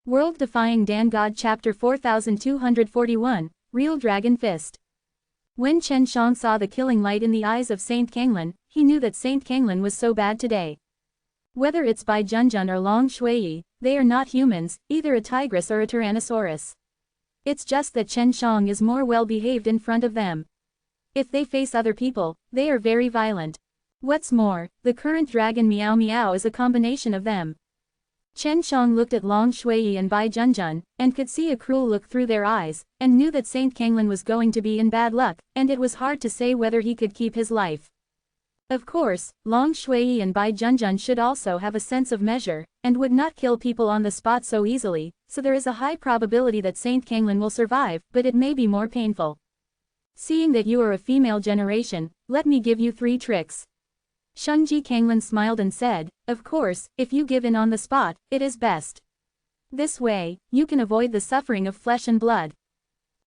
World-Defying Dan God Chapter 4241, Real Dragon Fist. When Chen Shang saw the killing light in the eyes of Saint Kanglan, he knew that Saint Kanglan was so bad today. Whether it's Bai Junjun or Long Shuiyi, they are not humans, either a tigress or a tyrannosaurus. It's just that Chen Shang is more well-behaved in front of them. If they face other people, they are very violent. What's more, the current dragon Meow Meow is a combination of them. Chen Shang looked at Long Shuiyi and Bai Junjun, and could see a cruel look through their eyes, and knew that Saint Kanglan was going to be in bad luck, and it was hard to say whether he could keep his life. Of course, Long Shuiyi and Bai Junjun should also have a sense of measure, and would not kill people on the spot so easily, so there is a high probability that Saint Kanglan will survive, but it may be more painful. Seeing that you are a female generation, let me give you 3 tricks. Shungji Kanglan smiled and said, of course, if you give in on the spot, it is best. This way, you can avoid the suffering of flesh and blood.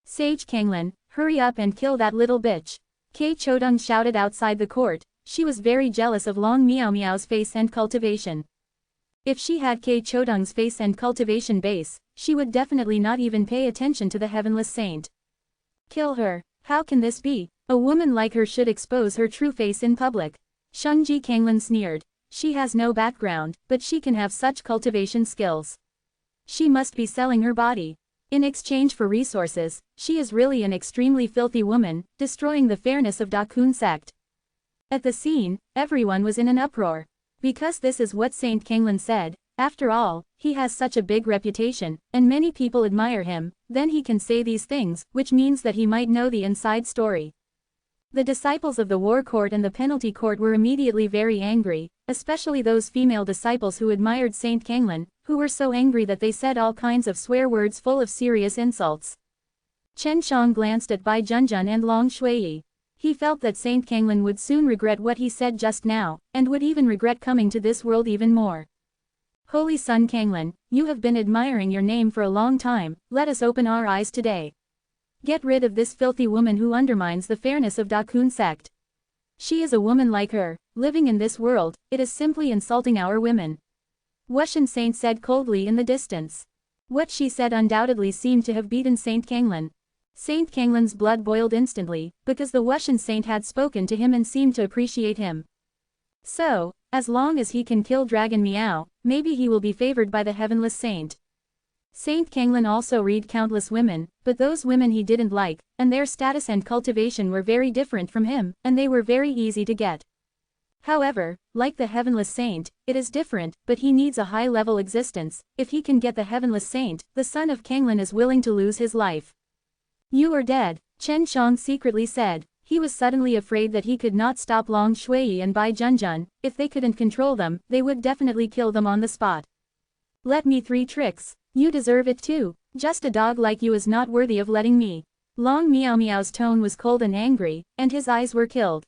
Sage Kanglan, hurry up and kill that little bitch. Kei Chodong shouted outside the court. She was very jealous of Long Meow Meow's face and cultivation. If she had Kei Chodong's face and cultivation base, she would definitely not even pay attention to the heavenless saint. Kill her. How can this be? A woman like her should expose her true face in public. Shungji Kanglan sneered. She has no background, but she can have such cultivation skills. She must be selling her body. In exchange for resources, she is really an extremely filthy woman, destroying the fairness of Dakun sect. At the scene, everyone was in an uproar. Because this is what Saint Kanglan said, after all, he has such a big reputation, and many people admire him, then he can say these things, which means that he might know the inside story. The disciples of the war court and the penalty court were immediately very angry, especially those female disciples who admired Saint Kanglan, who were so angry that they said all kinds of swear words full of serious insults. Chen Shang glanced at Bai Junjun and Long Shuiyi. He felt that Saint Kanglan would soon regret what he said just now, and would even regret coming to this world even more. Holy Son Kanglan, you have been admiring your name for a long time, let us open our eyes today. Get rid of this filthy woman who undermines the fairness of Dakun sect. She is a woman like her, living in this world, it is simply insulting our women. Wushan Saint said coldly in the distance. What she said undoubtedly seemed to have beaten Saint Kanglan. Saint Kanglan's blood boiled instantly, because the Wushan Saint had spoken to him and seemed to appreciate him. So, as long as he can kill Dragon Meow, maybe he will be favored by the Heavenless Saint. Saint Kanglan also read countless women, but those women he didn't like, and their status and cultivation were very different from him, and they were very easy to get. However, like the Heavenless Saint, it is different, but he needs a high-level existence. If he can get the Heavenless Saint, the son of Kanglan is willing to lose his life. You are dead, Chen Shang secretly said. He was suddenly afraid that he could not stop Long Shuiyi and Bai Junjun. If they couldn't control them, they would definitely kill them on the spot. Let me 3 tricks. You deserve it too. Just a dog like you is not worthy of letting me. Long Meow Meow's tone was cold and angry, and his eyes were killed.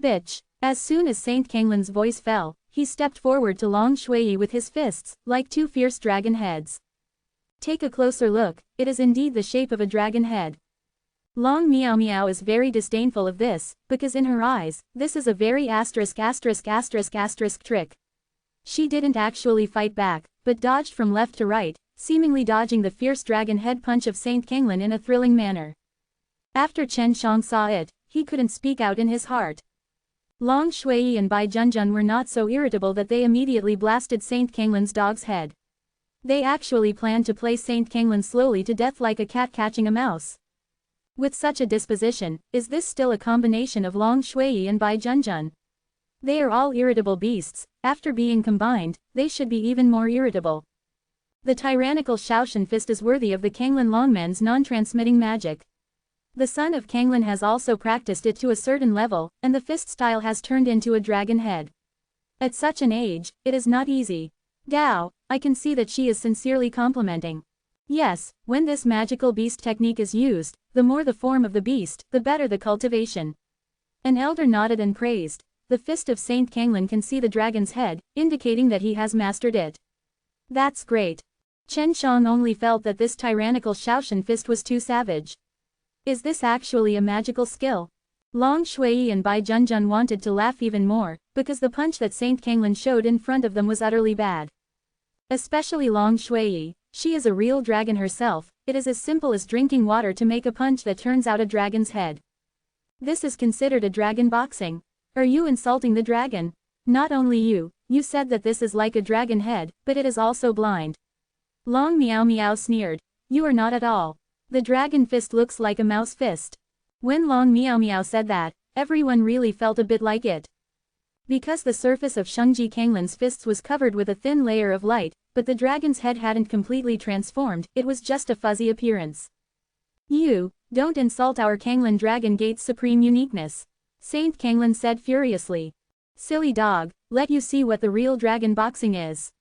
Bitch. As soon as Saint Kanglan's voice fell, he stepped forward to Long Shuiyi with his fists, like 2 fierce dragon heads. Take a closer look, it is indeed the shape of a dragon head. Long Meow Meow is very disdainful of this, because in her eyes, this is a very ***** trick. She didn't actually fight back, but dodged from left to right, seemingly dodging the fierce dragon head punch of Saint Kanglan in a thrilling manner. After Chen Shang saw it, he couldn't speak out in his heart. Long Shuiyi and Bai Junjun were not so irritable that they immediately blasted Saint Kanglan's dog's head. They actually planned to play Saint Kanglan slowly to death like a cat catching a mouse. With such a disposition, is this still a combination of Long Shuiyi and Bai Junjun? They are all irritable beasts. After being combined, they should be even more irritable. The tyrannical Shaoshan fist is worthy of the Kanglan Longmen's non-transmitting magic. The son of Kanglan has also practiced it to a certain level, and the fist style has turned into a dragon head. At such an age, it is not easy. Gao, I can see that she is sincerely complimenting. Yes, when this magical beast technique is used, the more the form of the beast, the better the cultivation. An elder nodded and praised. The fist of Saint Kanglan can see the dragon's head, indicating that he has mastered it. That's great. Chen Shang only felt that this tyrannical Shaoshan fist was too savage. Is this actually a magical skill? Long Shuiyi and Bai Junjun wanted to laugh even more, because the punch that Saint Kanglan showed in front of them was utterly bad. Especially Long Shuiyi. She is a real dragon herself. It is as simple as drinking water to make a punch that turns out a dragon's head. This is considered a dragon boxing. Are you insulting the dragon? Not only you said that this is like a dragon head, but it is also blind. Long Meow Meow sneered. You are not at all. The dragon fist looks like a mouse fist. When Long Meow Meow said that, everyone really felt a bit like it. Because the surface of Shungji Kanglin's fists was covered with a thin layer of light, but the dragon's head hadn't completely transformed, it was just a fuzzy appearance. You don't insult our Kanglin Dragon Gate's supreme uniqueness, Saint Kanglin said furiously. Silly dog, let you see what the real dragon boxing is.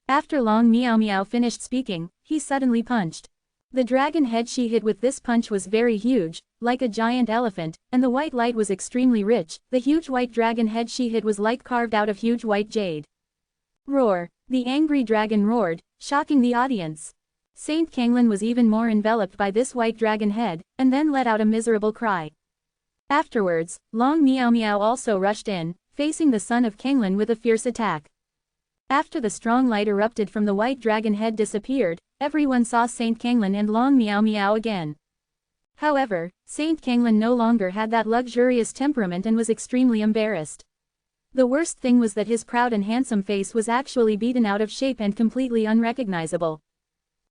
After Long Meow Meow finished speaking, he suddenly punched. The dragon head she hit with this punch was very huge, like a giant elephant, and the white light was extremely rich. The huge white dragon head she hit was like carved out of huge white jade. Roar! The angry dragon roared, shocking the audience. Saint Kanglin was even more enveloped by this white dragon head, and then let out a miserable cry. Afterwards, Long Meow Meow also rushed in, facing the son of Kanglin with a fierce attack. After the strong light erupted from the white dragon head disappeared, everyone saw Saint Kanglin and Long Meow Meow again. However, Saint Kanglin no longer had that luxurious temperament and was extremely embarrassed. The worst thing was that his proud and handsome face was actually beaten out of shape and completely unrecognizable.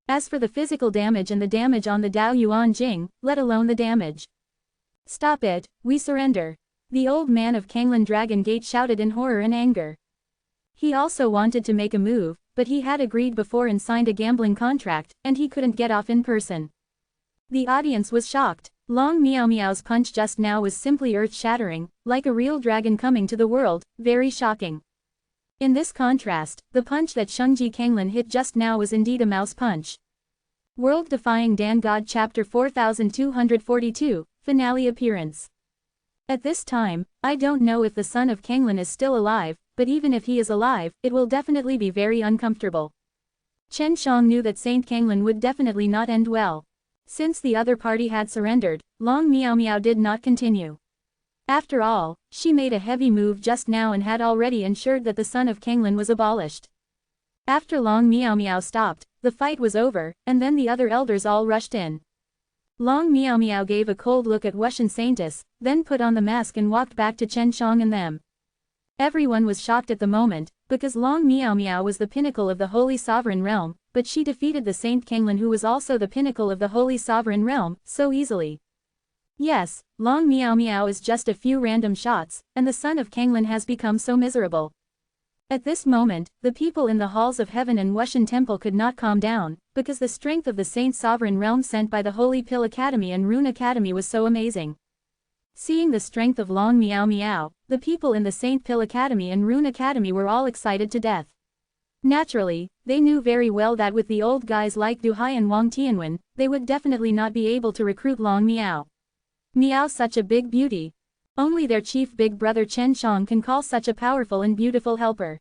As for the physical damage and the damage on the Dao Yuan Jing, let alone the damage. Stop it, we surrender. The old man of Kanglin Dragon Gate shouted in horror and anger. He also wanted to make a move, but he had agreed before and signed a gambling contract, and he couldn't get off in person. The audience was shocked. Long Meow Meow's punch just now was simply earth-shattering, like a real dragon coming to the world, very shocking. In this contrast, the punch that Shungji Kanglin hit just now was indeed a mouse punch. World Defying Dan God Chapter 4242, Finale Appearance. At this time, I don't know if the son of Kanglin is still alive, but even if he is alive, it will definitely be very uncomfortable. Chen Shang knew that Saint Kanglin would definitely not end well. Since the other party had surrendered, Long Meow Meow did not continue. After all, she made a heavy move just now and had already ensured that the son of Kanglin was abolished. After Long Meow Meow stopped, the fight was over, and then the other elders all rushed in. Long Meow Meow gave a cold look at Wuxian Saintess, then put on the mask and walked back to Chen Shang and them. Everyone was shocked at the moment, because Long Meow Meow was the pinnacle of the Holy Sovereign Realm, but she defeated the Saint Kanglin who was also the pinnacle of the Holy Sovereign Realm, so easily. Yes, Long Meow Meow is just a few random shots, and the son of Kanglin has become so miserable. At this moment, the people in the halls of heaven and Wuxian Temple could not calm down, because the strength of the Saint Sovereign Realm sent by the Holy Pill Academy and Rune Academy was so amazing. Seeing the strength of Long Meow Meow, the people in the Saint Pill Academy and Rune Academy were all excited to death. Naturally, they knew very well that with the old guys like Du Hai and Wang Tianwen, they would definitely not be able to recruit Long Meow. Meow such a big beauty. Only their chief big brother Chen Shang can call such a powerful and beautiful helper.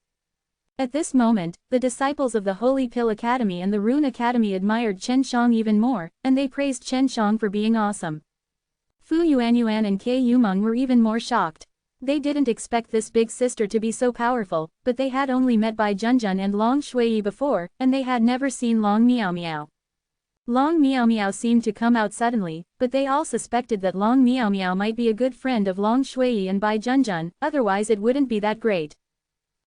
At this moment, the disciples of the Holy Pill Academy and the Rune Academy admired Chen Shang even more, and they praised Chen Shang for being awesome. Fu Yuanyuan and Ke Yumeng were even more shocked. They didn't expect this big sister to be so powerful, but they had only met Bai Junjun and Long Shuiyi before, and they had never seen Long Meow Meow. Long Meow Meow seemed to come out suddenly, but they all suspected that Long Meow Meow might be a good friend of Long Shuiyi and Bai Junjun, otherwise it wouldn't be that great.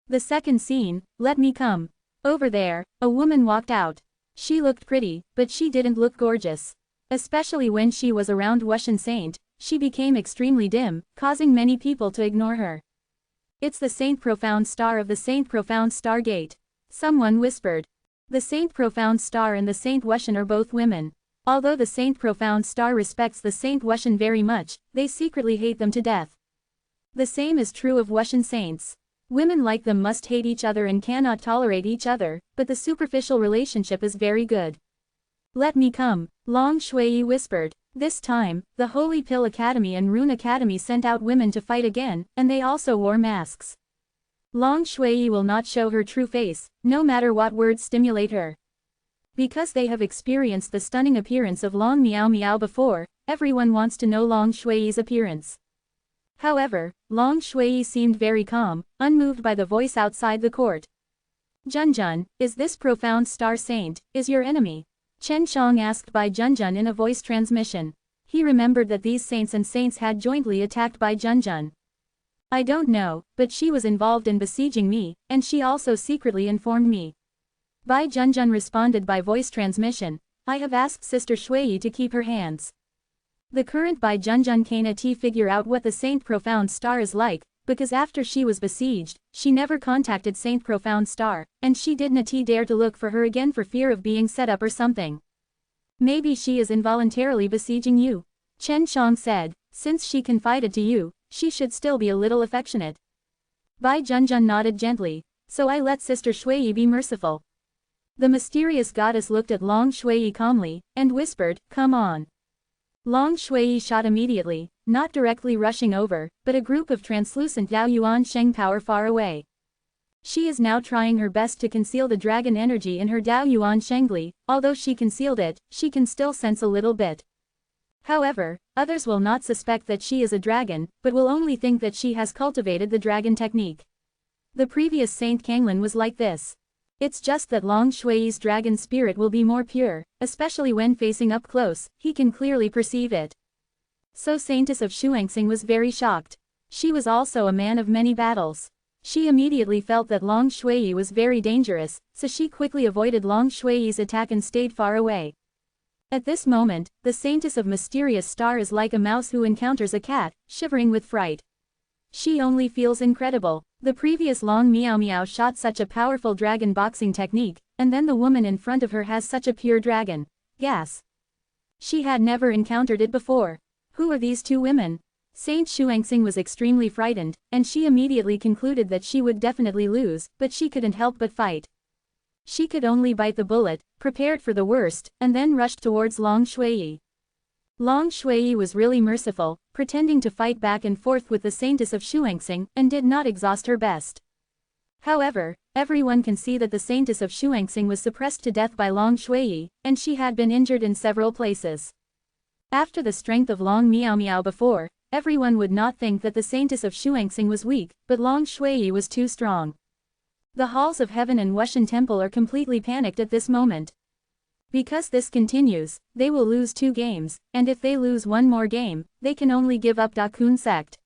The second scene, let me come. Over there, a woman walked out. She looked pretty, but she didn't look gorgeous. Especially when she was around Wuxian Saint, she became extremely dim, causing many people to ignore her. It's the Saint Profound Star of the Saint Profound Star Gate. Someone whispered. The Saint Profound Star and the Saint Wuxian are both women. Although the Saint Profound Star respects the Saint Wuxian very much, they secretly hate them to death. The same is true of Wuxian Saints. Women like them must hate each other and cannot tolerate each other, but the superficial relationship is very good. Let me come, Long Shuiyi whispered. This time, the Holy Pill Academy and Rune Academy sent out women to fight again, and they also wore masks. Long Shuiyi will not show her true face, no matter what words stimulate her. Because they have experienced the stunning appearance of Long Meow Meow before, everyone wants to know Long Shuiyi's appearance. However, Long Shuiyi seemed very calm, unmoved by the voice outside the court. Junjun, is this profound star saint, is your enemy? Chen Shang asked Bai Junjun in a voice transmission. He remembered that these saints had jointly attacked Bai Junjun. I don't know, but she was involved in besieging me, and she also secretly informed me. Bai Junjun responded by voice transmission, I have asked Sister Shui to keep her hands. The current Bai Junjun cannot figure out what the Saint Profound Star is like, because after she was besieged, she never contacted Saint Profound Star, and she did not dare to look for her again for fear of being set up or something. Maybe she is involuntarily besieging you. Chen Shang said, since she confided to you, she should still be a little affectionate. Bai Junjun nodded gently, so I let Sister Shui be merciful. The mysterious goddess looked at Long Shui calmly, and whispered, come on. Long Shui shot immediately, not directly rushing over, but a group of translucent Dao Yuan Sheng power far away. She is now trying her best to conceal the dragon energy in her Dao Yuan Shengli, although she concealed it, she can still sense a little bit. However, others will not suspect that she is a dragon, but will only think that she has cultivated the dragon technique. The previous Saint Kanglin was like this. It's just that Long Shui's dragon spirit will be more pure, especially when facing up close, he can clearly perceive it. So Saintess of Shuangxing was very shocked. She was also a man of many battles. She immediately felt that Long Shui was very dangerous, so she quickly avoided Long Shui's attack and stayed far away. At this moment, the Saintess of Mysterious Star is like a mouse who encounters a cat, shivering with fright. She only feels incredible. The previous Long Miao Miao shot such a powerful dragon boxing technique, and then the woman in front of her has such a pure dragon. Gas. She had never encountered it before. Who are these two women? Saint Shuangxing was extremely frightened, and she immediately concluded that she would definitely lose, but she couldn't help but fight. She could only bite the bullet, prepared for the worst, and then rushed towards Long Shui. Long Shui was really merciful, pretending to fight back and forth with the Saintess of Shuangxing, and did not exhaust her best. However, everyone can see that the Saintess of Shuangxing was suppressed to death by Long Shui, and she had been injured in several places. After the strength of Long Miao Miao before, everyone would not think that the Saintess of Shuangxing was weak, but Long Shui was too strong. The halls of heaven and Wushan Temple are completely panicked at this moment. Because this continues, they will lose 2 games, and if they lose 1 more game, they can only give up Dakun sect.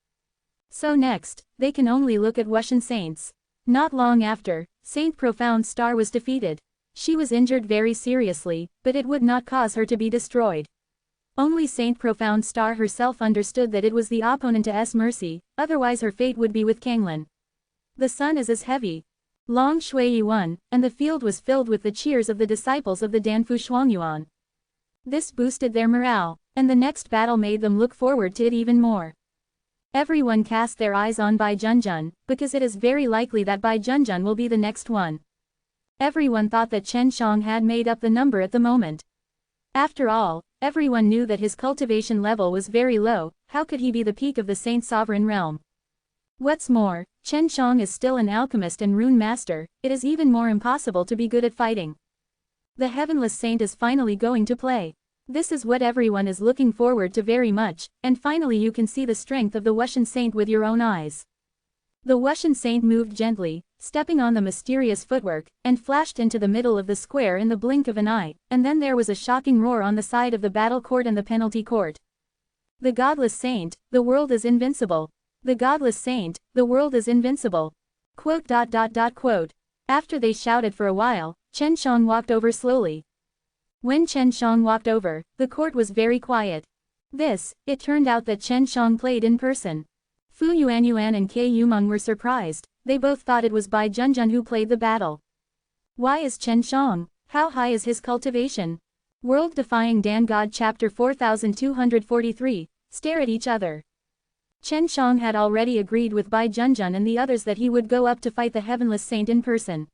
So next, they can only look at Wushan saints. Not long after, Saint Profound Star was defeated. She was injured very seriously, but it would not cause her to be destroyed. Only Saint Profound Star herself understood that it was the opponent to S mercy, otherwise her fate would be with Kanglin. The sun is as heavy. Long Shui won, and the field was filled with the cheers of the disciples of the Danfu Shuangyuan. This boosted their morale, and the next battle made them look forward to it even more. Everyone cast their eyes on Bai Junjun, because it is very likely that Bai Junjun will be the next one. Everyone thought that Chen Shang had made up the number at the moment. After all, everyone knew that his cultivation level was very low, how could he be the peak of the Saint Sovereign realm? What's more, Chen Shang is still an alchemist and rune master, it is even more impossible to be good at fighting. The Heavenless Saint is finally going to play. This is what everyone is looking forward to very much, and finally you can see the strength of the Wushan Saint with your own eyes. The Wushan Saint moved gently, stepping on the mysterious footwork, and flashed into the middle of the square in the blink of an eye, and then there was a shocking roar on the side of the battle court and the penalty court. The Godless Saint, the world is invincible. The Godless Saint, the world is invincible. Quote. After they shouted for a while, Chen Shang walked over slowly. When Chen Shang walked over, the court was very quiet. It turned out that Chen Shang played in person. Fu Yuanyuan and Ke Yumeng were surprised, they both thought it was Bai Junjun who played the battle. Why is Chen Shang? How high is his cultivation? World Defying Dan God Chapter 4243, Stare at each other. Chen Shang had already agreed with Bai Junjun and the others that he would go up to fight the Heavenless Saint in person.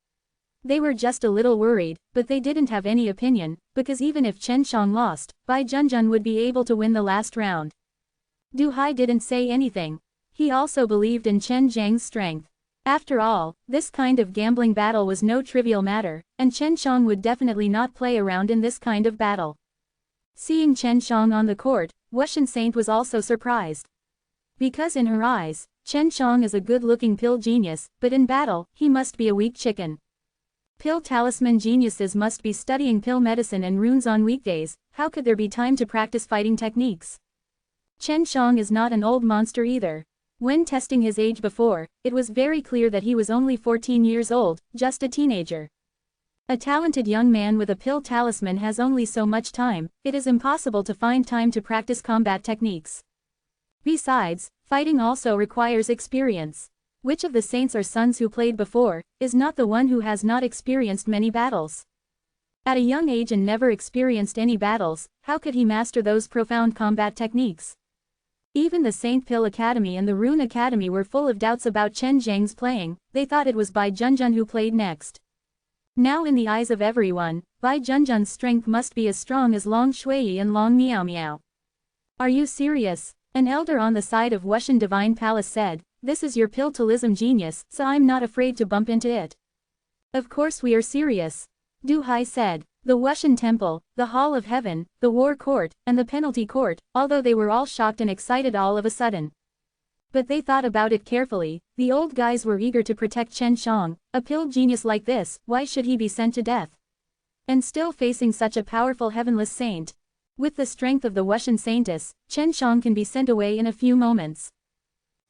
They were just a little worried, but they didn't have any opinion, because even if Chen Shang lost, Bai Junjun would be able to win the last round. Du Hai didn't say anything. He also believed in Chen Zhang's strength. After all, this kind of gambling battle was no trivial matter, and Chen Shang would definitely not play around in this kind of battle. Seeing Chen Shang on the court, Wushan Saint was also surprised. Because in her eyes, Chen Shang is a good-looking pill genius, but in battle, he must be a weak chicken. Pill talisman geniuses must be studying pill medicine and runes on weekdays, how could there be time to practice fighting techniques? Chen Shang is not an old monster either. When testing his age before, it was very clear that he was only 14 years old, just a teenager. A talented young man with a pill talisman has only so much time, it is impossible to find time to practice combat techniques. Besides, fighting also requires experience. Which of the saints or sons who played before, is not the one who has not experienced many battles? At a young age and never experienced any battles, how could he master those profound combat techniques? Even the Saint Pill Academy and the Rune Academy were full of doubts about Chen Zhang's playing, they thought it was Bai Junjun who played next. Now in the eyes of everyone, Bai Junjun's strength must be as strong as Long Shui and Long Miao Miao. Are you serious? An elder on the side of Wushan Divine Palace said, this is your pill talism genius, so I'm not afraid to bump into it. Of course we are serious. Du Hai said. The Wushan Temple, the Hall of Heaven, the War Court, and the Penalty Court, although they were all shocked and excited all of a sudden. But they thought about it carefully, the old guys were eager to protect Chen Shang, a pill genius like this, why should he be sent to death? And still facing such a powerful heavenless saint. With the strength of the Wushan Saintess, Chen Shang can be sent away in a few moments.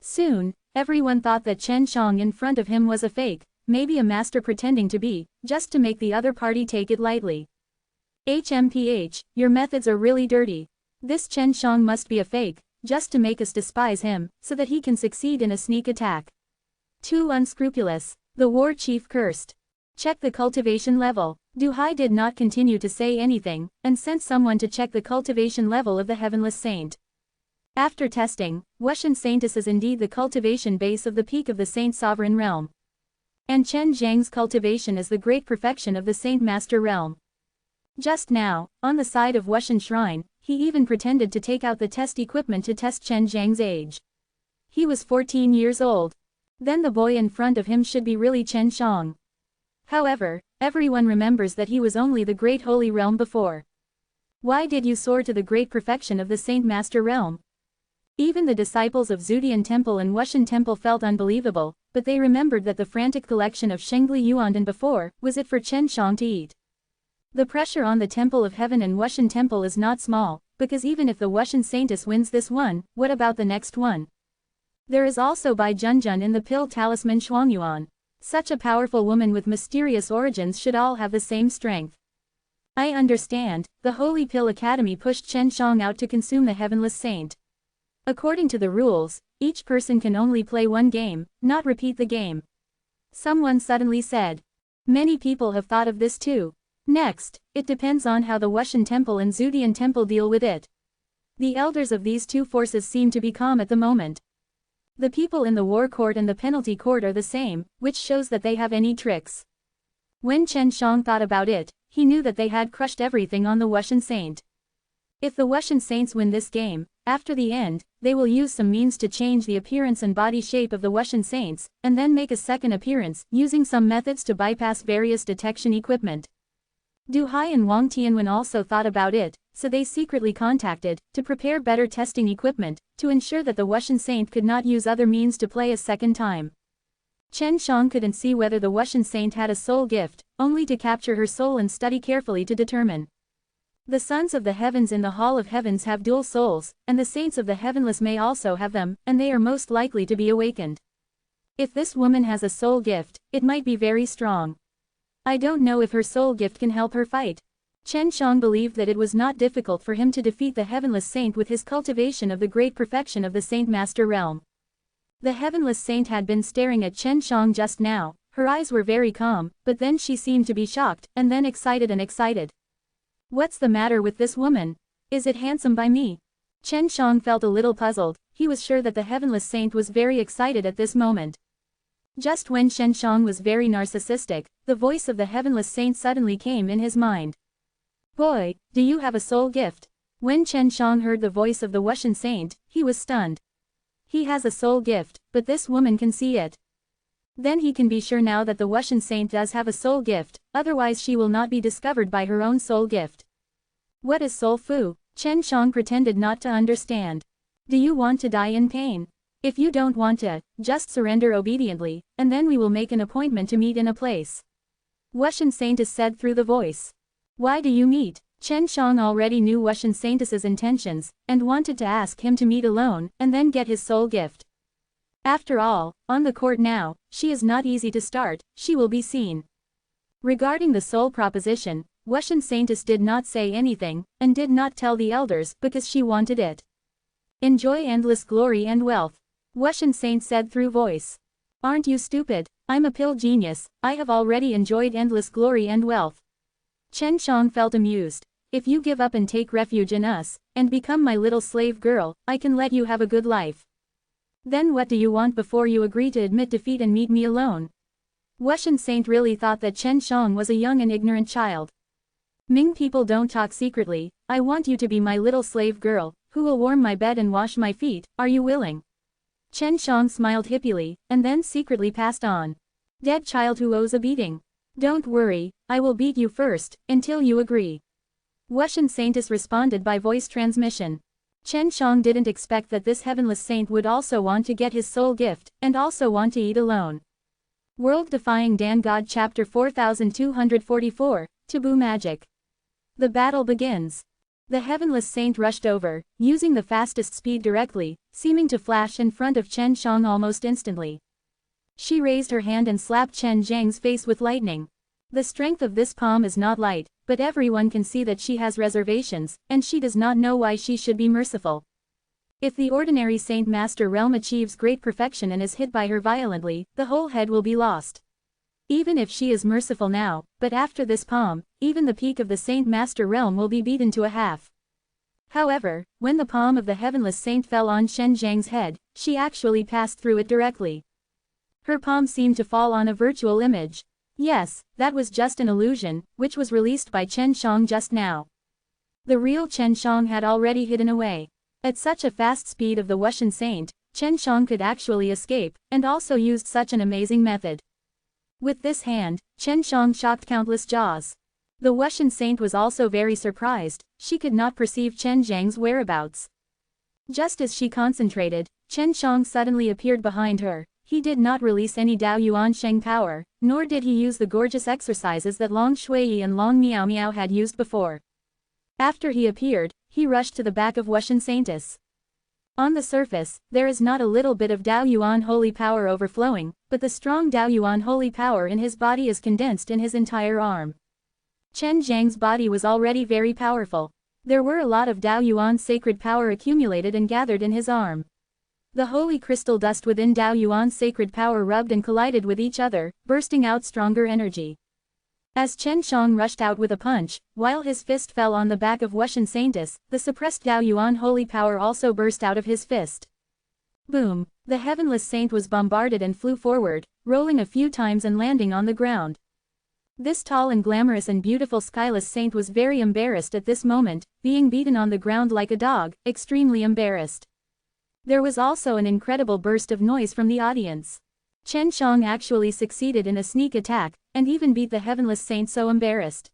Soon, everyone thought that Chen Shang in front of him was a fake, maybe a master pretending to be, just to make the other party take it lightly. HMPH, your methods are really dirty. This Chen Shang must be a fake, just to make us despise him, so that he can succeed in a sneak attack. Too unscrupulous, the war chief cursed. Check the cultivation level. Du Hai did not continue to say anything, and sent someone to check the cultivation level of the heavenless saint. After testing, Wushan Saintess is indeed the cultivation base of the peak of the Saint Sovereign Realm. And Chen Zhang's cultivation is the great perfection of the Saint Master Realm. Just now, on the side of Wushan Shrine, he even pretended to take out the test equipment to test Chen Zhang's age. He was 14 years old. Then the boy in front of him should be really Chen Shang. However, everyone remembers that he was only the great holy realm before. Why did you soar to the great perfection of the Saint Master Realm? Even the disciples of Zudian Temple and Wushan Temple felt unbelievable, but they remembered that the frantic collection of Shengli Yuandan before, was it for Chen Shang to eat. The pressure on the Temple of Heaven and Wushan Temple is not small, because even if the Wushan Saintess wins this one, what about the next one? There is also Bai Junjun in the pill talisman Shuangyuan. Such a powerful woman with mysterious origins should all have the same strength. I understand, the Holy Pill Academy pushed Chen Shang out to consume the heavenless saint. According to the rules, each person can only play one game, not repeat the game. Someone suddenly said. Many people have thought of this too. Next, it depends on how the Wushan Temple and Zudian Temple deal with it. The elders of these two forces seem to be calm at the moment. The people in the War Court and the Penalty Court are the same, which shows that they have any tricks. When Chen Shang thought about it, he knew that they had crushed everything on the Wushan Saint. If the Wushan Saints win this game, after the end, they will use some means to change the appearance and body shape of the Wushan Saints, and then make a second appearance, using some methods to bypass various detection equipment. Du Hai and Wang Tianwen also thought about it, so they secretly contacted, to prepare better testing equipment, to ensure that the Wushan Saint could not use other means to play a second time. Chen Shang couldn't see whether the Wushan Saint had a soul gift, only to capture her soul and study carefully to determine. The sons of the heavens in the Hall of Heavens have dual souls, and the saints of the heavenless may also have them, and they are most likely to be awakened. If this woman has a soul gift, it might be very strong. I don't know if her soul gift can help her fight. Chen Shang believed that it was not difficult for him to defeat the heavenless saint with his cultivation of the great perfection of the Saint Master Realm. The heavenless saint had been staring at Chen Shang just now, her eyes were very calm, but then she seemed to be shocked, and then excited and excited. What's the matter with this woman? Is it handsome by me? Chen Shang felt a little puzzled, he was sure that the heavenless saint was very excited at this moment. Just when Chen Shang was very narcissistic, the voice of the heavenless saint suddenly came in his mind. Boy, do you have a soul gift? When Chen Shang heard the voice of the Wushan saint, he was stunned. He has a soul gift, but this woman can see it. Then he can be sure now that the Wushan saint does have a soul gift, otherwise she will not be discovered by her own soul gift. What is soul fu? Chen Shang pretended not to understand. Do you want to die in pain? If you don't want to, just surrender obediently, and then we will make an appointment to meet in a place. Wuxian Saintess said through the voice. Why do you meet? Chen Shang already knew Wuxian Saintess's intentions, and wanted to ask him to meet alone, and then get his soul gift. After all, on the court now, she is not easy to start, she will be seen. Regarding the soul proposition, Wuxian Saintess did not say anything, and did not tell the elders because she wanted it. Enjoy endless glory and wealth. Wuxian Saint said through voice. Aren't you stupid? I'm a pill genius, I have already enjoyed endless glory and wealth. Chen Shang felt amused. If you give up and take refuge in us, and become my little slave girl, I can let you have a good life. Then what do you want before you agree to admit defeat and meet me alone? Wuxian Saint really thought that Chen Shang was a young and ignorant child. Ming people don't talk secretly, I want you to be my little slave girl, who will warm my bed and wash my feet, are you willing? Chen Shang smiled hippily, and then secretly passed on. Dead child who owes a beating. Don't worry, I will beat you first, until you agree. Wuxian Saintess responded by voice transmission. Chen Shang didn't expect that this heavenless saint would also want to get his soul gift, and also want to eat alone. World-Defying Dan God Chapter 4244, Taboo Magic. The battle begins. The heavenless saint rushed over, using the fastest speed directly, seeming to flash in front of Chen Shang almost instantly. She raised her hand and slapped Chen Zhang's face with lightning. The strength of this palm is not light, but everyone can see that she has reservations, and she does not know why she should be merciful. If the ordinary Saint Master Realm achieves great perfection and is hit by her violently, the whole head will be lost. Even if she is merciful now, but after this palm, even the peak of the Saint Master Realm will be beaten to a half. However, when the palm of the heavenless saint fell on Chen Zhang's head, she actually passed through it directly. Her palm seemed to fall on a virtual image. Yes, that was just an illusion, which was released by Chen Shang just now. The real Chen Shang had already hidden away. At such a fast speed of the Wuxian Saint, Chen Shang could actually escape, and also used such an amazing method. With this hand, Chen Shang shocked countless jaws. The Wuxian Saint was also very surprised, she could not perceive Chen Zhang's whereabouts. Just as she concentrated, Chen Shang suddenly appeared behind her. He did not release any Dao Yuan Sheng power, nor did he use the gorgeous exercises that Long Shui and Long Miao Miao had used before. After he appeared, he rushed to the back of Wuxian Saintess. On the surface, there is not a little bit of Dao Yuan holy power overflowing, but the strong Dao Yuan holy power in his body is condensed in his entire arm. Chen Zhang's body was already very powerful. There were a lot of Dao Yuan sacred power accumulated and gathered in his arm. The holy crystal dust within Dao Yuan's sacred power rubbed and collided with each other, bursting out stronger energy. As Chen Shang rushed out with a punch, while his fist fell on the back of Wuxian Saintess, the suppressed Dao Yuan holy power also burst out of his fist. Boom! The heavenless saint was bombarded and flew forward, rolling a few times and landing on the ground. This tall and glamorous and beautiful skyless saint was very embarrassed at this moment, being beaten on the ground like a dog, extremely embarrassed. There was also an incredible burst of noise from the audience. Chen Shang actually succeeded in a sneak attack, and even beat the heavenless saint so embarrassed.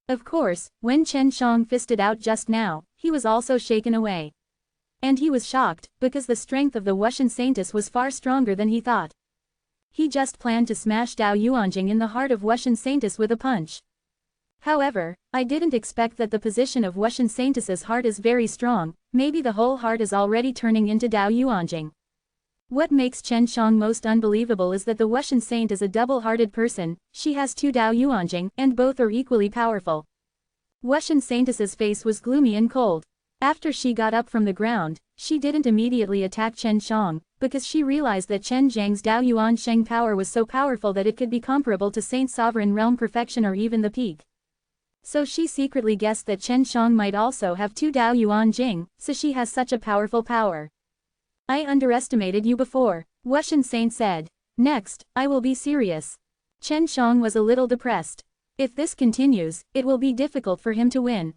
Of course, when Chen Shang fisted out just now, he was also shaken away. And he was shocked, because the strength of the Wuxian Saintess was far stronger than he thought. He just planned to smash Dao Yuanjing in the heart of Wuxian Saintess with a punch. However, I didn't expect that the position of Wuxian Saintess's heart is very strong, maybe the whole heart is already turning into Dao Yuanjing. What makes Chen Shang most unbelievable is that the Wuxian Saint is a double-hearted person, she has two Dao Yuanjing, and both are equally powerful. Wuxian Saintess's face was gloomy and cold. After she got up from the ground, she didn't immediately attack Chen Shang, because she realized that Chen Zhang's Dao Yuan Sheng power was so powerful that it could be comparable to Saint Sovereign Realm perfection or even the peak. So she secretly guessed that Chen Shang might also have two Dao Yuan Jing, so she has such a powerful power. I underestimated you before, Wuxian Saint said. Next, I will be serious. Chen Shang was a little depressed. If this continues, it will be difficult for him to win.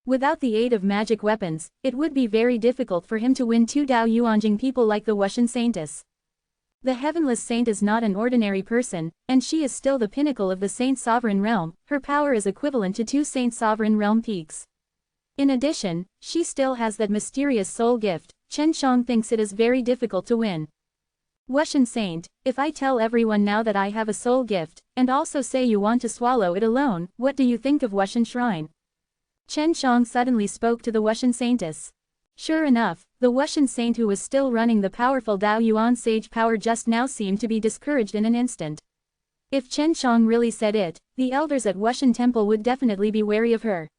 Without the aid of magic weapons, it would be very difficult for him to win two Dao Yuanjing people like the Wuxian Saintess. The Heavenless Saint is not an ordinary person, and she is still the pinnacle of the Saint Sovereign Realm, her power is equivalent to two Saint Sovereign Realm peaks. In addition, she still has that mysterious soul gift. Chen Shang thinks it is very difficult to win. Wushan Saint, if I tell everyone now that I have a soul gift, and also say you want to swallow it alone, what do you think of Wushan Shrine? Chen Shang suddenly spoke to the Wushan Saintess. Sure enough, the Wushan Saint who was still running the powerful Dao Yuan sage power just now seemed to be discouraged in an instant. If Chen Shang really said it, the elders at Wushan Temple would definitely be wary of her.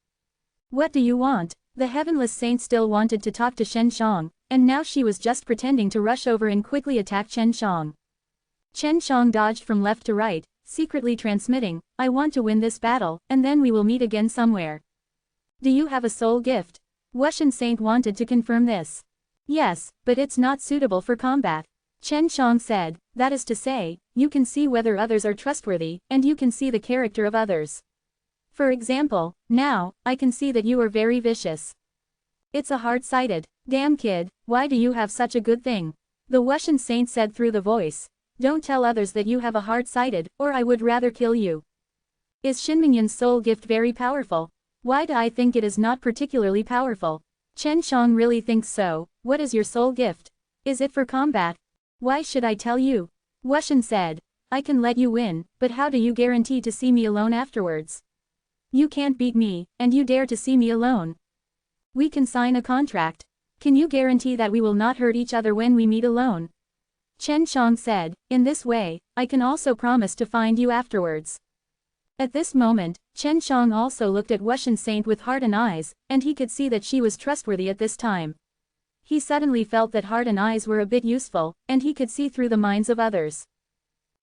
What do you want? The Heavenless Saint still wanted to talk to Chen Shang, and now she was just pretending to rush over and quickly attack Chen Shang. Chen Shang dodged from left to right, secretly transmitting, I want to win this battle, and then we will meet again somewhere. Do you have a soul gift? Wushan Saint wanted to confirm this. Yes, but it's not suitable for combat. Chen Shang said, that is to say, you can see whether others are trustworthy, and you can see the character of others. For example, now, I can see that you are very vicious. It's a hard-sighted. Damn kid, why do you have such a good thing? The Wushan Saint said through the voice. Don't tell others that you have a hard-sighted, or I would rather kill you. Is Shinmingyan's soul gift very powerful? Why do I think it is not particularly powerful? Chen Shang really thinks so. What is your soul gift? Is it for combat? Why should I tell you? Wushan said. I can let you win, but how do you guarantee to see me alone afterwards? You can't beat me, and you dare to see me alone. We can sign a contract. Can you guarantee that we will not hurt each other when we meet alone? Chen Shang said, in this way, I can also promise to find you afterwards. At this moment, Chen Shang also looked at Wushan Saint with heart and eyes, and he could see that she was trustworthy at this time. He suddenly felt that heart and eyes were a bit useful, and he could see through the minds of others.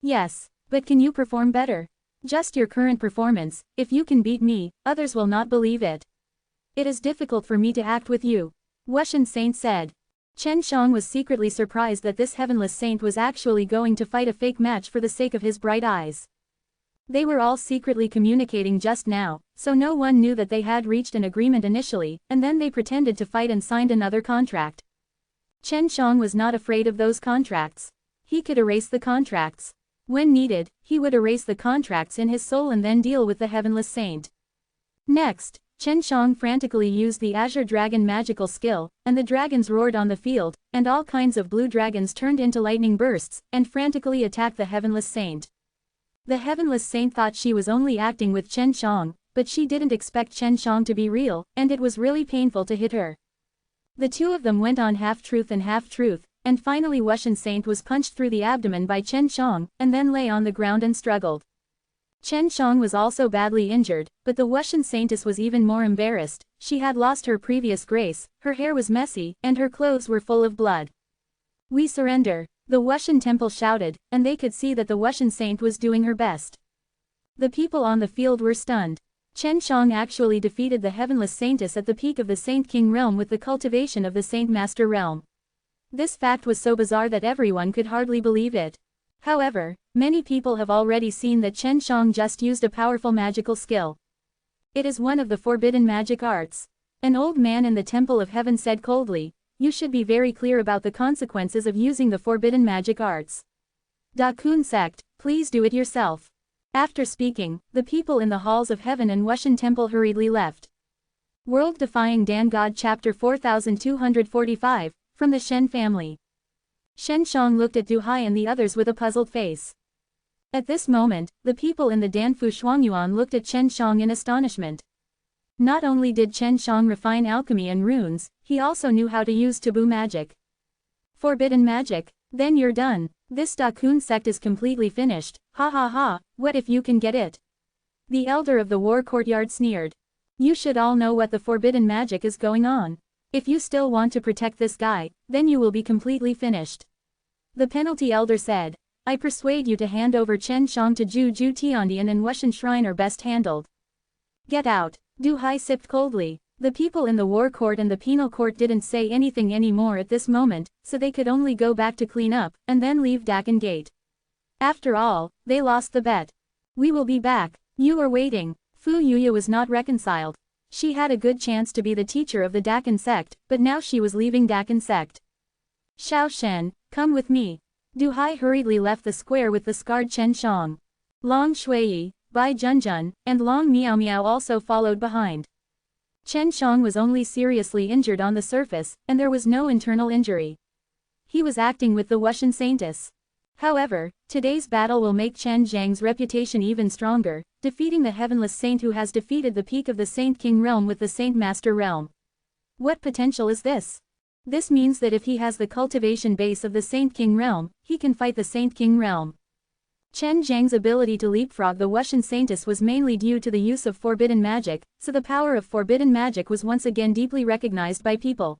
Yes, but can you perform better? Just your current performance, if you can beat me, others will not believe it. It is difficult for me to act with you. Wushan Saint said. Chen Shang was secretly surprised that this Heavenless Saint was actually going to fight a fake match for the sake of his bright eyes. They were all secretly communicating just now, so no one knew that they had reached an agreement initially, and then they pretended to fight and signed another contract. Chen Shang was not afraid of those contracts. He could erase the contracts. When needed, he would erase the contracts in his soul and then deal with the Heavenless Saint. Next, Chen Shang frantically used the Azure Dragon magical skill, and the dragons roared on the field, and all kinds of blue dragons turned into lightning bursts, and frantically attacked the Heavenless Saint. The Heavenless Saint thought she was only acting with Chen Shang, but she didn't expect Chen Shang to be real, and it was really painful to hit her. The two of them went on half-truth, and finally Wushan Saint was punched through the abdomen by Chen Shang, and then lay on the ground and struggled. Chen Shang was also badly injured, but the Wushan Saintess was even more embarrassed. She had lost her previous grace, her hair was messy, and her clothes were full of blood. We surrender, the Wushan Temple shouted, and they could see that the Wushan Saint was doing her best. The people on the field were stunned. Chen Shang actually defeated the Heavenless Saintess at the peak of the Saint King realm with the cultivation of the Saint Master realm. This fact was so bizarre that everyone could hardly believe it. However, many people have already seen that Chen Shang just used a powerful magical skill. It is one of the forbidden magic arts. An old man in the Temple of Heaven said coldly, you should be very clear about the consequences of using the forbidden magic arts. Da Kun sect, please do it yourself. After speaking, the people in the halls of heaven and Wushan Temple hurriedly left. World Defying Dan God Chapter 4245, from the Shen family. Shen Shang looked at Du Hai and the others with a puzzled face. At this moment, the people in the Danfu Shuangyuan looked at Chen Shang in astonishment. Not only did Chen Shang refine alchemy and runes, he also knew how to use taboo magic. Forbidden magic? Then you're done. This Da Kun sect is completely finished. Ha ha ha, what if you can get it? The elder of the war courtyard sneered. You should all know what the forbidden magic is going on. If you still want to protect this guy, then you will be completely finished. The penalty elder said. I persuade you to hand over Chen Shang to Ju Tiandian and Wushan Shrine are best handled. Get out. Du Hai sipped coldly. The people in the war court and the penal court didn't say anything anymore at this moment, so they could only go back to clean up, and then leave Dakan Gate. After all, they lost the bet. We will be back. You are waiting. Fu Yuya was not reconciled. She had a good chance to be the teacher of the Dakan sect, but now she was leaving Dakan sect. Xiao Shen, come with me. Du Hai hurriedly left the square with the scarred Chen Shang. Long Shuiyi, Bai Junjun, and Long Miao Miao also followed behind. Chen Shang was only seriously injured on the surface, and there was no internal injury. he was acting with the Wuxian Saintess. However, today's battle will make Chen Zhang's reputation even stronger, defeating the heavenless saint who has defeated the peak of the Saint King realm with the Saint Master realm. What potential is this? This means that if he has the cultivation base of the Saint King realm, he can fight the Saint King realm. Chen Zhang's ability to leapfrog the Wuxian Saintess was mainly due to the use of forbidden magic, so the power of forbidden magic was once again deeply recognized by people.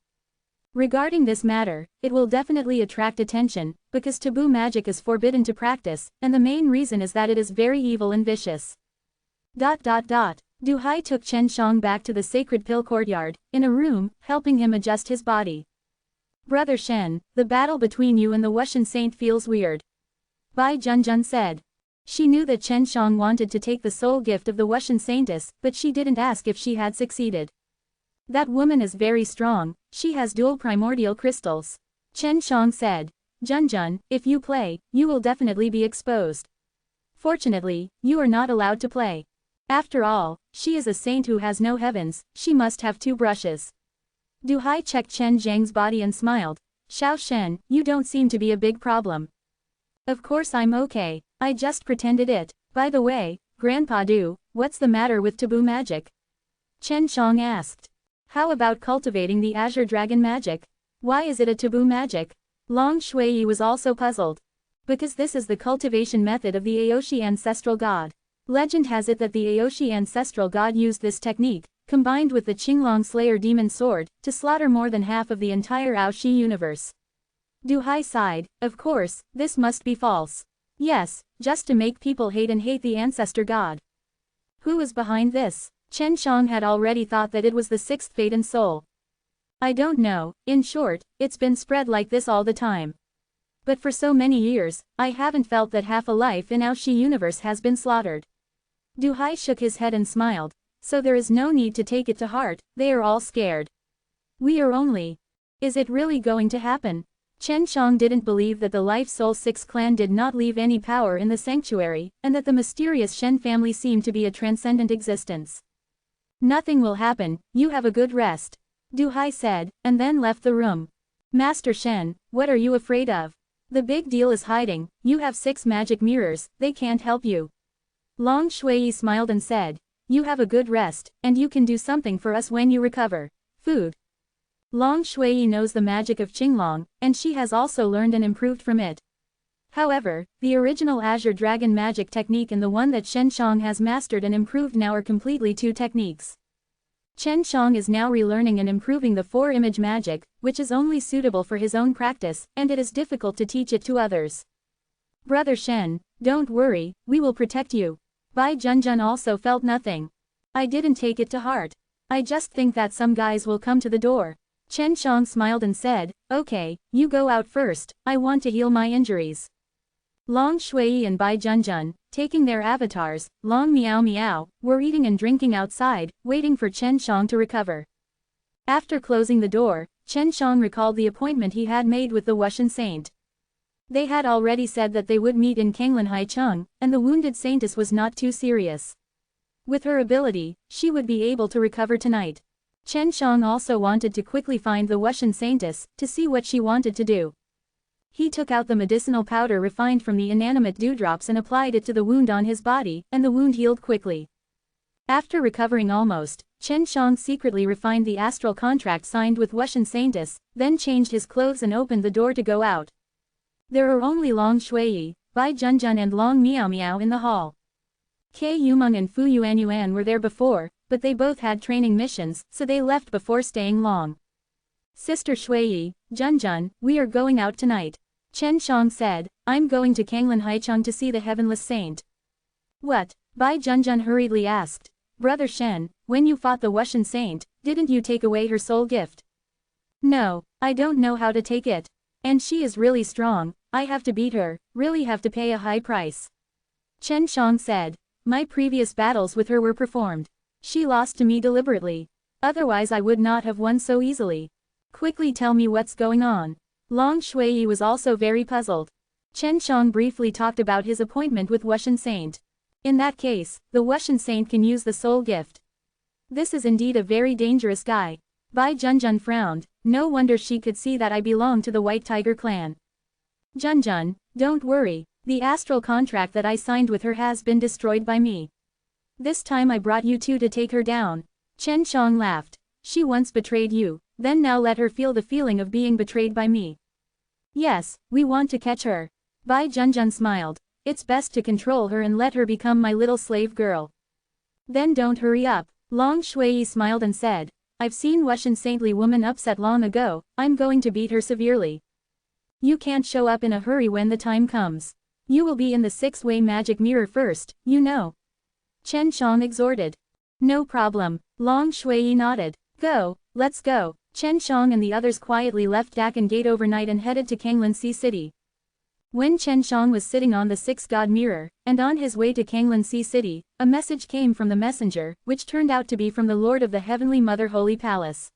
Regarding this matter, it will definitely attract attention, because taboo magic is forbidden to practice, and the main reason is that it is very evil and vicious. Du Hai took Chen Shang back to the sacred pill courtyard, in a room, helping him adjust his body. Brother Shen, the battle between you and the Wuxian saint feels weird. Bai Junjun said. She knew that Chen Shang wanted to take the soul gift of the Wuxian saintess, but she didn't ask if she had succeeded. That woman is very strong, she has dual primordial crystals. Chen Shang said. Junjun, if you play, you will definitely be exposed. Fortunately, you are not allowed to play. After all, she is a saint who has no heavens, she must have 2 brushes. Du Hai checked Chen Zhang's body and smiled. Xiao Shen, you don't seem to be a big problem. Of course I'm okay, I just pretended it. By the way, Grandpa Du, what's the matter with taboo magic? Chen Shang asked. How about cultivating the Azure Dragon magic? Why is it a taboo magic? Long Shui was also puzzled. Because this is the cultivation method of the Aoshi ancestral god. Legend has it that the Aoshi ancestral god used this technique, combined with the Qinglong Slayer demon sword, to slaughter more than half of the entire Aoshi universe. Du Hai sighed. Of course, this must be false. Yes, just to make people hate the ancestor god. Who is behind this? Chen Shang had already thought that it was the 6th fate and soul. I don't know, in short, it's been spread like this all the time. But for so many years, I haven't felt that half a life in Aoshi universe has been slaughtered. Du Hai shook his head and smiled. So there is no need to take it to heart, they are all scared. We are only. Is it really going to happen? Chen Shang didn't believe that the Life Soul 6 clan did not leave any power in the sanctuary, and that the mysterious Shen family seemed to be a transcendent existence. Nothing will happen, you have a good rest. Du Hai said, and then left the room. Master Shen, what are you afraid of? The big deal is hiding, you have 6 magic mirrors, they can't help you. Long Shui smiled and said, you have a good rest, and you can do something for us when you recover. Food. Long Shui knows the magic of Qinglong, and she has also learned and improved from it. However, the original Azure Dragon magic technique and the one that Chen Shang has mastered and improved now are completely 2 techniques. Chen Shang is now relearning and improving the 4-image magic, which is only suitable for his own practice, and it is difficult to teach it to others. Brother Shen, don't worry, we will protect you. Bai Junjun also felt nothing. I didn't take it to heart. I just think that some guys will come to the door. Chen Shang smiled and said, okay, you go out first, I want to heal my injuries. Long Shui and Bai Junjun, taking their avatars, Long Miao Miao, were eating and drinking outside, waiting for Chen Shang to recover. After closing the door, Chen Shang recalled the appointment he had made with the Wuxian saint. They had already said that they would meet in Kanglan Haicheng, and the wounded saintess was not too serious. With her ability, she would be able to recover tonight. Chen Shang also wanted to quickly find the Wuxian saintess, to see what she wanted to do. He took out the medicinal powder refined from the inanimate dewdrops and applied it to the wound on his body, and the wound healed quickly. After recovering almost, Chen Shang secretly refined the astral contract signed with Wuxian saintess, then changed his clothes and opened the door to go out. There are only Long Shui, Bai Junjun and Long Miao Miao in the hall. Ke Yumeng and Fu Yuanyuan were there before, but they both had training missions, so they left before staying long. Sister Shui, Junjun, we are going out tonight. Chen Shang said, I'm going to Kanglan Haicheng to see the heavenless saint. What? Bai Junjun hurriedly asked. Brother Shen, when you fought the Wuxian saint, didn't you take away her soul gift? No, I don't know how to take it. And she is really strong, I have to beat her, really have to pay a high price. Chen Shang said, my previous battles with her were performed. She lost to me deliberately. Otherwise I would not have won so easily. Quickly tell me what's going on. Long Shui was also very puzzled. Chen Shang briefly talked about his appointment with Wuxian saint. In that case, the Wuxian saint can use the soul gift. This is indeed a very dangerous guy. Bai Junjun frowned, no wonder she could see that I belong to the White Tiger clan. Junjun, don't worry, the astral contract that I signed with her has been destroyed by me. This time I brought you two to take her down. Chen Shang laughed. She once betrayed you, then now let her feel the feeling of being betrayed by me. Yes, we want to catch her. Bai Junjun smiled. It's best to control her and let her become my little slave girl. Then don't hurry up. Long Shui smiled and said, I've seen Wuxian saintly woman upset long ago, I'm going to beat her severely. You can't show up in a hurry when the time comes. You will be in the six-way magic mirror first, you know. Chen Shang exhorted. No problem, Long Shui nodded. Go, let's go. Chen Shang and the others quietly left Dakan Gate overnight and headed to Kanglan Sea City. When Chen Shang was sitting on the six-god mirror, and on his way to Kanglan Sea City, a message came from the messenger, which turned out to be from the Lord of the Heavenly Mother Holy Palace.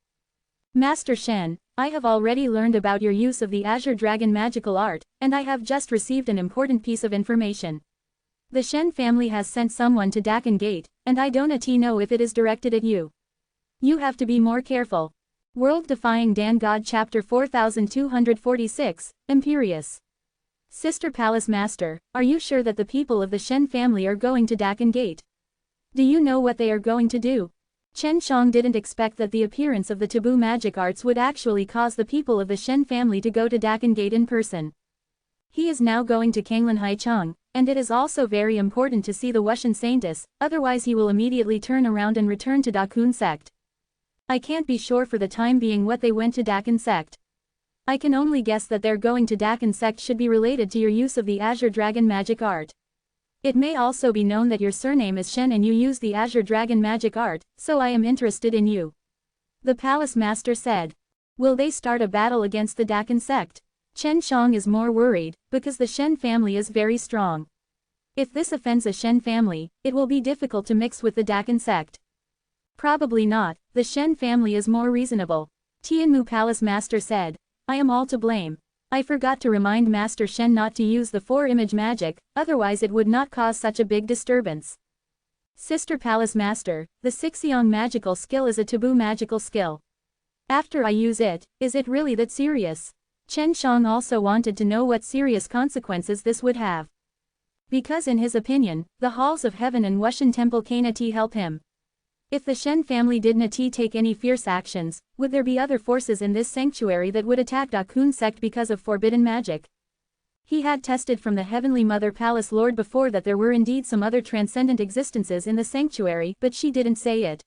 Master Shen, I have already learned about your use of the Azure Dragon magical art, and I have just received an important piece of information. The Shen family has sent someone to Dakan Gate, and I don't know if it is directed at you. You have to be more careful. World Defying Dan God Chapter 4246, Imperious. Sister Palace Master, are you sure that the people of the Shen family are going to Dakan Gate? Do you know what they are going to do? Chen Shang didn't expect that the appearance of the taboo magic arts would actually cause the people of the Shen family to go to Dakan Gate in person. He is now going to Kanglan Haicheng, and it is also very important to see the Wuxian Saintess, otherwise he will immediately turn around and return to Dakun sect. I can't be sure for the time being what they went to Dakan sect. I can only guess that their going to Dakan sect should be related to your use of the Azure Dragon magic art. It may also be known that your surname is Shen and you use the Azure Dragon magic art, so I am interested in you. The Palace Master said. Will they start a battle against the Dakan sect? Chen Shang is more worried, because the Shen family is very strong. If this offends a Shen family, it will be difficult to mix with the Dakan sect. Probably not, the Shen family is more reasonable. Tianmu Palace Master said. I am all to blame. I forgot to remind Master Shen not to use the four-image magic, otherwise it would not cause such a big disturbance. Sister Palace Master, the Sixiang magical skill is a taboo magical skill. After I use it, is it really that serious? Chen Shang also wanted to know what serious consequences this would have. Because in his opinion, the halls of heaven and Wuxian temple cannot help him. If the Shen family did not take any fierce actions, would there be other forces in this sanctuary that would attack Dakun sect because of forbidden magic? He had tested from the Heavenly Mother Palace Lord before that there were indeed some other transcendent existences in the sanctuary, but she didn't say it.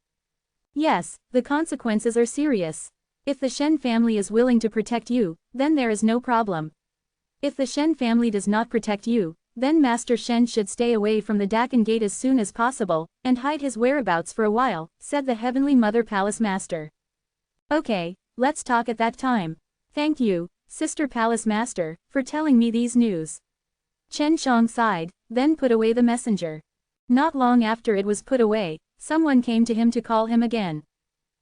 Yes, the consequences are serious. If the Shen family is willing to protect you, then there is no problem. If the Shen family does not protect you, then Master Shen should stay away from the Dakan Gate as soon as possible, and hide his whereabouts for a while, said the Heavenly Mother Palace Master. Okay, let's talk at that time. Thank you, Sister Palace Master, for telling me these news. Chen Shang sighed, then put away the messenger. Not long after it was put away, someone came to him to call him again.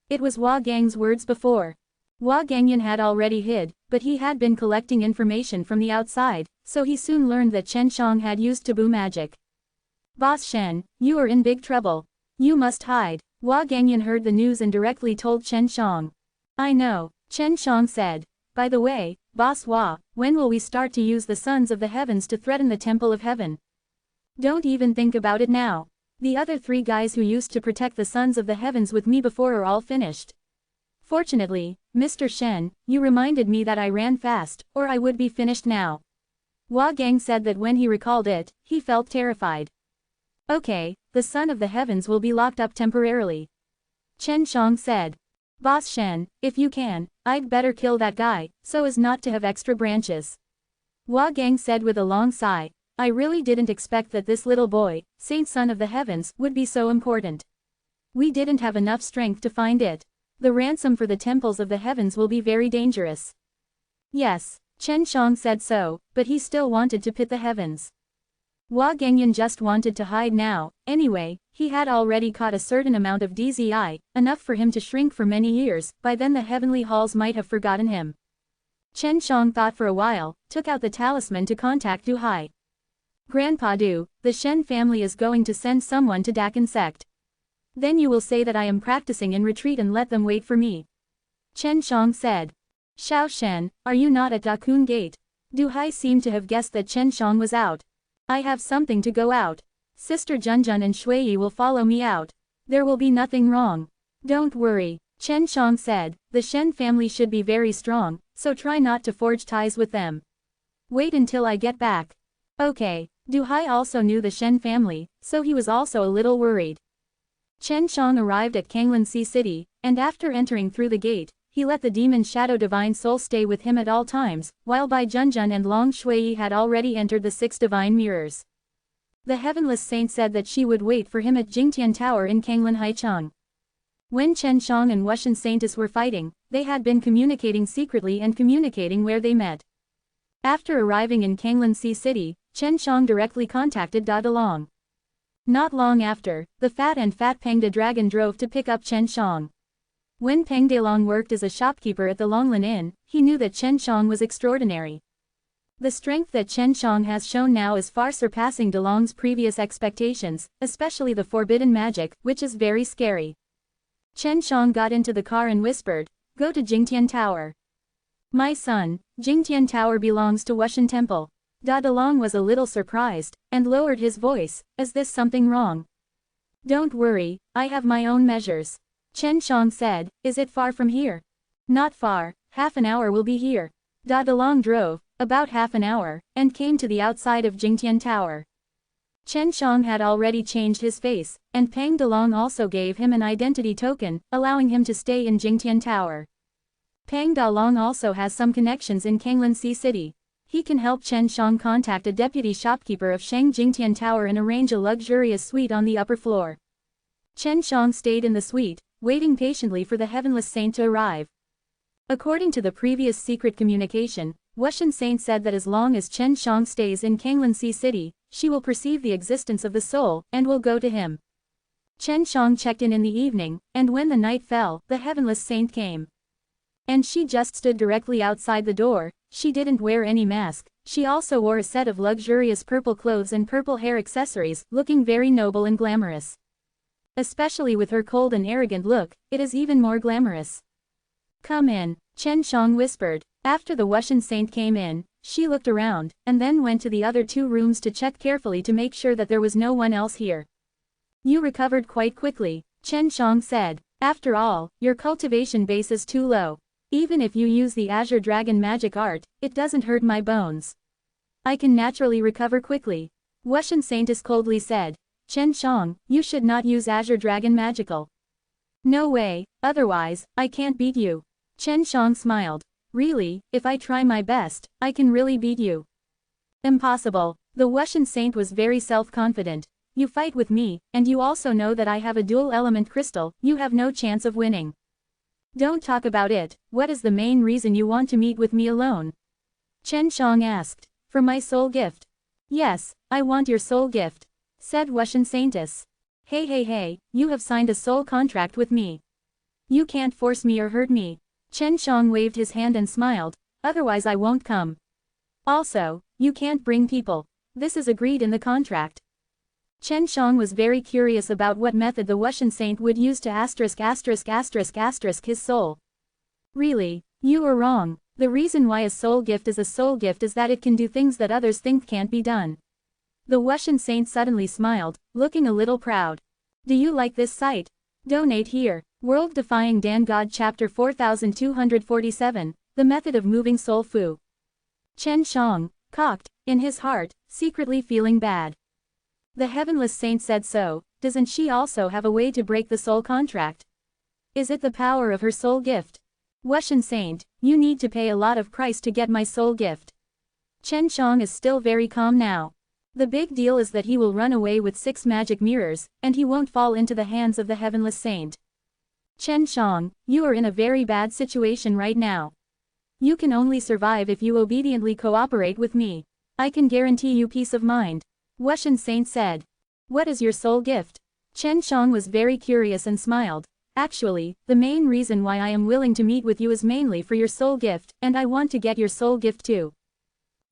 It was Hua Gang's words before. Hua Gangyan had already hid, but he had been collecting information from the outside, so he soon learned that Chen Shang had used taboo magic. Boss Shen, you are in big trouble. You must hide. Hua Gangyan heard the news and directly told Chen Shang. I know, Chen Shang said. By the way, Boss Hua, when will we start to use the sons of the heavens to threaten the Temple of Heaven? Don't even think about it now. The other three guys who used to protect the sons of the heavens with me before are all finished. Fortunately, Mr. Shen, you reminded me that I ran fast, or I would be finished now. Hua Gang said that when he recalled it, he felt terrified. Okay, the son of the heavens will be locked up temporarily. Chen Shang said. Boss Shen, if you can, I'd better kill that guy, so as not to have extra branches. Hua Gang said with a long sigh. I really didn't expect that this little boy, Saint Son of the Heavens, would be so important. We didn't have enough strength to find it. The ransom for the temples of the heavens will be very dangerous. Yes, Chen Shang said so, but he still wanted to pit the heavens. Hua Gangyan just wanted to hide now, anyway, he had already caught a certain amount of DZI, enough for him to shrink for many years, by then the heavenly halls might have forgotten him. Chen Shang thought for a while, took out the talisman to contact Du Hai. Grandpa Du, the Shen family is going to send someone to Dakan sect. Then you will say that I am practicing in retreat and let them wait for me. Chen Shang said. Xiao Shen, are you not at Dakun Gate? Du Hai seemed to have guessed that Chen Shang was out. I have something to go out. Sister Junjun and Shui will follow me out. There will be nothing wrong. Don't worry, Chen Shang said, the Shen family should be very strong, so try not to forge ties with them. Wait until I get back. Okay, Du Hai also knew the Shen family, so he was also a little worried. Chen Shang arrived at Kanglan Sea City, and after entering through the gate, he let the demon Shadow Divine Soul stay with him at all times, while Bai Junjun and Long Shui had already entered the 6 divine mirrors. The Heavenless Saint said that she would wait for him at Jingtian Tower in Kanglan Haicheng. When Chen Shang and Wushan Saintess were fighting, they had been communicating secretly and communicating where they met. After arriving in Kanglan Sea City, Chen Shang directly contacted Da Dalong. Not long after, the fat and fat Pengda dragon drove to pick up Chen Shang. When Peng Dalong worked as a shopkeeper at the Longlan Inn, he knew that Chen Shang was extraordinary. The strength that Chen Shang has shown now is far surpassing Dalong's previous expectations, especially the forbidden magic, which is very scary. Chen Shang got into the car and whispered, "Go to Jingtian Tower." "My son, Jingtian Tower belongs to Wushan Temple." Da Dalong was a little surprised, and lowered his voice, "Is this something wrong?" "Don't worry, I have my own measures." Chen Shang said, "Is it far from here?" "Not far, half an hour will be here." Da Dalong drove, about half an hour, and came to the outside of Jingtian Tower. Chen Shang had already changed his face, and Peng Dalong also gave him an identity token, allowing him to stay in Jingtian Tower. Peng Dalong also has some connections in Kanglan Sea City. He can help Chen Shang contact a deputy shopkeeper of Sheng Jingtian Tower and arrange a luxurious suite on the upper floor. Chen Shang stayed in the suite, waiting patiently for the Heavenless Saint to arrive. According to the previous secret communication, Wushan Saint said that as long as Chen Shang stays in Kanglan Sea City, she will perceive the existence of the soul, and will go to him. Chen Shang checked in the evening, and when the night fell, the Heavenless Saint came. And she just stood directly outside the door. She didn't wear any mask, she also wore a set of luxurious purple clothes and purple hair accessories, looking very noble and glamorous. Especially with her cold and arrogant look, it is even more glamorous. "Come in," Chen Shang whispered. After the Wushan Saint came in, she looked around, and then went to the other 2 rooms to check carefully to make sure that there was no one else here. "You recovered quite quickly," Chen Shang said. "After all, your cultivation base is too low. Even if you use the Azure Dragon magic art, it doesn't hurt my bones. I can naturally recover quickly." Wushan Saintess coldly said. "Chen Shang, you should not use Azure Dragon magical." "No way, otherwise, I can't beat you." Chen Shang smiled. "Really, if I try my best, I can really beat you." "Impossible." The Wushan Saint was very self-confident. "You fight with me, and you also know that I have a dual-element crystal, you have no chance of winning." "Don't talk about it, what is the main reason you want to meet with me alone?" Chen Shang asked. "For my soul gift." "Yes, I want your soul gift," said Wushan Saintess. Hey, you have signed a soul contract with me. You can't force me or hurt me." Chen Shang waved his hand and smiled, "Otherwise I won't come. Also, you can't bring people. This is agreed in the contract." Chen Shang was very curious about what method the Wushan Saint would use to ***** his soul. "Really, you are wrong. The reason why a soul gift is that it can do things that others think can't be done." The Wushan Saint suddenly smiled, looking a little proud. "Do you like this site? Donate here." World Defying Dan God Chapter 4247, The Method of Moving Soul Fu. Chen Shang, cocked, in his heart, secretly feeling bad. The Heavenless Saint said so, doesn't she also have a way to break the soul contract? Is it the power of her soul gift? Wushan Saint, you need to pay a lot of price to get my soul gift. Chen Shang is still very calm now. The big deal is that he will run away with 6 magic mirrors, and he won't fall into the hands of the Heavenless Saint. Chen Shang, you are in a very bad situation right now. You can only survive if you obediently cooperate with me. I can guarantee you peace of mind. Wushan Saint said. What is your soul gift? Chen Shang was very curious and smiled. Actually, the main reason why I am willing to meet with you is mainly for your soul gift, and I want to get your soul gift too.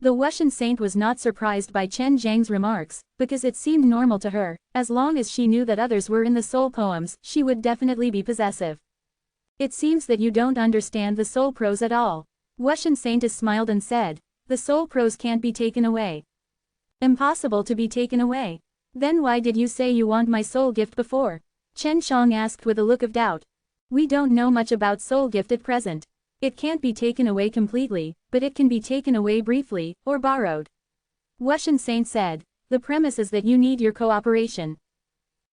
The Wushan Saint was not surprised by Chen Zhang's remarks, because it seemed normal to her. As long as she knew that others were in the soul poems, she would definitely be possessive. It seems that you don't understand the soul pros at all. Wuxian Saint smiled and said, the soul pros can't be taken away. Impossible to be taken away. Then why did you say you want my soul gift before? Chen Shang asked with a look of doubt. We don't know much about soul gift at present. It can't be taken away completely, but it can be taken away briefly, or borrowed. Wuxian Saint said, the premise is that you need your cooperation.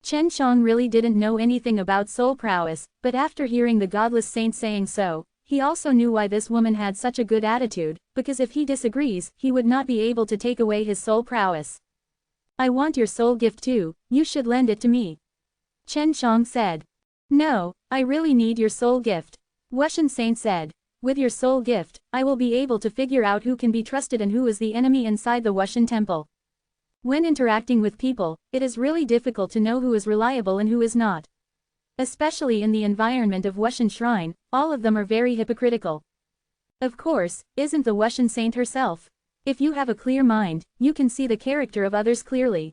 Chen Shang really didn't know anything about soul prowess, but after hearing the godless saint saying so, he also knew why this woman had such a good attitude, because if he disagrees, he would not be able to take away his soul prowess. I want your soul gift too, you should lend it to me. Chen Shang said. No, I really need your soul gift. Wuxian Saint said. With your soul gift, I will be able to figure out who can be trusted and who is the enemy inside the Wuxian temple. When interacting with people, it is really difficult to know who is reliable and who is not. Especially in the environment of Wuxian Shrine, all of them are very hypocritical. Of course, isn't the Wuxian Saint herself? If you have a clear mind, you can see the character of others clearly.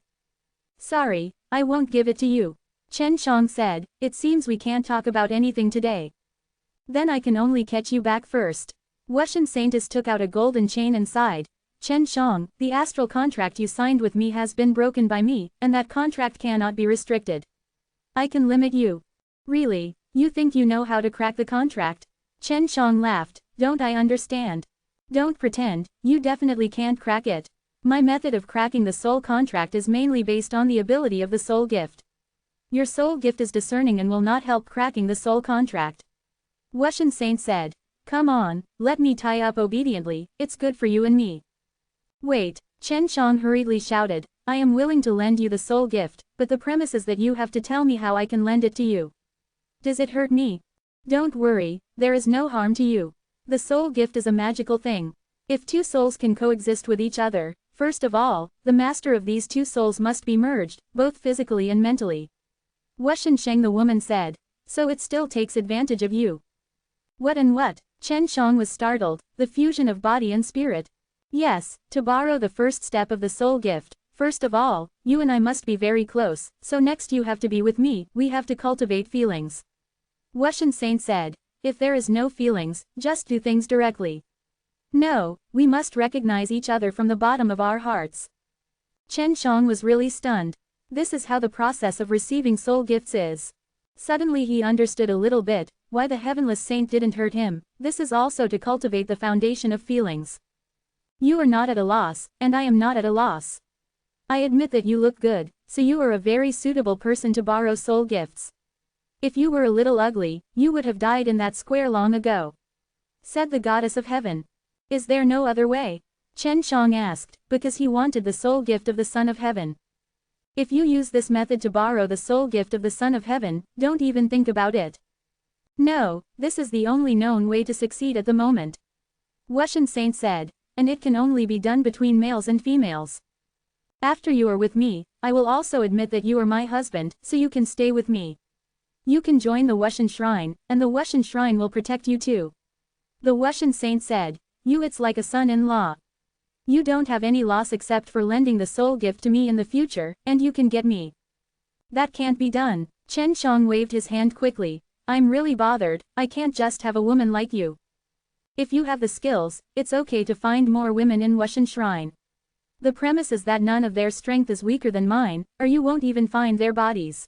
Sorry, I won't give it to you. Chen Shang said, it seems we can't talk about anything today. Then I can only catch you back first. Wuxian Saint took out a golden chain and sighed. Chen Shang, the astral contract you signed with me has been broken by me, and that contract cannot be restricted. I can limit you. Really, you think you know how to crack the contract? Chen Shang laughed, don't I understand? Don't pretend, you definitely can't crack it. My method of cracking the soul contract is mainly based on the ability of the soul gift. Your soul gift is discerning and will not help cracking the soul contract. Wuxian Saint said, come on, let me tie up obediently, it's good for you and me. Wait, Chen Shang hurriedly shouted, I am willing to lend you the soul gift, but the premise is that you have to tell me how I can lend it to you. Does it hurt me? Don't worry, there is no harm to you. The soul gift is a magical thing. If two souls can coexist with each other, first of all, the master of these two souls must be merged, both physically and mentally. Wuxian Sheng the woman said, so it still takes advantage of you. What and what? Chen Shang was startled, the fusion of body and spirit. Yes, to borrow the first step of the soul gift, first of all, you and I must be very close, so next you have to be with me, we have to cultivate feelings. Wuxian Saint said, if there is no feelings, just do things directly. No, we must recognize each other from the bottom of our hearts. Chen Shang was really stunned. This is how the process of receiving soul gifts is. Suddenly he understood a little bit, why the heavenless saint didn't hurt him, this is also to cultivate the foundation of feelings. You are not at a loss, and I am not at a loss. I admit that you look good, so you are a very suitable person to borrow soul gifts. If you were a little ugly, you would have died in that square long ago. Said the goddess of heaven. Is there no other way? Chen Shang asked, because he wanted the soul gift of the Son of Heaven. If you use this method to borrow the soul gift of the Son of Heaven, don't even think about it. No, this is the only known way to succeed at the moment. Wuxian Saint said, and it can only be done between males and females. After you are with me, I will also admit that you are my husband, so you can stay with me. You can join the Wuxian Shrine, and the Wuxian Shrine will protect you too. The Wuxian Saint said, it's like a son-in-law. You don't have any loss except for lending the soul gift to me in the future, and you can get me. That can't be done. Chen Shang waved his hand quickly, I'm really bothered, I can't just have a woman like you. If you have the skills, it's okay to find more women in Wuxian Shrine. The premise is that none of their strength is weaker than mine, or you won't even find their bodies.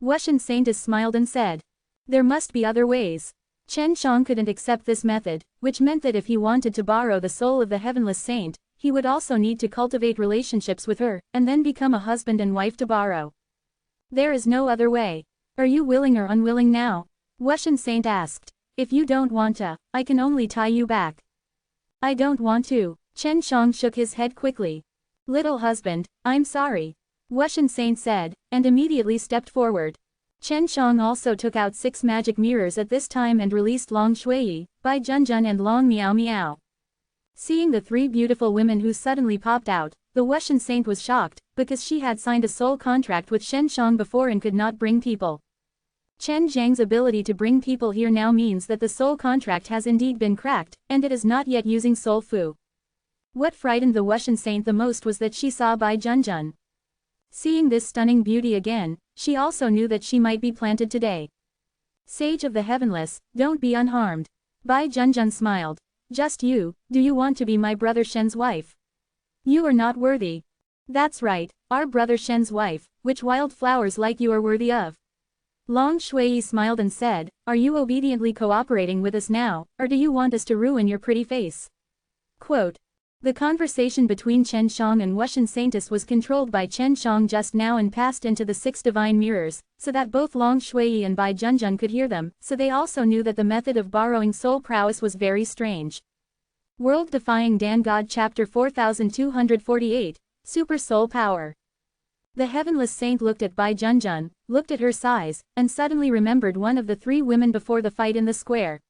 Wuxian Saint smiled and said, there must be other ways. Chen Shang couldn't accept this method, which meant that if he wanted to borrow the soul of the heavenless saint, he would also need to cultivate relationships with her, and then become a husband and wife to borrow. There is no other way. Are you willing or unwilling now? Wuxian Saint asked. If you don't want to, I can only tie you back. I don't want to. Chen Shang shook his head quickly. Little husband, I'm sorry. Wuxian Saint said, and immediately stepped forward. Chen Shang also took out 6 magic mirrors at this time and released Long Shui, Bai Junjun and Long Miao Miao. Seeing the 3 beautiful women who suddenly popped out, the Wuxian Saint was shocked, because she had signed a soul contract with Chen Shang before and could not bring people. Chen Zhang's ability to bring people here now means that the soul contract has indeed been cracked, and it is not yet using soul fu. What frightened the Wuxian Saint the most was that she saw Bai Junjun. Seeing this stunning beauty again, she also knew that she might be planted today. Sage of the Heavenless, don't be unharmed. Bai Junjun smiled. Just you, do you want to be my brother Shen's wife? You are not worthy. That's right, our brother Shen's wife, which wild flowers like you are worthy of? Long Shui smiled and said, are you obediently cooperating with us now, or do you want us to ruin your pretty face? Quote. The conversation between Chen Shang and Wushan Saintess was controlled by Chen Shang just now and passed into the 6 divine mirrors, so that both Long Shui and Bai Junjun could hear them, so they also knew that the method of borrowing soul prowess was very strange. World Defying Dan God Chapter 4248, Super Soul Power. The Heavenless Saint looked at Bai Junjun, looked at her size, and suddenly remembered one of the 3 women before the fight in the square.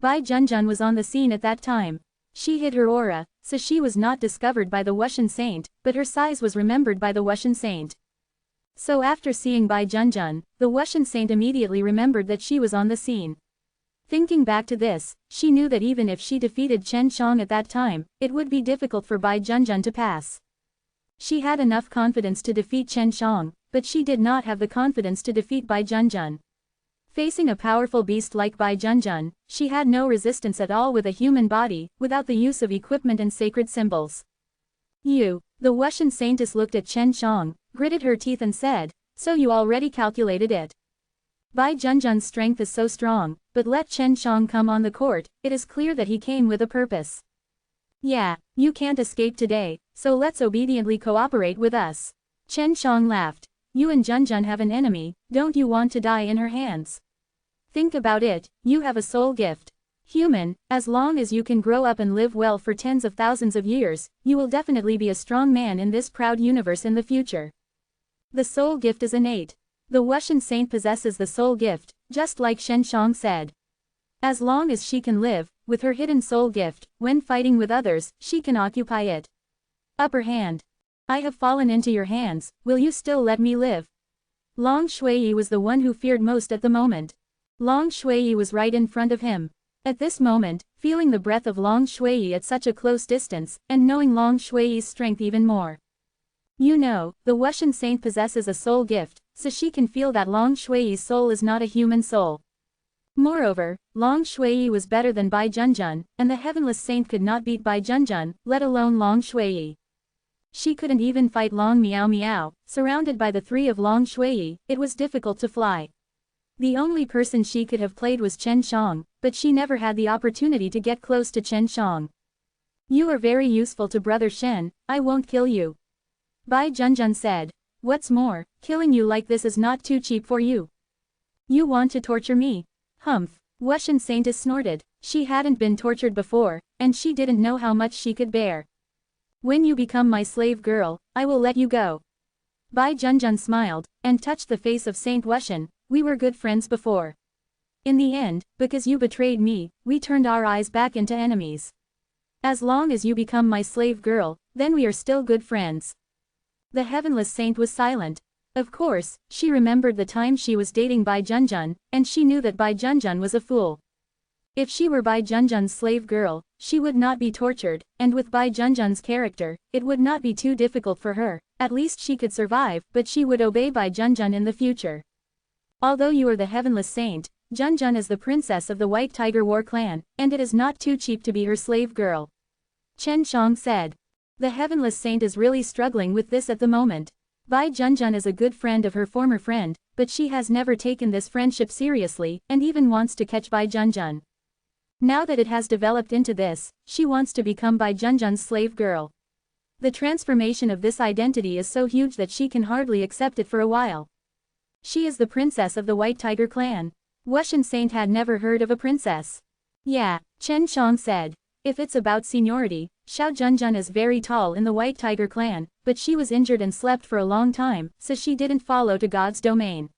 Bai Junjun was on the scene at that time. She hid her aura, so she was not discovered by the Wushan Saint, but her size was remembered by the Wushan Saint. So after seeing Bai Junjun, the Wushan Saint immediately remembered that she was on the scene. Thinking back to this, she knew that even if she defeated Chen Shang at that time, it would be difficult for Bai Junjun to pass. She had enough confidence to defeat Chen Shang, but she did not have the confidence to defeat Bai Junjun. Facing a powerful beast like Bai Junjun, she had no resistance at all with a human body, without the use of equipment and sacred symbols. You, the Wushan Saintess looked at Chen Shang, gritted her teeth and said, so you already calculated it. Bai Junjun's strength is so strong, but let Chen Shang come on the court, it is clear that he came with a purpose. Yeah, you can't escape today, so let's obediently cooperate with us. Chen Shang laughed. You and Junjun have an enemy, don't you want to die in her hands? Think about it, you have a soul gift. Human, as long as you can grow up and live well for tens of thousands of years, you will definitely be a strong man in this proud universe in the future. The soul gift is innate. The Wushan Saint possesses the soul gift, just like Shen Shang said. As long as she can live, with her hidden soul gift, when fighting with others, she can occupy it. Upper hand. I have fallen into your hands, will you still let me live? Long Shui was the one who feared most at the moment. Long Shui was right in front of him. At this moment, feeling the breath of Long Shui at such a close distance, and knowing Long Shui's strength even more. You know, the Wushan Saint possesses a soul gift, so she can feel that Long Shui's soul is not a human soul. Moreover, Long Shui was better than Bai Junjun, and the Heavenless Saint could not beat Bai Junjun, let alone Long Shui. She couldn't even fight Long Miao Miao, surrounded by the 3 of Long Shui, it was difficult to fly. The only person she could have played was Chen Shang, but she never had the opportunity to get close to Chen Shang. You are very useful to Brother Shen, I won't kill you. Bai Junjun said. What's more, killing you like this is not too cheap for you. You want to torture me? Humph. Wushan Saintess snorted. She hadn't been tortured before, and she didn't know how much she could bear. When you become my slave girl, I will let you go. Bai Junjun smiled, and touched the face of Saint Wushan. We were good friends before. In the end, because you betrayed me, we turned our eyes back into enemies. As long as you become my slave girl, then we are still good friends. The Heavenless Saint was silent. Of course, she remembered the time she was dating Bai Junjun, and she knew that Bai Junjun was a fool. If she were Bai Junjun's slave girl, she would not be tortured, and with Bai Junjun's character, it would not be too difficult for her, at least she could survive, but she would obey Bai Junjun in the future. Although you are the Heavenless Saint, Junjun is the princess of the White Tiger War clan, and it is not too cheap to be her slave girl. Chen Shang said. The Heavenless Saint is really struggling with this at the moment. Bai Junjun is a good friend of her former friend, but she has never taken this friendship seriously, and even wants to catch Bai Junjun. Now that it has developed into this, she wants to become Bai Junjun's slave girl. The transformation of this identity is so huge that she can hardly accept it for a while. She is the princess of the White Tiger clan. Wushan Saint had never heard of a princess. Yeah, Chen Shang said. If it's about seniority, Xiao Junjun is very tall in the White Tiger clan, but she was injured and slept for a long time, so she didn't follow to God's domain.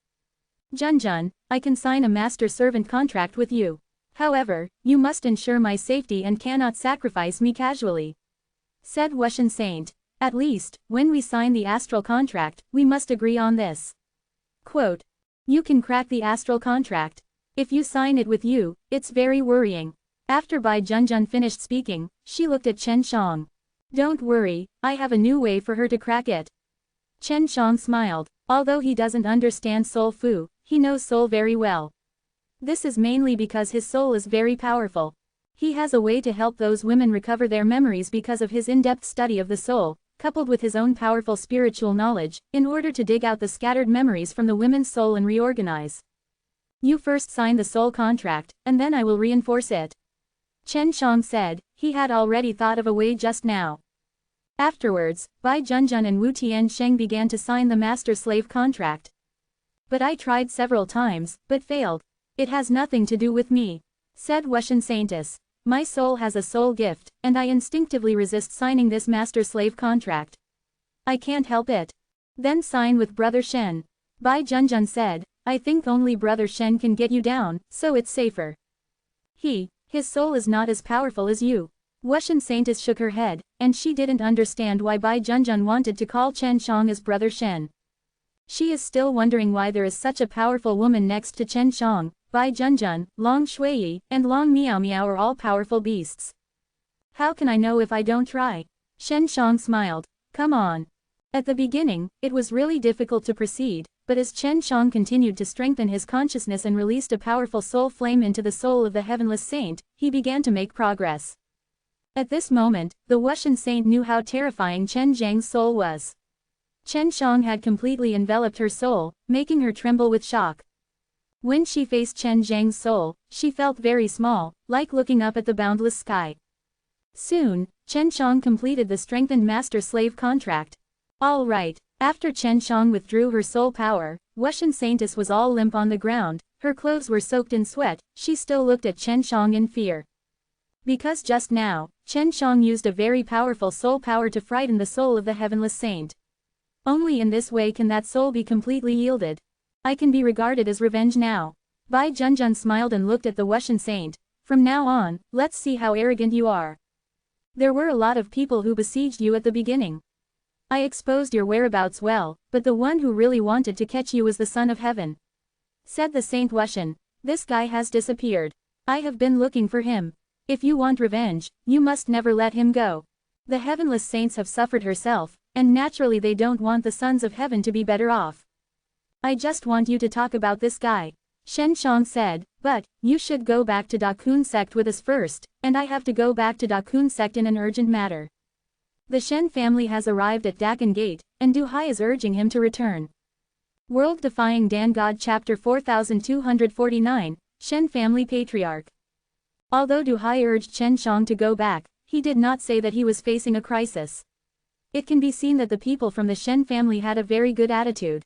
Junjun, I can sign a master-servant contract with you. However, you must ensure my safety and cannot sacrifice me casually. Said Wushan Saint. At least, when we sign the astral contract, we must agree on this. Quote. You can crack the astral contract. If you sign it with you, it's very worrying. After Bai Junjun finished speaking, she looked at Chen Shang. Don't worry, I have a new way for her to crack it. Chen Shang smiled. Although he doesn't understand Soul Fu, he knows Soul very well. This is mainly because his soul is very powerful. He has a way to help those women recover their memories because of his in-depth study of the soul, coupled with his own powerful spiritual knowledge, in order to dig out the scattered memories from the women's soul and reorganize. You first sign the soul contract, and then I will reinforce it. Chen Shang said. He had already thought of a way just now. Afterwards, Bai Junjun and Wu Tiansheng began to sign the master-slave contract. But I tried several times, but failed. It has nothing to do with me, said Wuxian Saintess. My soul has a soul gift, and I instinctively resist signing this master-slave contract. I can't help it. Then sign with Brother Shen. Bai Junjun said. I think only Brother Shen can get you down, so it's safer. His soul is not as powerful as you. Wuxian Saintess shook her head, and she didn't understand why Bai Junjun wanted to call Chen Shang as Brother Shen. She is still wondering why there is such a powerful woman next to Chen Shang. Bai Junjun, Long Shuiyi, and Long Miao Miao are all powerful beasts. How can I know if I don't try? Shen Shang smiled. Come on. At the beginning, it was really difficult to proceed, but as Chen Shang continued to strengthen his consciousness and released a powerful soul flame into the soul of the heavenless saint, he began to make progress. At this moment, the Wuxian saint knew how terrifying Chen Zhang's soul was. Chen Shang had completely enveloped her soul, making her tremble with shock. When she faced Chen Zhang's soul, she felt very small, like looking up at the boundless sky. Soon, Chen Shang completed the strengthened master-slave contract. All right. After Chen Shang withdrew her soul power, Wuxian Saintess was all limp on the ground, her clothes were soaked in sweat, she still looked at Chen Shang in fear. Because just now, Chen Shang used a very powerful soul power to frighten the soul of the heavenless saint. Only in this way can that soul be completely yielded. I can be regarded as revenge now. Bai Junjun smiled and looked at the Wuxian saint. From now on, let's see how arrogant you are. There were a lot of people who besieged you at the beginning. I exposed your whereabouts well, but the one who really wanted to catch you was the Son of Heaven. Said the Saint Wuxian. This guy has disappeared. I have been looking for him. If you want revenge, you must never let him go. The heavenless saints have suffered herself, and naturally they don't want the sons of heaven to be better off. I just want you to talk about this guy. Shen Shang said, but, you should go back to Dakun sect with us first, and I have to go back to Dakun sect in an urgent matter. The Shen family has arrived at Dakan Gate, and Du Hai is urging him to return. World Defying Dan God Chapter 4249, Shen Family Patriarch. Although Du Hai urged Chen Shang to go back, he did not say that he was facing a crisis. It can be seen that the people from the Shen family had a very good attitude.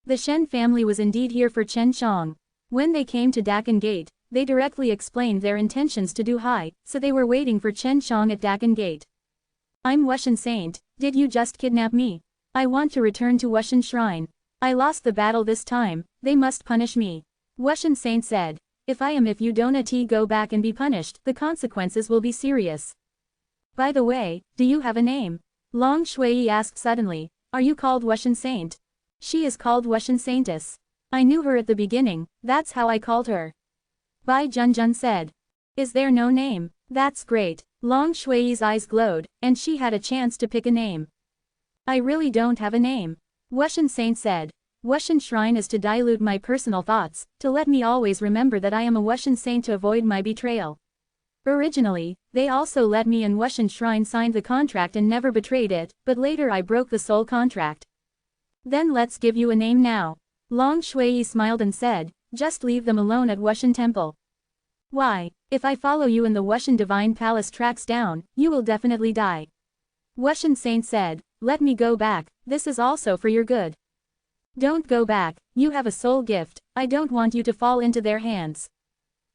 The Shen family was indeed here for Chen Shang. When they came to Dakan Gate, they directly explained their intentions to Du Hai, so they were waiting for Chen Shang at Dakan Gate. I'm Wuxian Saint, did you just kidnap me? I want to return to Wuxian Shrine. I lost the battle this time, they must punish me. Wuxian Saint said. If you don't go back and be punished, the consequences will be serious. By the way, do you have a name? Long Shuiyi asked suddenly. Are you called Wuxian Saint? She is called Wuxian Saintess. I knew her at the beginning, that's how I called her. Bai Junjun said. Is there no name? That's great. Long Shuiyi's eyes glowed, and she had a chance to pick a name. I really don't have a name. Wuxian Saint said. Wuxian Shrine is to dilute my personal thoughts, to let me always remember that I am a Wuxian Saint to avoid my betrayal. Originally, they also let me and Wuxian Shrine signed the contract and never betrayed it, but later I broke the soul contract. Then let's give you a name now. Long Shuiyi smiled and said, just leave them alone at Wuxian Temple. Why, if I follow you and the Wuxian Divine Palace tracks down, you will definitely die. Wuxian Saint said, let me go back, this is also for your good. Don't go back, you have a soul gift, I don't want you to fall into their hands.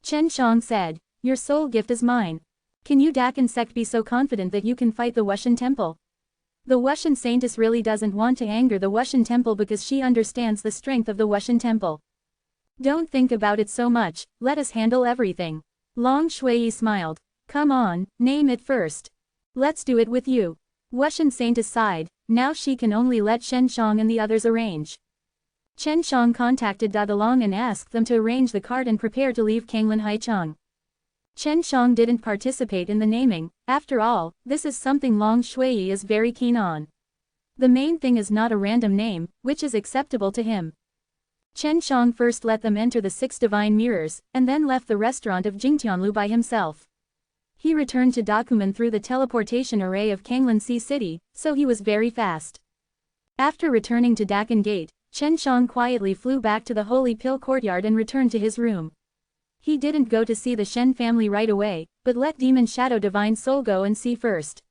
Chen Shang said, your soul gift is mine. Can you Dakan sect be so confident that you can fight the Wuxian Temple? The Wuxian Saintess really doesn't want to anger the Wuxian Temple because she understands the strength of the Wuxian Temple. Don't think about it so much, let us handle everything. Long Shuiyi smiled. Come on, name it first. Let's do it with you. Wuxian Saintess sighed, now she can only let Chen Shang and the others arrange. Chen Shang contacted Dadalong and asked them to arrange the cart and prepare to leave Kanglin Haicheng. Chen Shang didn't participate in the naming, after all, this is something Long Shuiyi is very keen on. The main thing is not a random name, which is acceptable to him. Chen Shang first let them enter the 6 divine mirrors, and then left the restaurant of Jingtianlu by himself. He returned to Dokumen through the teleportation array of Kanglan Sea City, so he was very fast. After returning to Dakan Gate, Chen Shang quietly flew back to the Holy Pill Courtyard and returned to his room. He didn't go to see the Shen family right away, but let Demon Shadow Divine Soul go and see first.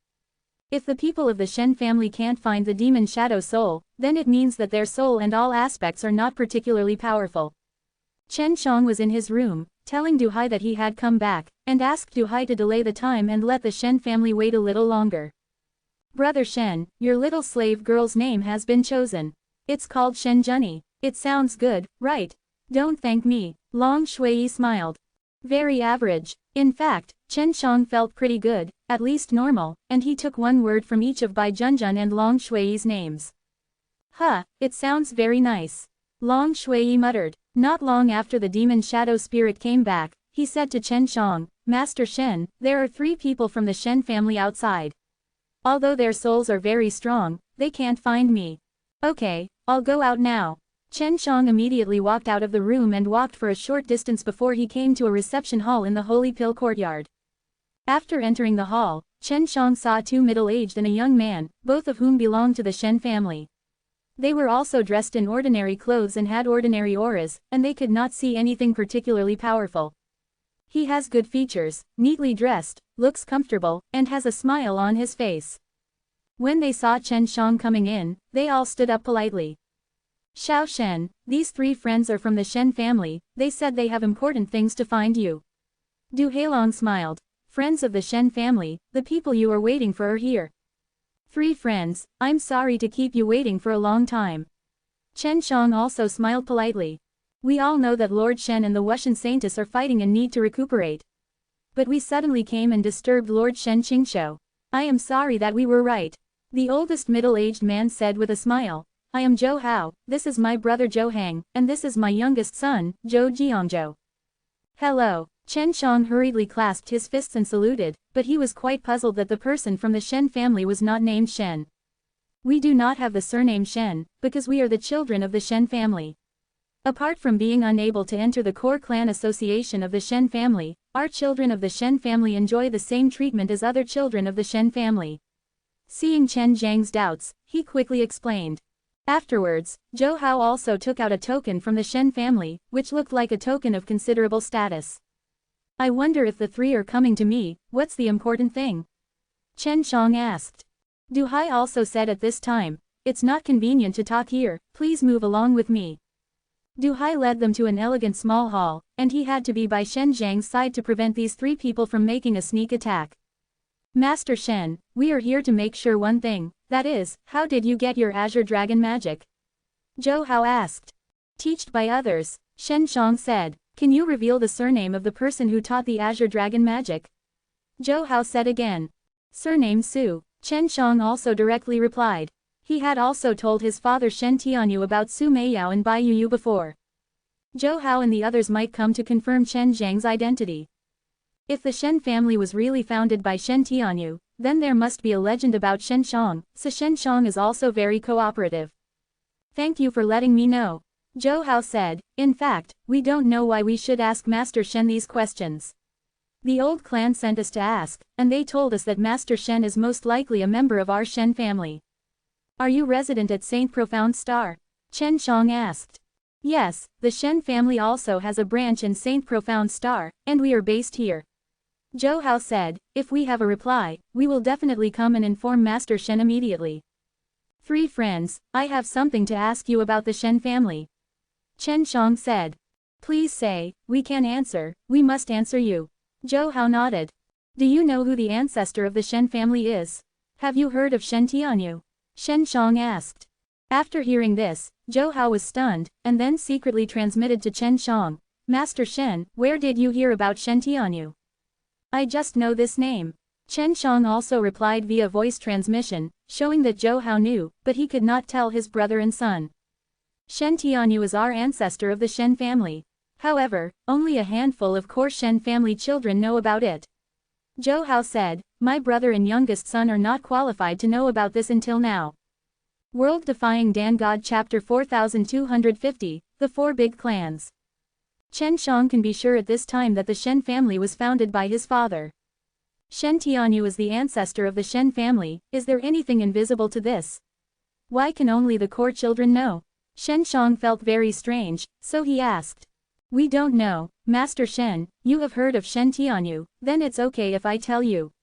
If the people of the Shen family can't find the Demon Shadow Soul, then it means that their soul and all aspects are not particularly powerful. Chen Shang was in his room, telling Du Hai that he had come back, and asked Du Hai to delay the time and let the Shen family wait a little longer. Brother Shen, your little slave girl's name has been chosen. It's called Shen Junny. It sounds good, right? Don't thank me. Long Shui smiled. Very average. In fact, Chen Shang felt pretty good, at least normal, and he took one word from each of Bai Junjun and Long Shui's names. Huh, it sounds very nice. Long Shui muttered. Not long after the demon shadow spirit came back, he said to Chen Shang, Master Shen, there are 3 people from the Shen family outside. Although their souls are very strong, they can't find me. Okay, I'll go out now. Chen Shang immediately walked out of the room and walked for a short distance before he came to a reception hall in the Holy Pill Courtyard. After entering the hall, Chen Shang saw 2 middle-aged and a young man, both of whom belonged to the Shen family. They were also dressed in ordinary clothes and had ordinary auras, and they could not see anything particularly powerful. He has good features, neatly dressed, looks comfortable, and has a smile on his face. When they saw Chen Shang coming in, they all stood up politely. Xiao Shen, these 3 friends are from the Shen family, they said they have important things to find you. Du Hailong smiled. Friends of the Shen family, the people you are waiting for are here. 3 friends, I'm sorry to keep you waiting for a long time. Chen Shang also smiled politely. We all know that Lord Shen and the Wushan Saintess are fighting and need to recuperate. But we suddenly came and disturbed Lord Shen Qingshou. I am sorry that we were right. The oldest middle-aged man said with a smile. I am Zhou Hao, this is my brother Zhou Hang, and this is my youngest son, Zhou Jiangzhou. Hello. Chen Shang hurriedly clasped his fists and saluted, but he was quite puzzled that the person from the Shen family was not named Shen. We do not have the surname Shen, because we are the children of the Shen family. Apart from being unable to enter the core clan association of the Shen family, our children of the Shen family enjoy the same treatment as other children of the Shen family. Seeing Chen Zhang's doubts, he quickly explained. Afterwards, Zhou Hao also took out a token from the Shen family, which looked like a token of considerable status. I wonder if the 3 are coming to me, what's the important thing? Chen Shang asked. Du Hai also said at this time, it's not convenient to talk here, please move along with me. Du Hai led them to an elegant small hall, and he had to be by Shen Zhang's side to prevent these 3 people from making a sneak attack. Master Shen, we are here to make sure one thing, that is, how did you get your Azure Dragon magic? Zhou Hao asked. Taught by others, Shen Shang said. Can you reveal the surname of the person who taught the Azure Dragon magic? Zhou Hao said again. Surname Su. Chen Shang also directly replied. He had also told his father Shen Tianyu about Su Meiyao and Bai Yuyu before. Zhou Hao and the others might come to confirm Chen Zhang's identity. If the Shen family was really founded by Shen Tianyu, then there must be a legend about Shen Shang, so Shen Shang is also very cooperative. Thank you for letting me know. Zhou Hao said, in fact, we don't know why we should ask Master Shen these questions. The old clan sent us to ask, and they told us that Master Shen is most likely a member of our Shen family. Are you resident at Saint Profound Star? Chen Shang asked. Yes, the Shen family also has a branch in Saint Profound Star, and we are based here. Zhou Hao said, if we have a reply, we will definitely come and inform Master Shen immediately. 3 friends, I have something to ask you about the Shen family. Chen Shang said. Please say, we can answer, we must answer you. Zhou Hao nodded. Do you know who the ancestor of the Shen family is? Have you heard of Shen Tianyu? Shen Shang asked. After hearing this, Zhou Hao was stunned, and then secretly transmitted to Chen Shang. Master Shen, where did you hear about Shen Tianyu? I just know this name. Chen Shang also replied via voice transmission, showing that Zhou Hao knew, but he could not tell his brother and son. Shen Tianyu is our ancestor of the Shen family. However, only a handful of core Shen family children know about it. Zhou Hao said, my brother and youngest son are not qualified to know about this until now. World-Defying Dan God Chapter 4250, The Four Big Clans. Chen Shang can be sure at this time that the Shen family was founded by his father. Shen Tianyu is the ancestor of the Shen family. Is there anything invisible to this? Why can only the core children know? Shen Shang felt very strange, so he asked. We don't know, Master Shen. You have heard of Shen Tianyu, then it's okay if I tell you.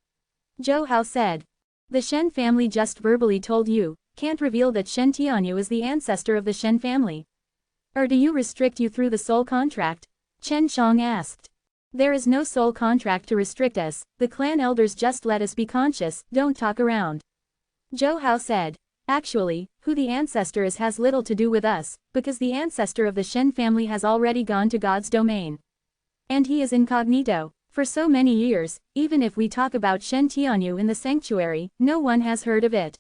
Zhou Hao said. The Shen family just verbally told you, can't reveal that Shen Tianyu is the ancestor of the Shen family. Or do you restrict you through the soul contract? Chen Shang asked. There is no soul contract to restrict us, the clan elders just let us be conscious, don't talk around. Zhou Hao said. Actually, who the ancestor is has little to do with us, because the ancestor of the Shen family has already gone to God's domain. And he is incognito. For so many years, even if we talk about Shen Tianyu in the sanctuary, no one has heard of it.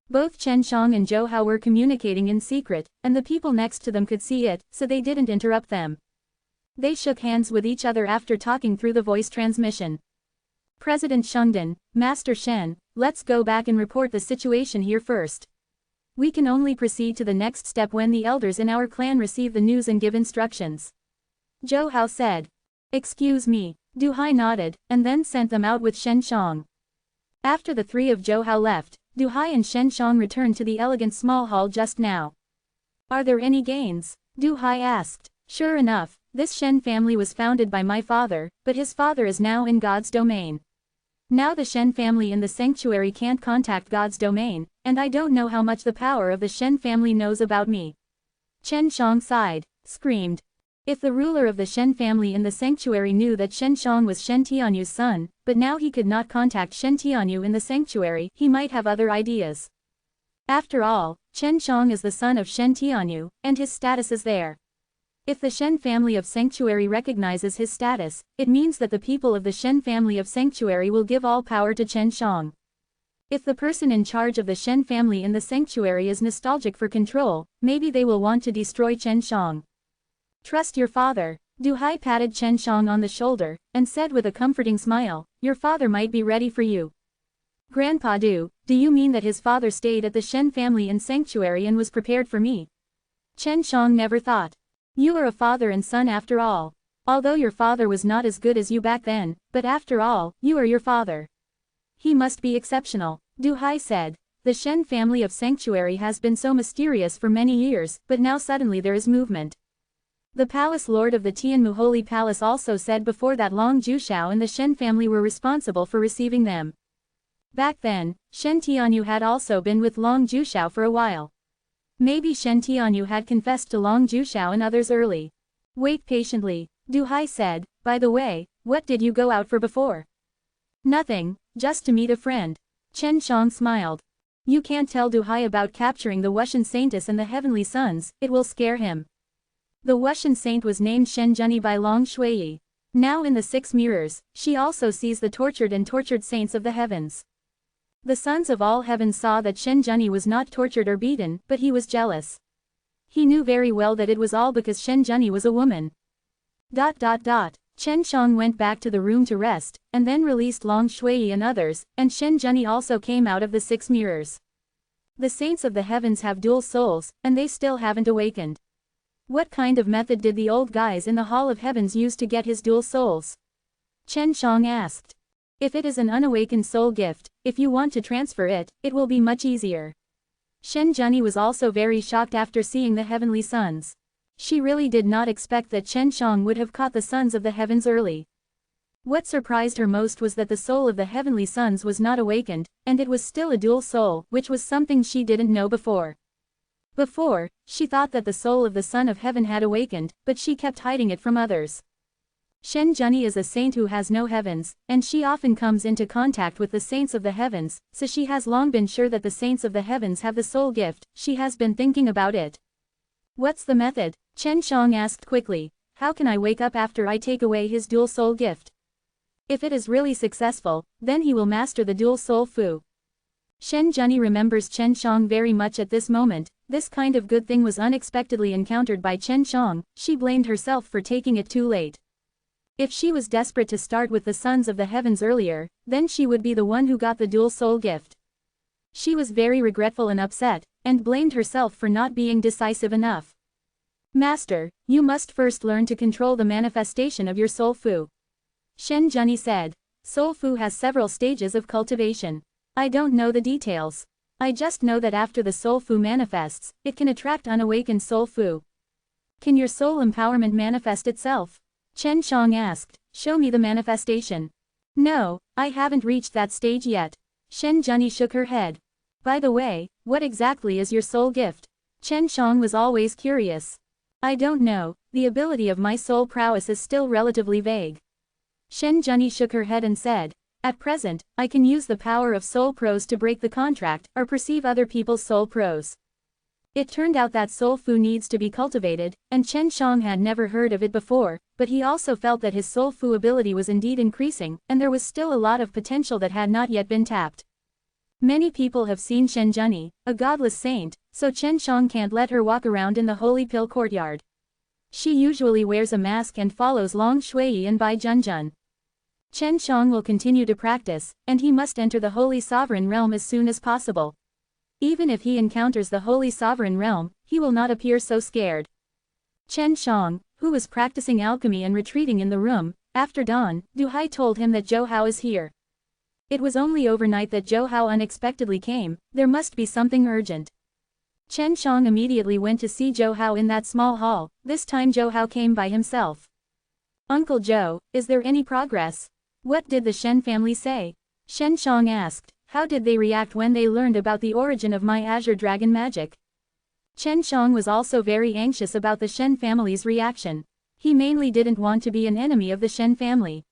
Both Chen Shang and Zhou Hao were communicating in secret, and the people next to them could see it, so they didn't interrupt them. They shook hands with each other after talking through the voice transmission. President Shengdan, Master Shen, let's go back and report the situation here first. We can only proceed to the next step when the elders in our clan receive the news and give instructions. Zhou Hao said. Excuse me. Du Hai nodded, and then sent them out with Shen Shang. After the three of Zhou Hao left, Du Hai and Shen Shang returned to the elegant small hall just now. Are there any gains? Du Hai asked. Sure enough, this Shen family was founded by my father, but his father is now in God's domain. Now the Shen family in the sanctuary can't contact God's domain, and I don't know how much the power of the Shen family knows about me. Chen Shang sighed, screamed. If the ruler of the Shen family in the sanctuary knew that Shen Shang was Shen Tianyu's son, but now he could not contact Shen Tianyu in the sanctuary, he might have other ideas. After all, Chen Shang is the son of Shen Tianyu, and his status is there. If the Shen family of sanctuary recognizes his status, it means that the people of the Shen family of sanctuary will give all power to Chen Shang. If the person in charge of the Shen family in the sanctuary is nostalgic for control, maybe they will want to destroy Chen Shang. Trust your father. Du Hai patted Chen Shang on the shoulder, and said with a comforting smile, your father might be ready for you. Grandpa do you mean that his father stayed at the Shen family in sanctuary and was prepared for me? Chen Shang never thought. You are a father and son after all. Although your father was not as good as you back then, but after all, you are your father. He must be exceptional, Du Hai said. The Shen family of sanctuary has been so mysterious for many years, but now suddenly there is movement. The palace lord of the Tianmu Holy Palace also said before that Long Jushao and the Shen family were responsible for receiving them. Back then, Shen Tianyu had also been with Long Jushao for a while. Maybe Shen Tianyu had confessed to Long Jushao and others early. Wait patiently, Du Hai said. By the way, what did you go out for before? Nothing, just to meet a friend. Chen Shang smiled. You can't tell Du Hai about capturing the Wushan Saintess and the Heavenly Sons, it will scare him. The Wushan Saint was named Shen Zhenyi by Long Shuiyi. Now in the Six Mirrors, she also sees the tortured and tortured saints of the heavens. The sons of all heavens saw that Shen Zhenyi was not tortured or beaten, but he was jealous. He knew very well that it was all because Shen Zhenyi was a woman. Chen Shang went back to the room to rest, and then released Long Shuiyi and others, and Shen Zhenyi also came out of the Six Mirrors. The saints of the heavens have dual souls, and they still haven't awakened. What kind of method did the old guys in the Hall of Heavens use to get his dual souls? Chen Shang asked. If it is an unawakened soul gift, if you want to transfer it, it will be much easier. Shen Zhenyi was also very shocked after seeing the heavenly sons. She really did not expect that Chen Shang would have caught the sons of the heavens early. What surprised her most was that the soul of the heavenly sons was not awakened, and it was still a dual soul, which was something she didn't know before. Before, she thought that the soul of the Son of Heaven had awakened, but she kept hiding it from others. Shen Zhenyi is a saint who has no heavens, and she often comes into contact with the saints of the heavens, so she has long been sure that the saints of the heavens have the soul gift. She has been thinking about it. What's the method? Chen Shang asked quickly. How can I wake up after I take away his dual soul gift? If it is really successful, then he will master the dual soul fu. Shen Zhenyi remembers Chen Shang very much at this moment. This kind of good thing was unexpectedly encountered by Chen Shang. She blamed herself for taking it too late. If she was desperate to start with the sons of the heavens earlier, then she would be the one who got the dual soul gift. She was very regretful and upset, and blamed herself for not being decisive enough. Master, you must first learn to control the manifestation of your soul fu. Shen Junyi said. Soul fu has several stages of cultivation. I don't know the details. I just know that after the soul fu manifests, it can attract unawakened soul fu. Can your soul empowerment manifest itself? Chen Shang asked. Show me the manifestation. No, I haven't reached that stage yet. Shen Junyi shook her head. By the way, what exactly is your soul gift? Chen Shang was always curious. I don't know, the ability of my soul prowess is still relatively vague. Shen Junyi shook her head and said, at present, I can use the power of soul prose to break the contract or perceive other people's soul prose. It turned out that soul fu needs to be cultivated, and Chen Shang had never heard of it before, but he also felt that his soul fu ability was indeed increasing, and there was still a lot of potential that had not yet been tapped. Many people have seen Shen Junyi, a godless saint, so Chen Shang can't let her walk around in the Holy Pill courtyard. She usually wears a mask and follows Long Shui and Bai Junjun. Chen Shang will continue to practice, and he must enter the Holy Sovereign Realm as soon as possible. Even if he encounters the Holy Sovereign Realm, he will not appear so scared. Chen Shang, who was practicing alchemy and retreating in the room, after dawn, Du Hai told him that Zhou Hao is here. It was only overnight that Zhou Hao unexpectedly came, there must be something urgent. Chen Shang immediately went to see Zhou Hao in that small hall, this time Zhou Hao came by himself. Uncle Zhou, is there any progress? What did the Shen family say? Shen Shang asked. How did they react when they learned about the origin of my Azure Dragon magic? Chen Shang was also very anxious about the Shen family's reaction. He mainly didn't want to be an enemy of the Shen family.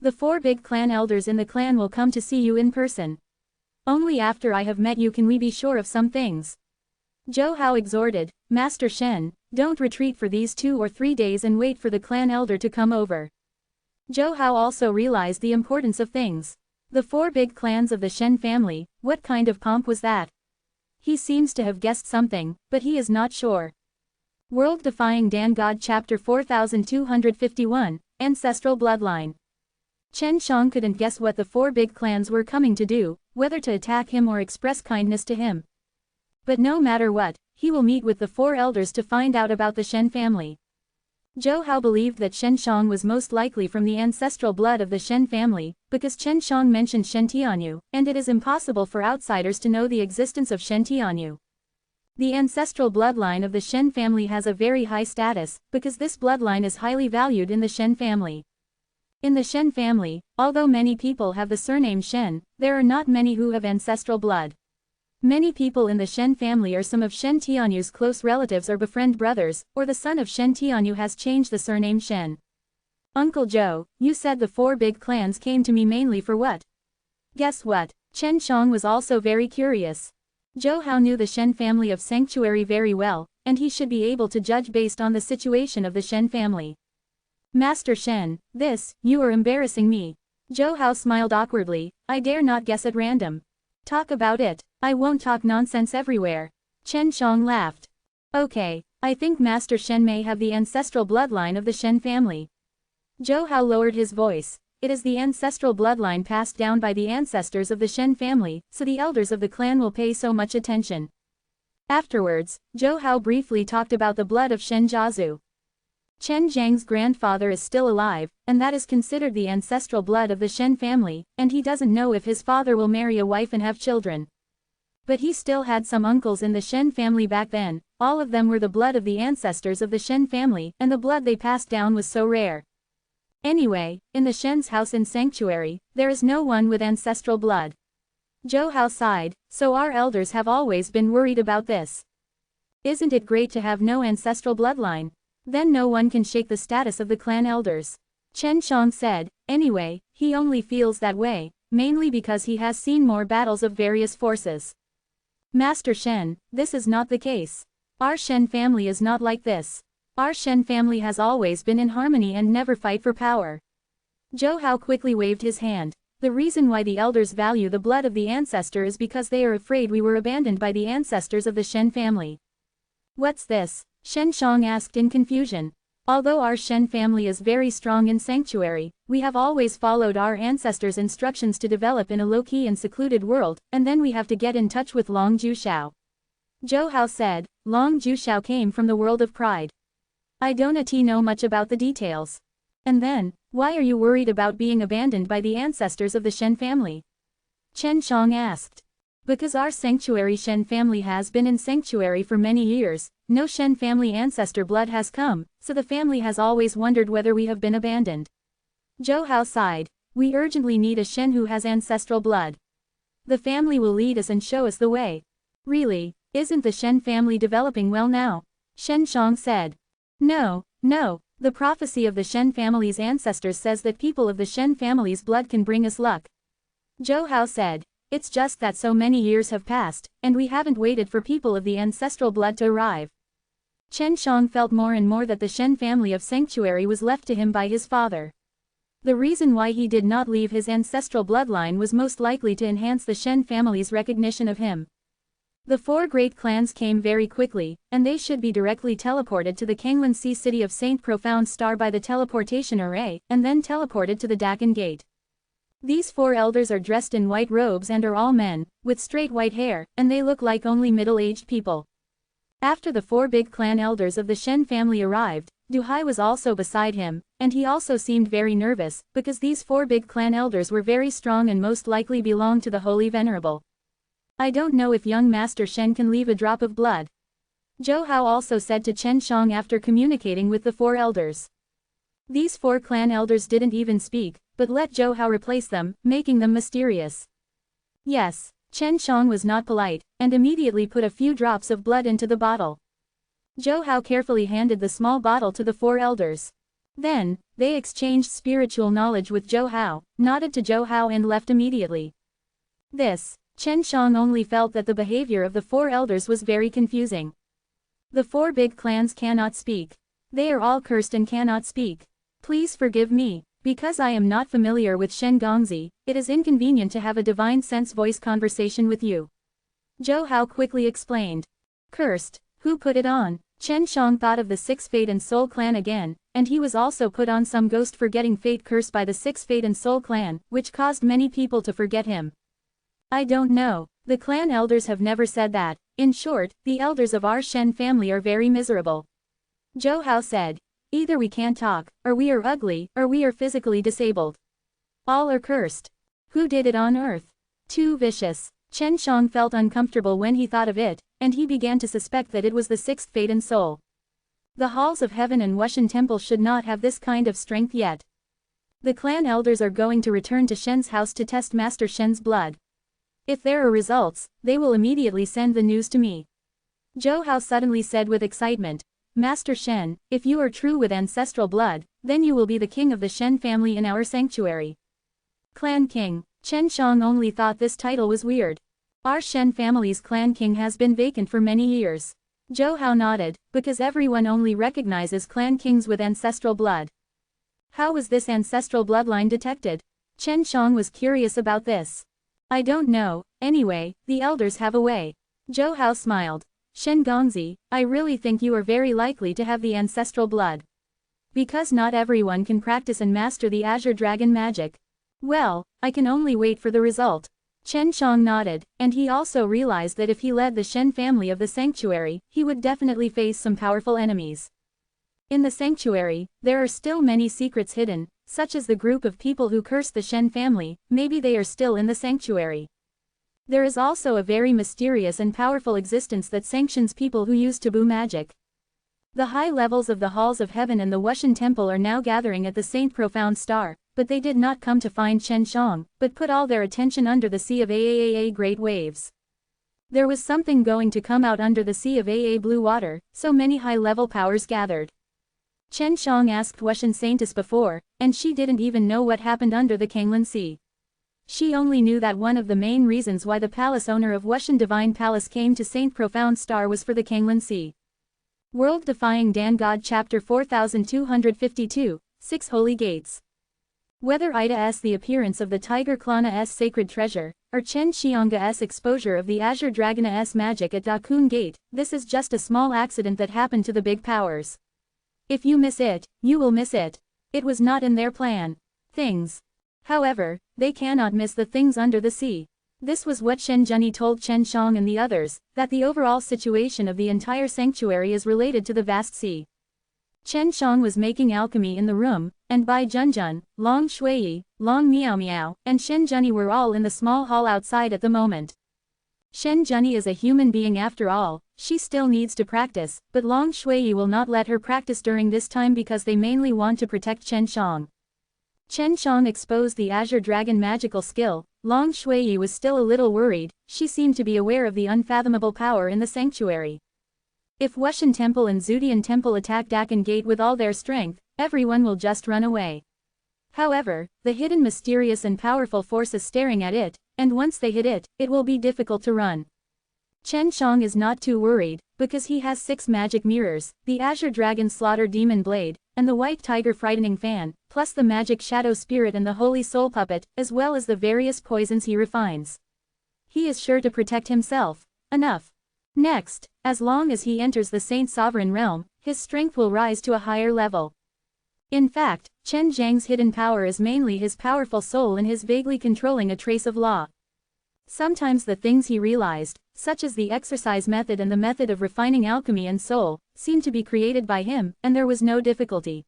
The 4 big clan elders in the clan will come to see you in person. Only after I have met you can we be sure of some things. Zhou Hao exhorted, Master Shen, don't retreat for these 2 or 3 days and wait for the clan elder to come over. Zhou Hao also realized the importance of things. The 4 big clans of the Shen family, what kind of pomp was that? He seems to have guessed something, but he is not sure. World Defying Dan God Chapter 4251, Ancestral Bloodline. Chen Shang couldn't guess what the 4 big clans were coming to do, whether to attack him or express kindness to him. But no matter what, he will meet with the 4 elders to find out about the Shen family. Zhou Hao believed that Shen Shang was most likely from the ancestral blood of the Shen family, because Chen Shang mentioned Shen Tianyu, and it is impossible for outsiders to know the existence of Shen Tianyu. The ancestral bloodline of the Shen family has a very high status, because this bloodline is highly valued in the Shen family. In the Shen family, although many people have the surname Shen, there are not many who have ancestral blood. Many people in the Shen family are some of Shen Tianyu's close relatives or befriend brothers, or the son of Shen Tianyu has changed the surname Shen. Uncle Zhou, you said the 4 big clans came to me mainly for what? Guess what? Chen Shang was also very curious. Zhou Hao knew the Shen family of Sanctuary very well, and he should be able to judge based on the situation of the Shen family. Master Shen, you are embarrassing me. Zhou Hao smiled awkwardly, I dare not guess at random. Talk about it. I won't talk nonsense everywhere. Chen Shang laughed. Okay, I think Master Shen may have the ancestral bloodline of the Shen family. Zhou Hao lowered his voice. It is the ancestral bloodline passed down by the ancestors of the Shen family, so the elders of the clan will pay so much attention. Afterwards, Zhou Hao briefly talked about the blood of Shen Jiazu. Chen Zhang's grandfather is still alive, and that is considered the ancestral blood of the Shen family, and he doesn't know if his father will marry a wife and have children. But he still had some uncles in the Shen family back then, all of them were the blood of the ancestors of the Shen family, and the blood they passed down was so rare. Anyway, in the Shen's house in Sanctuary, there is no one with ancestral blood. Zhou Hao sighed, so our elders have always been worried about this. Isn't it great to have no ancestral bloodline? Then no one can shake the status of the clan elders. Chen Shang said, anyway, he only feels that way, mainly because he has seen more battles of various forces. Master Shen, this is not the case. Our Shen family is not like this. Our Shen family has always been in harmony and never fight for power. Zhou Hao quickly waved his hand. The reason why the elders value the blood of the ancestor is because they are afraid we were abandoned by the ancestors of the Shen family. What's this? Shen Shang asked in confusion. Although our Shen family is very strong in sanctuary, we have always followed our ancestors' instructions to develop in a low-key and secluded world, and then we have to get in touch with Long Jushao. Zhou Hao said. Long Jushao came from the world of pride. I don't know much about the details. And then, why are you worried about being abandoned by the ancestors of the Shen family? Chen Shang asked. Because our sanctuary Shen family has been in sanctuary for many years, no Shen family ancestor blood has come, so the family has always wondered whether we have been abandoned. Zhou Hao sighed. We urgently need a Shen who has ancestral blood. The family will lead us and show us the way. Really, isn't the Shen family developing well now? Shen Shang said. No, the prophecy of the Shen family's ancestors says that people of the Shen family's blood can bring us luck. Zhou Hao said. It's just that so many years have passed, and we haven't waited for people of the ancestral blood to arrive. Chen Shang felt more and more that the Shen family of sanctuary was left to him by his father. The reason why he did not leave his ancestral bloodline was most likely to enhance the Shen family's recognition of him. The 4 great clans came very quickly, and they should be directly teleported to the Kanglan Sea city of Saint Profound Star by the teleportation array, and then teleported to the Dakan Gate. These 4 elders are dressed in white robes and are all men, with straight white hair, and they look like only middle-aged people. After the 4 big clan elders of the Shen family arrived, Duhai was also beside him, and he also seemed very nervous, because these 4 big clan elders were very strong and most likely belonged to the Holy Venerable. I don't know if young Master Shen can leave a drop of blood. Zhou Hao also said to Chen Shang after communicating with the 4 elders. These 4 clan elders didn't even speak, but let Zhou Hao replace them, making them mysterious. Yes, Chen Shang was not polite, and immediately put a few drops of blood into the bottle. Zhou Hao carefully handed the small bottle to the 4 elders. Then, they exchanged spiritual knowledge with Zhou Hao, nodded to Zhou Hao and left immediately. Chen Shang only felt that the behavior of the 4 elders was very confusing. The 4 big clans cannot speak. They are all cursed and cannot speak. Please forgive me. Because I am not familiar with Shen Gongzi, it is inconvenient to have a divine sense voice conversation with you. Zhou Hao quickly explained. Cursed, who put it on? Chen Shang thought of the 6 Fate and Soul clan again, and he was also put on some ghost forgetting fate curse by the 6 Fate and Soul clan, which caused many people to forget him. I don't know, the clan elders have never said that. In short, the elders of our Shen family are very miserable. Zhou Hao said. Either we can't talk, or we are ugly, or we are physically disabled. All are cursed. Who did it on earth? Too vicious. Chen Shang felt uncomfortable when he thought of it, and he began to suspect that it was the 6th Fate and Soul. The halls of heaven and Wushan Temple should not have this kind of strength yet. The clan elders are going to return to Shen's house to test Master Shen's blood. If there are results, they will immediately send the news to me. Zhou Hao suddenly said with excitement. Master Shen, if you are true with ancestral blood, then you will be the king of the Shen family in our sanctuary. Clan King. Chen Shang only thought this title was weird. Our Shen family's clan king has been vacant for many years. Zhou Hao nodded, because everyone only recognizes clan kings with ancestral blood. How was this ancestral bloodline detected? Chen Shang was curious about this. I don't know, anyway, the elders have a way. Zhou Hao smiled. Shen Gongzi, I really think you are very likely to have the ancestral blood. Because not everyone can practice and master the Azure Dragon magic. Well, I can only wait for the result. Chen Shang nodded, and he also realized that if he led the Shen family of the sanctuary, he would definitely face some powerful enemies. In the sanctuary, there are still many secrets hidden, such as the group of people who cursed the Shen family, maybe they are still in the sanctuary. There is also a very mysterious and powerful existence that sanctions people who use taboo magic. The high levels of the halls of heaven and the Wushan temple are now gathering at the Saint Profound Star, but they did not come to find Chen Shang, but put all their attention under the sea of Aaaa great waves. There was something going to come out under the sea of Aa blue water, so many high-level powers gathered. Chen Shang asked Wushan Saintess before, and she didn't even know what happened under the Kanglan Sea. She only knew that one of the main reasons why the palace owner of Wushan Divine Palace came to Saint Profound Star was for the Kanglan Sea. World Defying Dan God Chapter 4252, 6 Holy Gates. Whether Ida's the appearance of the Tiger Clana's sacred treasure, or Chen Xianga's exposure of the Azure Dragon's magic at Dakun Gate, this is just a small accident that happened to the big powers. If you miss it, you will miss it. It was not in their plan. Things. However, they cannot miss the things under the sea. This was what Shen Zhenyi told Chen Shang and the others, that the overall situation of the entire sanctuary is related to the vast sea. Chen Shang was making alchemy in the room, and Bai Junjun, Long Shuiyi, Long Miao Miao, and Shen Zhenyi were all in the small hall outside at the moment. Shen Zhenyi is a human being after all, she still needs to practice, but Long Shuiyi will not let her practice during this time because they mainly want to protect Chen Shang. Chen Shang exposed the Azure Dragon magical skill. Long Shuiyi was still a little worried, she seemed to be aware of the unfathomable power in the sanctuary. If Wushan Temple and Zudian Temple attack Dakan Gate with all their strength, everyone will just run away. However, the hidden mysterious and powerful force is staring at it, and once they hit it, it will be difficult to run. Chen Shang is not too worried, because he has 6 magic mirrors, the Azure Dragon Slaughter Demon Blade, and the White Tiger Frightening Fan, plus the Magic Shadow Spirit and the Holy Soul Puppet, as well as the various poisons he refines. He is sure to protect himself. Enough. Next, as long as he enters the Saint Sovereign Realm, his strength will rise to a higher level. In fact, Chen Zhang's hidden power is mainly his powerful soul and his vaguely controlling a trace of law. Sometimes the things he realized, such as the exercise method and the method of refining alchemy and soul, seemed to be created by him, and there was no difficulty.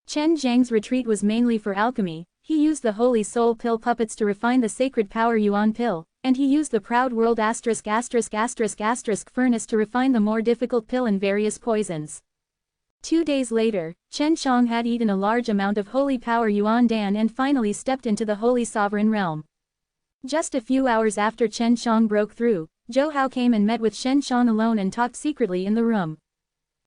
Chen Zhang's retreat was mainly for alchemy. He used the Holy Soul Pill puppets to refine the Sacred Power Yuan Pill, and he used the Proud World ***** furnace to refine the more difficult pill and various poisons. 2 days later, Chen Shang had eaten a large amount of Holy Power Yuan Dan and finally stepped into the Holy Sovereign Realm. Just a few hours after Chen Shang broke through, Zhou Hao came and met with Shen Shang alone and talked secretly in the room.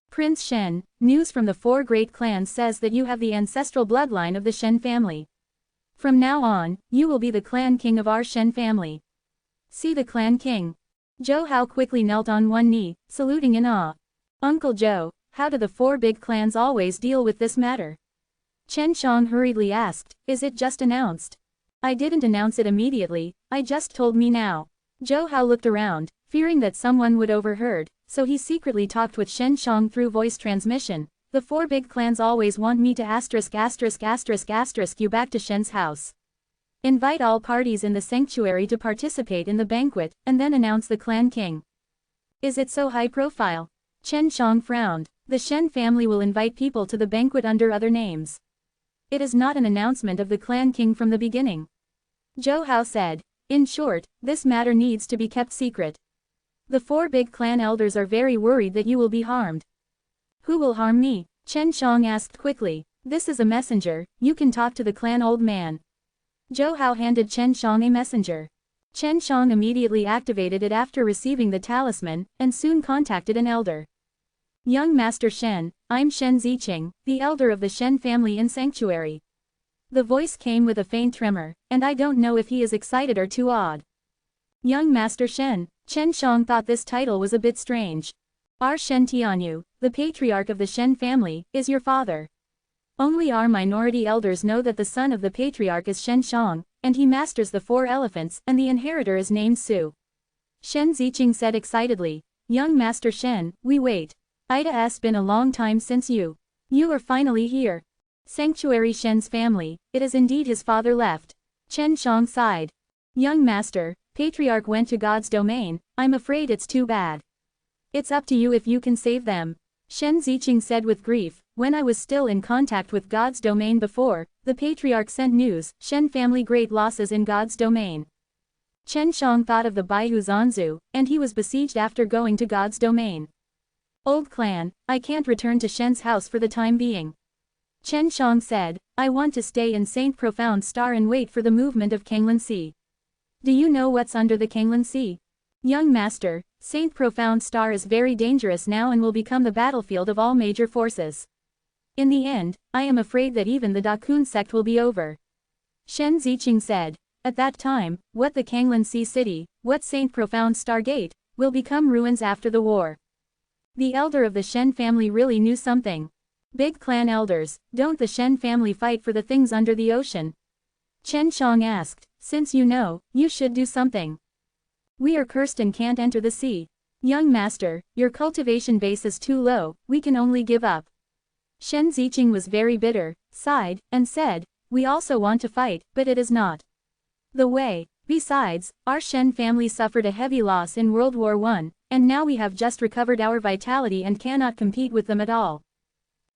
Prince Shen, news from the 4 great clans says that you have the ancestral bloodline of the Shen family. From now on, you will be the clan king of our Shen family. See the clan king. Zhou Hao quickly knelt on one knee, saluting in awe. Uncle Zhou, how do the 4 big clans always deal with this matter? Chen Shang hurriedly asked, is it just announced? I didn't announce it immediately, I just told me now. Zhou Hao looked around, fearing that someone would overheard, so he secretly talked with Shen Shang through voice transmission. The 4 big clans always want me to **** you back to Shen's house. Invite all parties in the sanctuary to participate in the banquet, and then announce the clan king. Is it so high profile? Chen Shang frowned. The Shen family will invite people to the banquet under other names. It is not an announcement of the clan king from the beginning. Zhou Hao said. In short, this matter needs to be kept secret. The 4 big clan elders are very worried that you will be harmed. Who will harm me? Chen Shang asked quickly. This is a messenger, you can talk to the clan old man. Zhou Hao handed Chen Shang a messenger. Chen Shang immediately activated it after receiving the talisman, and soon contacted an elder. Young Master Shen, I'm Shen Ziqing, the elder of the Shen family in Sanctuary. The voice came with a faint tremor, and I don't know if he is excited or too awed. Young Master Shen, Chen Shang thought this title was a bit strange. Our Shen Tianyu, the patriarch of the Shen family, is your father. Only our minority elders know that the son of the patriarch is Shen Shang, and he masters the 4 elephants, and the inheritor is named Su. Shen Ziqing said excitedly. Young Master Shen, we wait. It's been a long time since you are finally here. Sanctuary Shen's family, it is indeed his father left. Chen Shang sighed. Young Master, Patriarch went to God's domain, I'm afraid it's too bad. It's up to you if you can save them. Shen Ziqing said with grief, when I was still in contact with God's domain before, the Patriarch sent news, Shen family great losses in God's domain. Chen Shang thought of the Baihu Zanzu, and he was besieged after going to God's domain. Old clan, I can't return to Shen's house for the time being. Chen Shang said, I want to stay in Saint Profound Star and wait for the movement of Kanglan Sea. Do you know what's under the Kanglan Sea? Young Master, Saint Profound Star is very dangerous now and will become the battlefield of all major forces. In the end, I am afraid that even the Dakun sect will be over. Shen Ziqing said, at that time, what the Kanglan Sea City, what Saint Profound Star Gate, will become ruins after the war. The elder of the Shen family really knew something. Big clan elders, don't the Shen family fight for the things under the ocean? Chen Shang asked, since you know, you should do something. We are cursed and can't enter the sea. Young Master, your cultivation base is too low, we can only give up. Shen Ziqing was very bitter, sighed, and said, "We also want to fight, but it is not the way. Besides, our Shen family suffered a heavy loss in World War I, and now we have just recovered our vitality and cannot compete with them at all."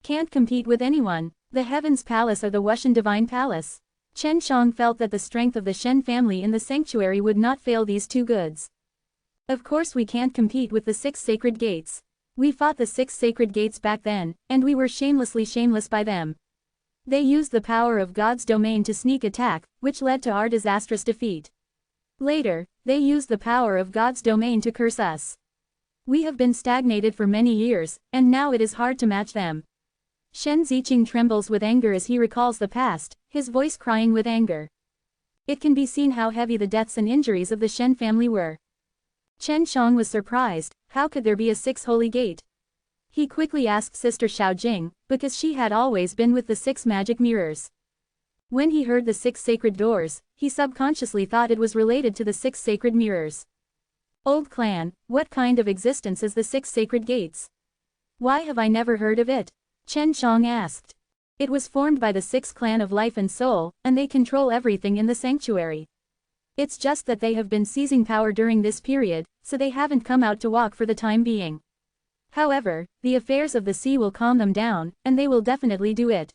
Can't compete with anyone, the Heaven's Palace or the Wushan Divine Palace. Chen Shang felt that the strength of the Shen family in the sanctuary would not fail these two goods. Of course we can't compete with the 6 sacred gates. We fought the 6 sacred gates back then, and we were shamelessly shameless by them. They used the power of God's domain to sneak attack, which led to our disastrous defeat. Later, they used the power of God's domain to curse us. We have been stagnated for many years, and now it is hard to match them. Shen Ziqing trembles with anger as he recalls the past, his voice crying with anger. It can be seen how heavy the deaths and injuries of the Shen family were. Chen Shang was surprised, how could there be a 6th holy gate? He quickly asked Sister Xiaojing, because she had always been with the 6 magic mirrors. When he heard the 6 sacred doors, he subconsciously thought it was related to the 6 sacred mirrors. Old clan, what kind of existence is the 6 sacred gates? Why have I never heard of it? Chen Shang asked. It was formed by the 6 clan of life and soul, and they control everything in the sanctuary. It's just that they have been seizing power during this period, so they haven't come out to walk for the time being. However, the affairs of the sea will calm them down, and they will definitely do it.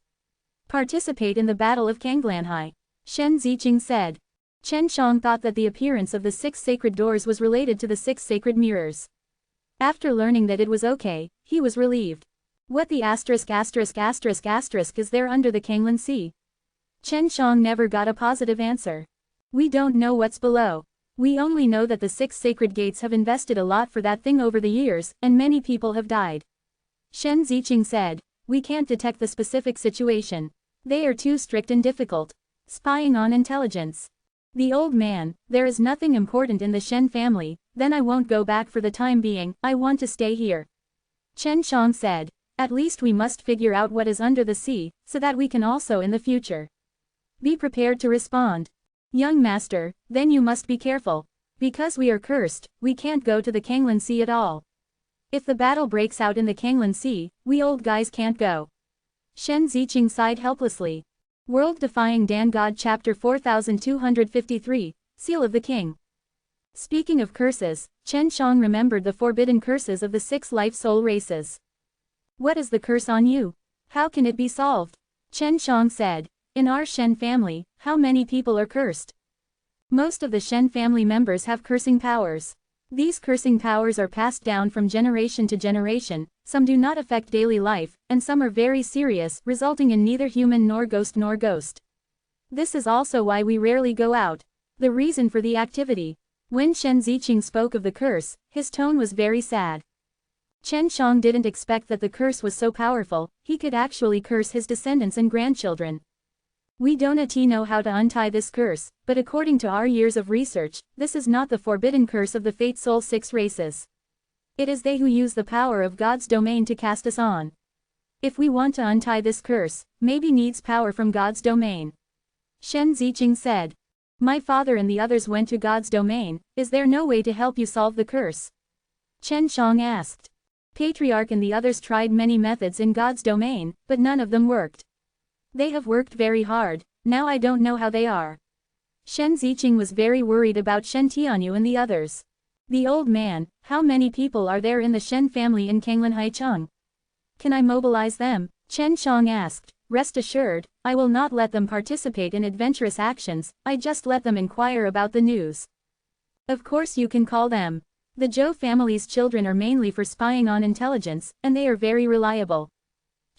Participate in the Battle of Kanglanhai, Shen Ziqing said. Chen Shang thought that the appearance of the 6 sacred doors was related to the 6 sacred mirrors. After learning that it was okay, he was relieved. What the **** is there under the Kanglan Sea? Chen Shang never got a positive answer. We don't know what's below. We only know that the 6 sacred gates have invested a lot for that thing over the years, and many people have died. Shen Ziqing said, we can't detect the specific situation. They are too strict and difficult. Spying on intelligence. The old man, there is nothing important in the Shen family, then I won't go back for the time being, I want to stay here. Chen Shang said, at least we must figure out what is under the sea, so that we can also in the future be prepared to respond. Young master, then you must be careful. Because we are cursed, we can't go to the Kanglan Sea at all. If the battle breaks out in the Kanglan Sea, we old guys can't go. Shen Ziqing sighed helplessly. World Defying Dan God Chapter 4253, Seal of the King. Speaking of curses, Chen Shang remembered the forbidden curses of the 6 life soul races. What is the curse on you? How can it be solved? Chen Shang said, in our Shen family, how many people are cursed? Most of the Shen family members have cursing powers. These cursing powers are passed down from generation to generation, some do not affect daily life, and some are very serious, resulting in neither human nor ghost. This is also why we rarely go out. The reason for the activity. When Shen Ziqing spoke of the curse, his tone was very sad. Chen Shang didn't expect that the curse was so powerful, he could actually curse his descendants and grandchildren. We don't know how to untie this curse, but according to our years of research, this is not the forbidden curse of the Fate Soul 6 races. It is they who use the power of God's domain to cast us on. If we want to untie this curse, maybe needs power from God's domain. Shen Ziqing said. My father and the others went to God's domain, is there no way to help you solve the curse? Chen Shang asked. Patriarch and the others tried many methods in God's domain, but none of them worked. They have worked very hard, now I don't know how they are. Shen Ziqing was very worried about Shen Tianyu and the others. The old man, how many people are there in the Shen family in Kanglan Haicheng? Can I mobilize them? Chen Shang asked. Rest assured, I will not let them participate in adventurous actions, I just let them inquire about the news. Of course you can call them. The Zhou family's children are mainly for spying on intelligence, and they are very reliable.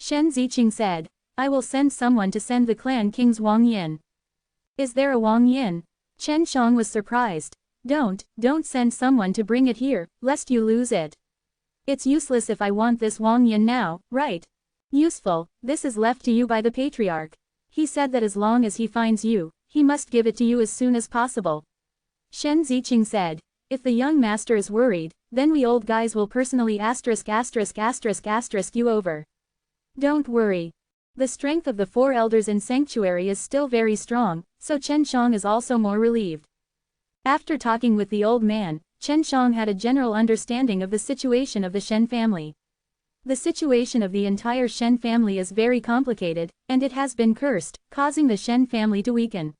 Shen Ziqing said. I will send someone to send the clan king's Wang Yin. Is there a Wang Yin? Chen Shang was surprised. Don't send someone to bring it here, lest you lose it. It's useless if I want this Wang Yin now, right? Useful, this is left to you by the patriarch. He said that as long as he finds you, he must give it to you as soon as possible. Shen Ziqing said, if the young master is worried, then we old guys will personally *** you over. Don't worry. The strength of the 4 elders in sanctuary is still very strong, so Chen Shang is also more relieved. After talking with the old man, Chen Shang had a general understanding of the situation of the Shen family. The situation of the entire Shen family is very complicated, and it has been cursed, causing the Shen family to weaken.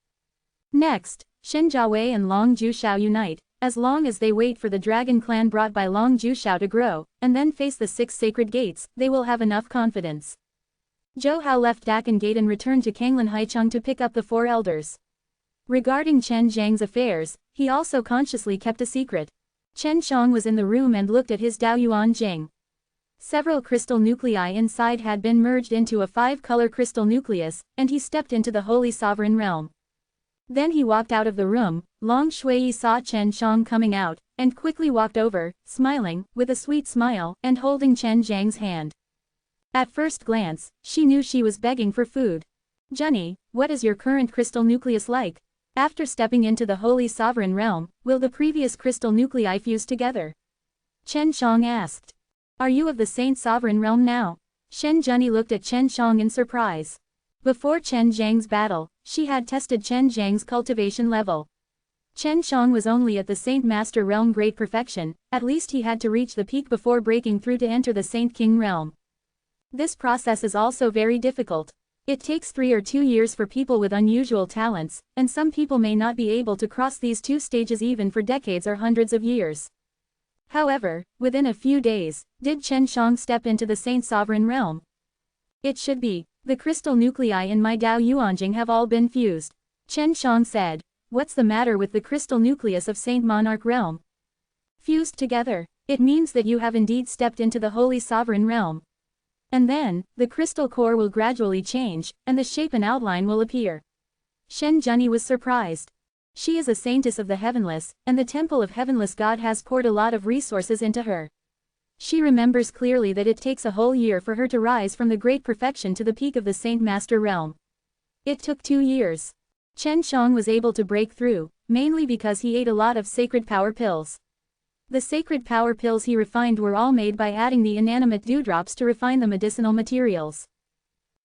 Next, Shen Jiawei and Long Jushao unite. As long as they wait for the dragon clan brought by Long Jushao to grow, and then face the 6 sacred gates, they will have enough confidence. Zhou Hao left Dakan Gate and returned to Kanglan Haicheng to pick up the 4 elders. Regarding Chen Zhang's affairs, he also consciously kept a secret. Chen Shang was in the room and looked at his Daoyuan Jing. Several crystal nuclei inside had been merged into a 5-color crystal nucleus, and he stepped into the Holy Sovereign Realm. Then he walked out of the room. Long Shui saw Chen Shang coming out, and quickly walked over, smiling, with a sweet smile, and holding Chen Zhang's hand. At first glance, she knew she was begging for food. Junny, what is your current crystal nucleus like? After stepping into the Holy Sovereign Realm, will the previous crystal nuclei fuse together? Chen Shang asked. Are you of the Saint Sovereign Realm now? Shen Junny looked at Chen Shang in surprise. Before Chen Zhang's battle, she had tested Chen Zhang's cultivation level. Chen Shang was only at the Saint Master Realm Great Perfection, at least he had to reach the peak before breaking through to enter the Saint King Realm. This process is also very difficult. It takes 3 or 2 years for people with unusual talents, and some people may not be able to cross these 2 stages even for decades or hundreds of years. However, within a few days, did Chen Shang step into the Saint Sovereign Realm? It should be. The crystal nuclei in my Dao Yuanjing have all been fused. Chen Shang said. What's the matter with the crystal nucleus of Saint Monarch Realm? Fused together. It means that you have indeed stepped into the Holy Sovereign Realm. And then, the crystal core will gradually change, and the shape and outline will appear. Shen Junny was surprised. She is a saintess of the Heavenless, and the Temple of Heavenless God has poured a lot of resources into her. She remembers clearly that it takes a whole year for her to rise from the great perfection to the peak of the Saint Master Realm. It took 2 years. Chen Shang was able to break through, mainly because he ate a lot of sacred power pills. The sacred power pills he refined were all made by adding the inanimate dewdrops to refine the medicinal materials.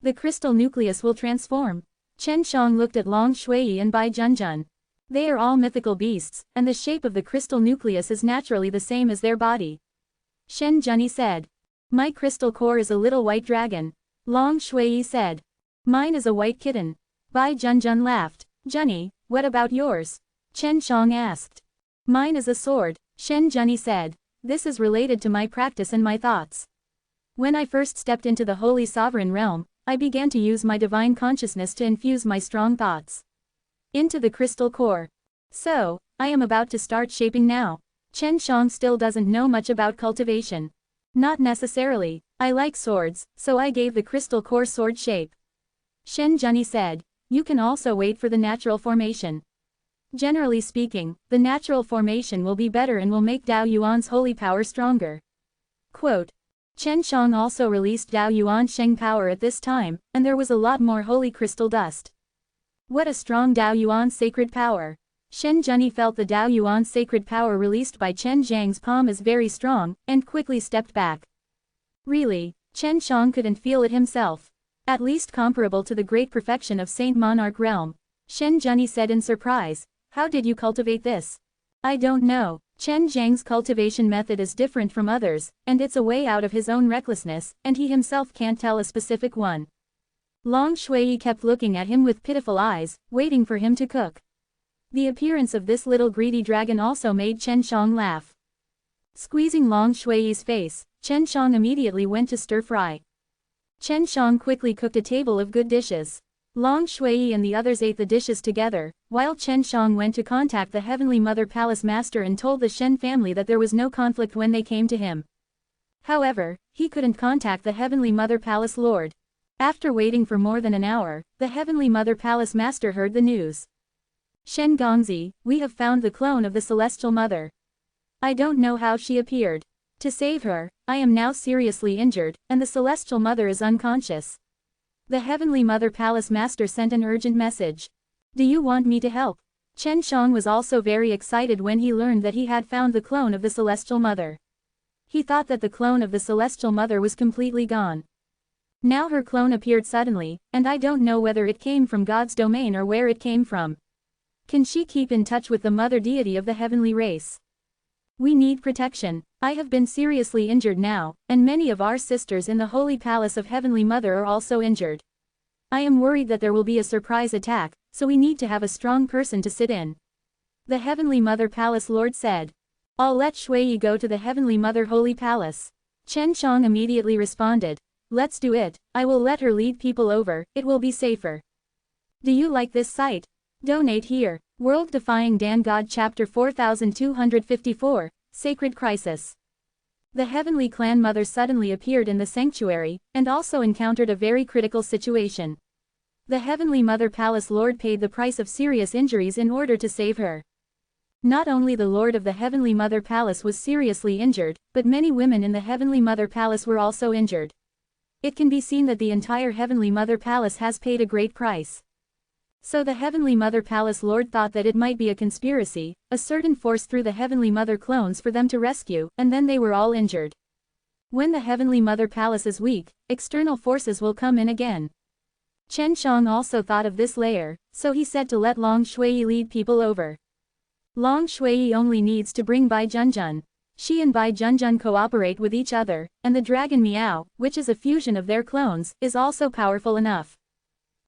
The crystal nucleus will transform. Chen Shang looked at Long Shui and Bai Junjun. They are all mythical beasts, and the shape of the crystal nucleus is naturally the same as their body. Shen Junny said. My crystal core is a little white dragon. Long Shui said. Mine is a white kitten. Bai Junjun laughed. Junny, what about yours? Chen Shang asked. Mine is a sword, Shen Junny said. This is related to my practice and my thoughts. When I first stepped into the Holy Sovereign Realm, I began to use my divine consciousness to infuse my strong thoughts into the crystal core. So, I am about to start shaping now. Chen Shang still doesn't know much about cultivation. Not necessarily. I like swords, so I gave the crystal core sword shape. Shen Junny said. You can also wait for the natural formation. Generally speaking, the natural formation will be better and will make Dao Yuan's holy power stronger. Quote. Chen Shang also released Dao Yuan Sheng power at this time, and there was a lot more holy crystal dust. What a strong Dao Yuan sacred power. Shen Junny felt the Dao Yuan sacred power released by Chen Zhang's palm is very strong, and quickly stepped back. Really, Chen Shang couldn't feel it himself. At least comparable to the great perfection of Saint Monarch Realm. Shen Junny said in surprise. How did you cultivate this? I don't know. Chen Zhang's cultivation method is different from others, and it's a way out of his own recklessness, and he himself can't tell a specific one. Long Shui kept looking at him with pitiful eyes, waiting for him to cook. The appearance of this little greedy dragon also made Chen Shang laugh. Squeezing Long Shui's face, Chen Shang immediately went to stir-fry. Chen Shang quickly cooked a table of good dishes. Long Shui and the others ate the dishes together, while Chen Shang went to contact the Heavenly Mother Palace Master and told the Shen family that there was no conflict when they came to him. However, he couldn't contact the Heavenly Mother Palace Lord. After waiting for more than an hour, the Heavenly Mother Palace Master heard the news. Shen Gongzi, we have found the clone of the Celestial Mother. I don't know how she appeared. To save her, I am now seriously injured, and the Celestial Mother is unconscious. The Heavenly Mother Palace Master sent an urgent message. Do you want me to help? Chen Shang was also very excited when he learned that he had found the clone of the Celestial Mother. He thought that the clone of the Celestial Mother was completely gone. Now her clone appeared suddenly, and I don't know whether it came from God's domain or where it came from. Can she keep in touch with the Mother Deity of the heavenly race? We need protection. I have been seriously injured now, and many of our sisters in the Holy Palace of Heavenly Mother are also injured. I am worried that there will be a surprise attack, so we need to have a strong person to sit in. The Heavenly Mother Palace Lord said. I'll let Shui go to the Heavenly Mother Holy Palace. Chen Shang immediately responded. Let's do it, I will let her lead people over, it will be safer. Do you like this site? Donate here. World Defying Dan God Chapter 4254, Sacred Crisis. The Heavenly Clan Mother suddenly appeared in the sanctuary, and also encountered a very critical situation. The Heavenly Mother Palace Lord paid the price of serious injuries in order to save her. Not only the Lord of the Heavenly Mother Palace was seriously injured, but many women in the Heavenly Mother Palace were also injured. It can be seen that the entire Heavenly Mother Palace has paid a great price. So the Heavenly Mother Palace Lord thought that it might be a conspiracy, a certain force through the Heavenly Mother clones for them to rescue, and then they were all injured. When the Heavenly Mother Palace is weak, external forces will come in again. Chen Shang also thought of this layer, so he said to let Long Shui lead people over. Long Shui only needs to bring Bai Junjun. She and Bai Junjun cooperate with each other, and the Dragon Miao, which is a fusion of their clones, is also powerful enough.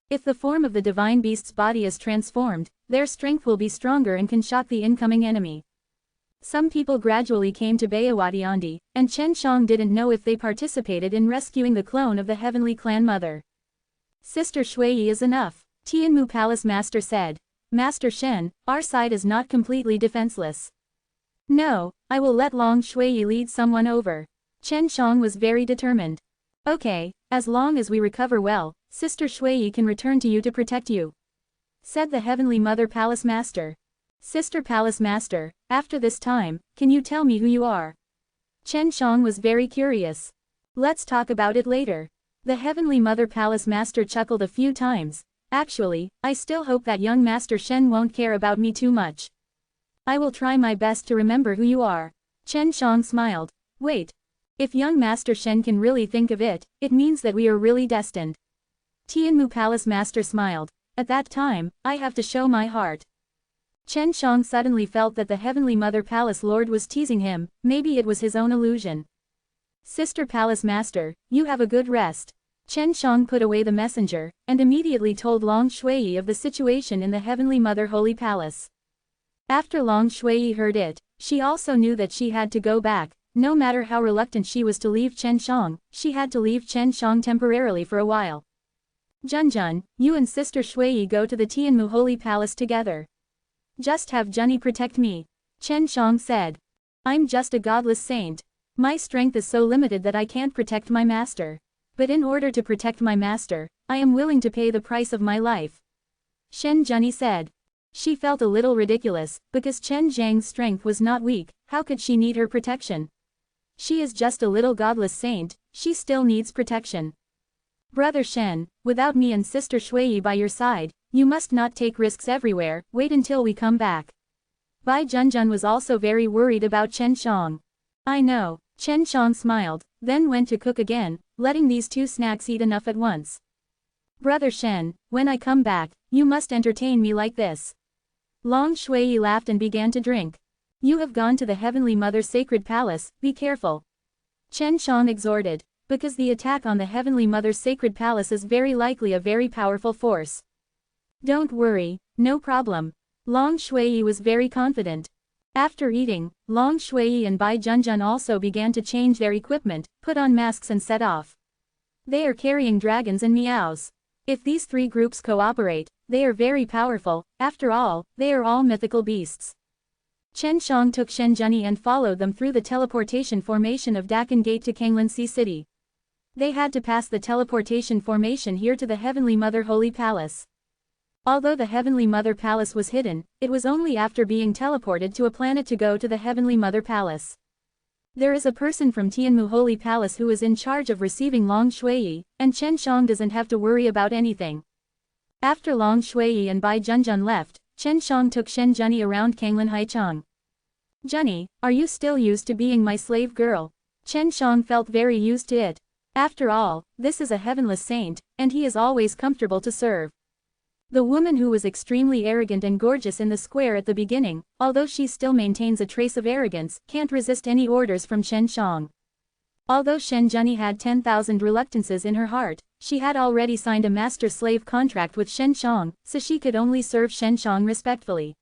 If the form of the divine beast's body is transformed, their strength will be stronger and can shock the incoming enemy. Some people gradually came to Bayawadiandi, and Chen Shang didn't know if they participated in rescuing the clone of the Heavenly Clan Mother. Sister Shui is enough, Tianmu Palace Master said. Master Shen, our side is not completely defenseless. No, I will let Long Shui lead someone over. Chen Shang was very determined. Okay, as long as we recover well, Sister Shui can return to you to protect you, said the Heavenly Mother Palace Master. Sister Palace Master, after this time, can you tell me who you are? Chen Shang was very curious. Let's talk about it later. The Heavenly Mother Palace Master chuckled a few times. Actually, I still hope that young Master Shen won't care about me too much. I will try my best to remember who you are. Chen Shang smiled. Wait. If young Master Shen can really think of it, it means that we are really destined. Tianmu Palace Master smiled. At that time, I have to show my heart. Chen Shang suddenly felt that the Heavenly Mother Palace Lord was teasing him, maybe it was his own illusion. Sister Palace Master, you have a good rest. Chen Shang put away the messenger, and immediately told Long Shui of the situation in the Heavenly Mother Holy Palace. After Long Shui heard it, she also knew that she had to go back. No matter how reluctant she was to leave Chen Shang, she had to leave Chen Shang temporarily for a while. Junjun, you and Sister Shui go to the Tianmu Holy Palace together. Just have Junny protect me. Chen Shang said. I'm just a godless saint. My strength is so limited that I can't protect my master. But in order to protect my master, I am willing to pay the price of my life. Shen Junny said. She felt a little ridiculous, because Chen Zhang's strength was not weak, how could she need her protection? She is just a little godless saint, she still needs protection. Brother Shen, without me and Sister Shui by your side, you must not take risks everywhere, wait until we come back. Bai Junjun was also very worried about Chen Shang. I know, Chen Shang smiled, then went to cook again, letting these two snacks eat enough at once. Brother Shen, when I come back, you must entertain me like this. Long Shui laughed and began to drink. You have gone to the Heavenly Mother's sacred palace, be careful. Chen Shang exhorted, because the attack on the Heavenly Mother's sacred palace is very likely a very powerful force. Don't worry, no problem. Long Shui was very confident. After eating, Long Shui and Bai Junjun also began to change their equipment, put on masks and set off. They are carrying dragons and meows. If these three groups cooperate, they are very powerful, after all, they are all mythical beasts. Chen Shang took Shen Junny and followed them through the teleportation formation of Dakan Gate to Kanglan Sea City. They had to pass the teleportation formation here to the Heavenly Mother Holy Palace. Although the Heavenly Mother Palace was hidden, it was only after being teleported to a planet to go to the Heavenly Mother Palace. There is a person from Tianmu Holy Palace who is in charge of receiving Long Shui, and Chen Shang doesn't have to worry about anything. After Long Shui and Bai Junjun left, Chen Shang took Shen Junny around Kanglan Haichang. Junny, are you still used to being my slave girl? Chen Shang felt very used to it. After all, this is a heavenless saint, and he is always comfortable to serve. The woman who was extremely arrogant and gorgeous in the square at the beginning, although she still maintains a trace of arrogance, can't resist any orders from Shen Shang. Although Shen Zhenyi had 10,000 reluctances in her heart, she had already signed a master-slave contract with Shen Shang, so she could only serve Shen Shang respectfully.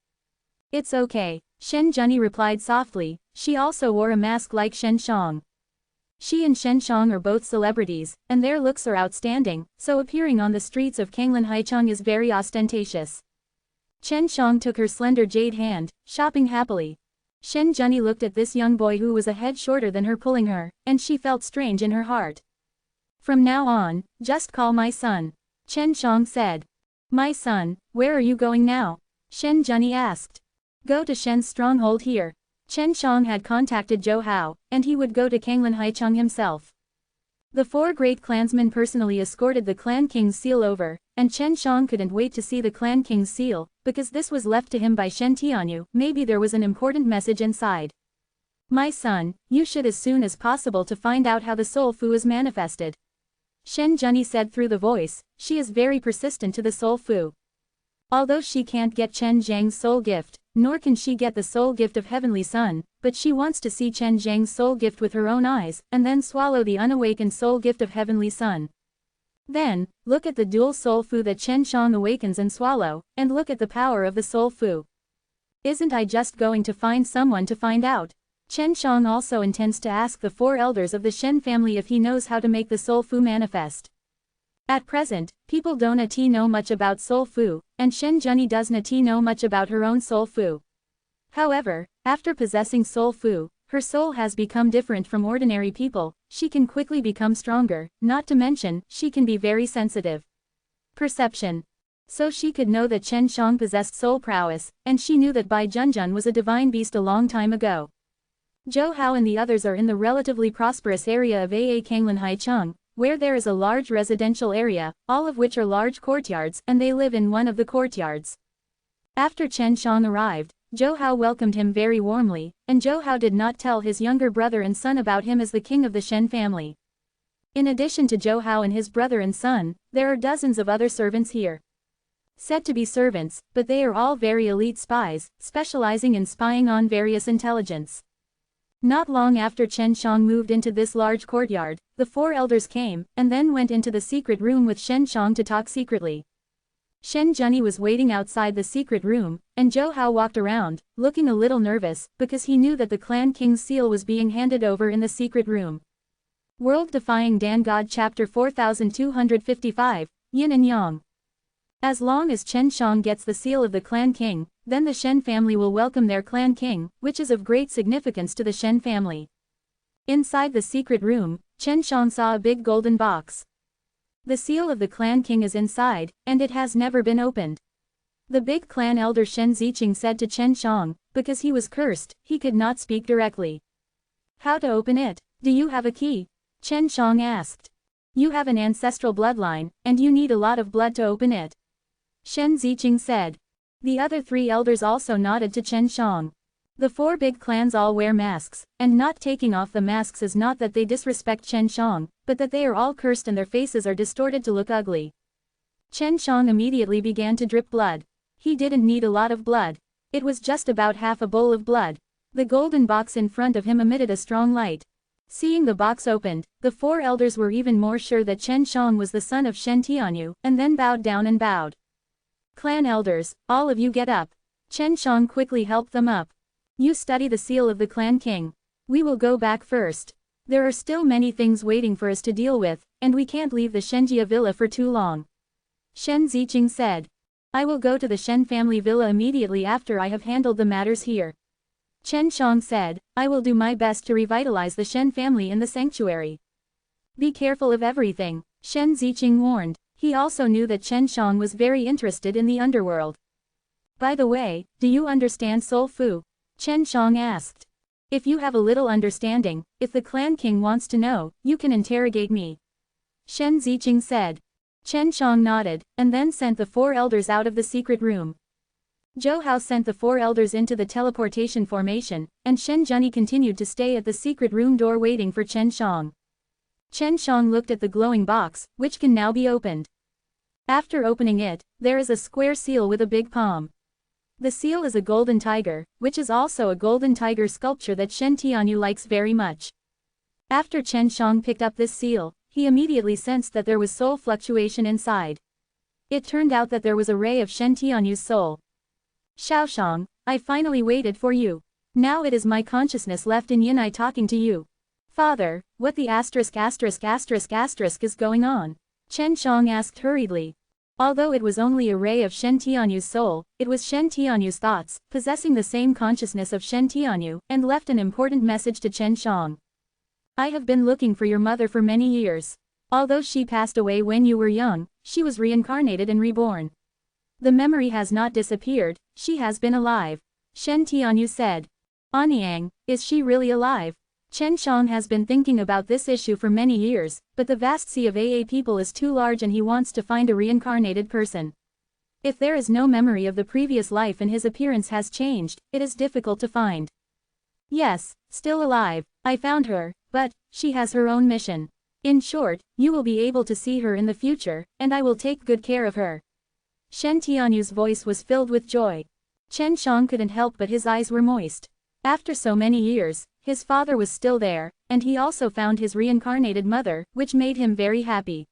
It's okay, Shen Zhenyi replied softly. She also wore a mask like Shen Shang. She and Shen Shang are both celebrities, and their looks are outstanding, so appearing on the streets of Kanglan Haicheng is very ostentatious. Shen Shang took her slender jade hand, shopping happily. Shen Zhenyi looked at this young boy who was a head shorter than her pulling her, and she felt strange in her heart. From now on, just call my son, Shen Shang said. My son, where are you going now? Shen Zhenyi asked. Go to Shen's stronghold here. Shen Shang had contacted Zhou Hao, and he would go to Kanglan Haicheng himself. The 4 great clansmen personally escorted the clan king's seal over, and Shen Shang couldn't wait to see the clan king's seal, because this was left to him by Shen Tianyu. Maybe there was an important message inside. My son, you should as soon as possible to find out how the soul fu is manifested. Shen Zhenyi said through the voice. She is very persistent to the soul fu. Although she can't get Chen Zhang's soul gift, nor can she get the soul gift of Heavenly Sun, but she wants to see Chen Zhang's soul gift with her own eyes, and then swallow the unawakened soul gift of Heavenly Sun. Then, look at the dual soul fu that Chen Shang awakens and swallow, and look at the power of the soul fu. Isn't I just going to find someone to find out? Chen Shang also intends to ask the 4 elders of the Shen family if he knows how to make the soul fu manifest. At present, people don't know much about soul fu, and Shen Zhenyi doesn't know much about her own soul fu. However, after possessing soul fu, her soul has become different from ordinary people. She can quickly become stronger, not to mention, she can be very sensitive. Perception. So she could know that Chen Shang possessed soul prowess, and she knew that Bai Junjun was a divine beast a long time ago. Zhou Hao and the others are in the relatively prosperous area of Kanglan Haicheng, where there is a large residential area, all of which are large courtyards, and they live in one of the courtyards. After Chen Shang arrived, Zhou Hao welcomed him very warmly, and Zhou Hao did not tell his younger brother and son about him as the king of the Shen family. In addition to Zhou Hao and his brother and son, there are dozens of other servants here. Said to be servants, but they are all very elite spies, specializing in spying on various intelligence. Not long after Chen Shang moved into this large courtyard, the 4 elders came, and then went into the secret room with Shen Shang to talk secretly. Shen Zhenyi was waiting outside the secret room, and Zhou Hao walked around, looking a little nervous, because he knew that the clan king's seal was being handed over in the secret room. World Defying Dan God Chapter 4255, Yin and Yang. As long as Chen Shang gets the seal of the clan king, then the Shen family will welcome their clan king, which is of great significance to the Shen family. Inside the secret room, Chen Shang saw a big golden box. The seal of the clan king is inside, and it has never been opened. The big clan elder Shen Ziqing said to Chen Shang, because he was cursed, he could not speak directly. How to open it? Do you have a key? Chen Shang asked. You have an ancestral bloodline, and you need a lot of blood to open it. Shen Ziqing said. The other 3 elders also nodded to Chen Shang. The 4 big clans all wear masks, and not taking off the masks is not that they disrespect Chen Shang, but that they are all cursed and their faces are distorted to look ugly. Chen Shang immediately began to drip blood. He didn't need a lot of blood. It was just about half a bowl of blood. The golden box in front of him emitted a strong light. Seeing the box opened, the 4 elders were even more sure that Chen Shang was the son of Shen Tianyu, and then bowed down and bowed. Clan elders, all of you get up. Chen Shang quickly helped them up. You study the seal of the clan king. We will go back first. There are still many things waiting for us to deal with, and we can't leave the Shenjia villa for too long. Shen Ziqing said. I will go to the Shen family villa immediately after I have handled the matters here. Chen Shang said, I will do my best to revitalize the Shen family in the sanctuary. Be careful of everything, Shen Ziqing warned. He also knew that Chen Shang was very interested in the underworld. By the way, do you understand soul fu? Chen Shang asked. If you have a little understanding, if the clan king wants to know, you can interrogate me. Shen Ziqing said. Chen Shang nodded, and then sent the 4 elders out of the secret room. Zhou Hao sent the 4 elders into the teleportation formation, and Shen Zhenyi continued to stay at the secret room door waiting for Chen Shang. Chen Shang looked at the glowing box, which can now be opened. After opening it, there is a square seal with a big palm. The seal is a golden tiger, which is also a golden tiger sculpture that Shen Tianyu likes very much. After Chen Shang picked up this seal, he immediately sensed that there was soul fluctuation inside. It turned out that there was a ray of Shen Tianyu's soul. Xiaoshang, I finally waited for you. Now it is my consciousness left in Yin I talking to you. Father, what the **** is going on? Chen Shang asked hurriedly. Although it was only a ray of Shen Tianyu's soul, it was Shen Tianyu's thoughts, possessing the same consciousness of Shen Tianyu, and left an important message to Chen Shang. I have been looking for your mother for many years. Although she passed away when you were young, she was reincarnated and reborn. The memory has not disappeared, she has been alive. Shen Tianyu said. Anyang, is she really alive? Chen Shang has been thinking about this issue for many years, but the vast sea of AA people is too large and he wants to find a reincarnated person. If there is no memory of the previous life and his appearance has changed, it is difficult to find. Yes, still alive, I found her, but she has her own mission. In short, you will be able to see her in the future, and I will take good care of her. Shen Tianyu's voice was filled with joy. Chen Shang couldn't help but his eyes were moist. After so many years, his father was still there, and he also found his reincarnated mother, which made him very happy.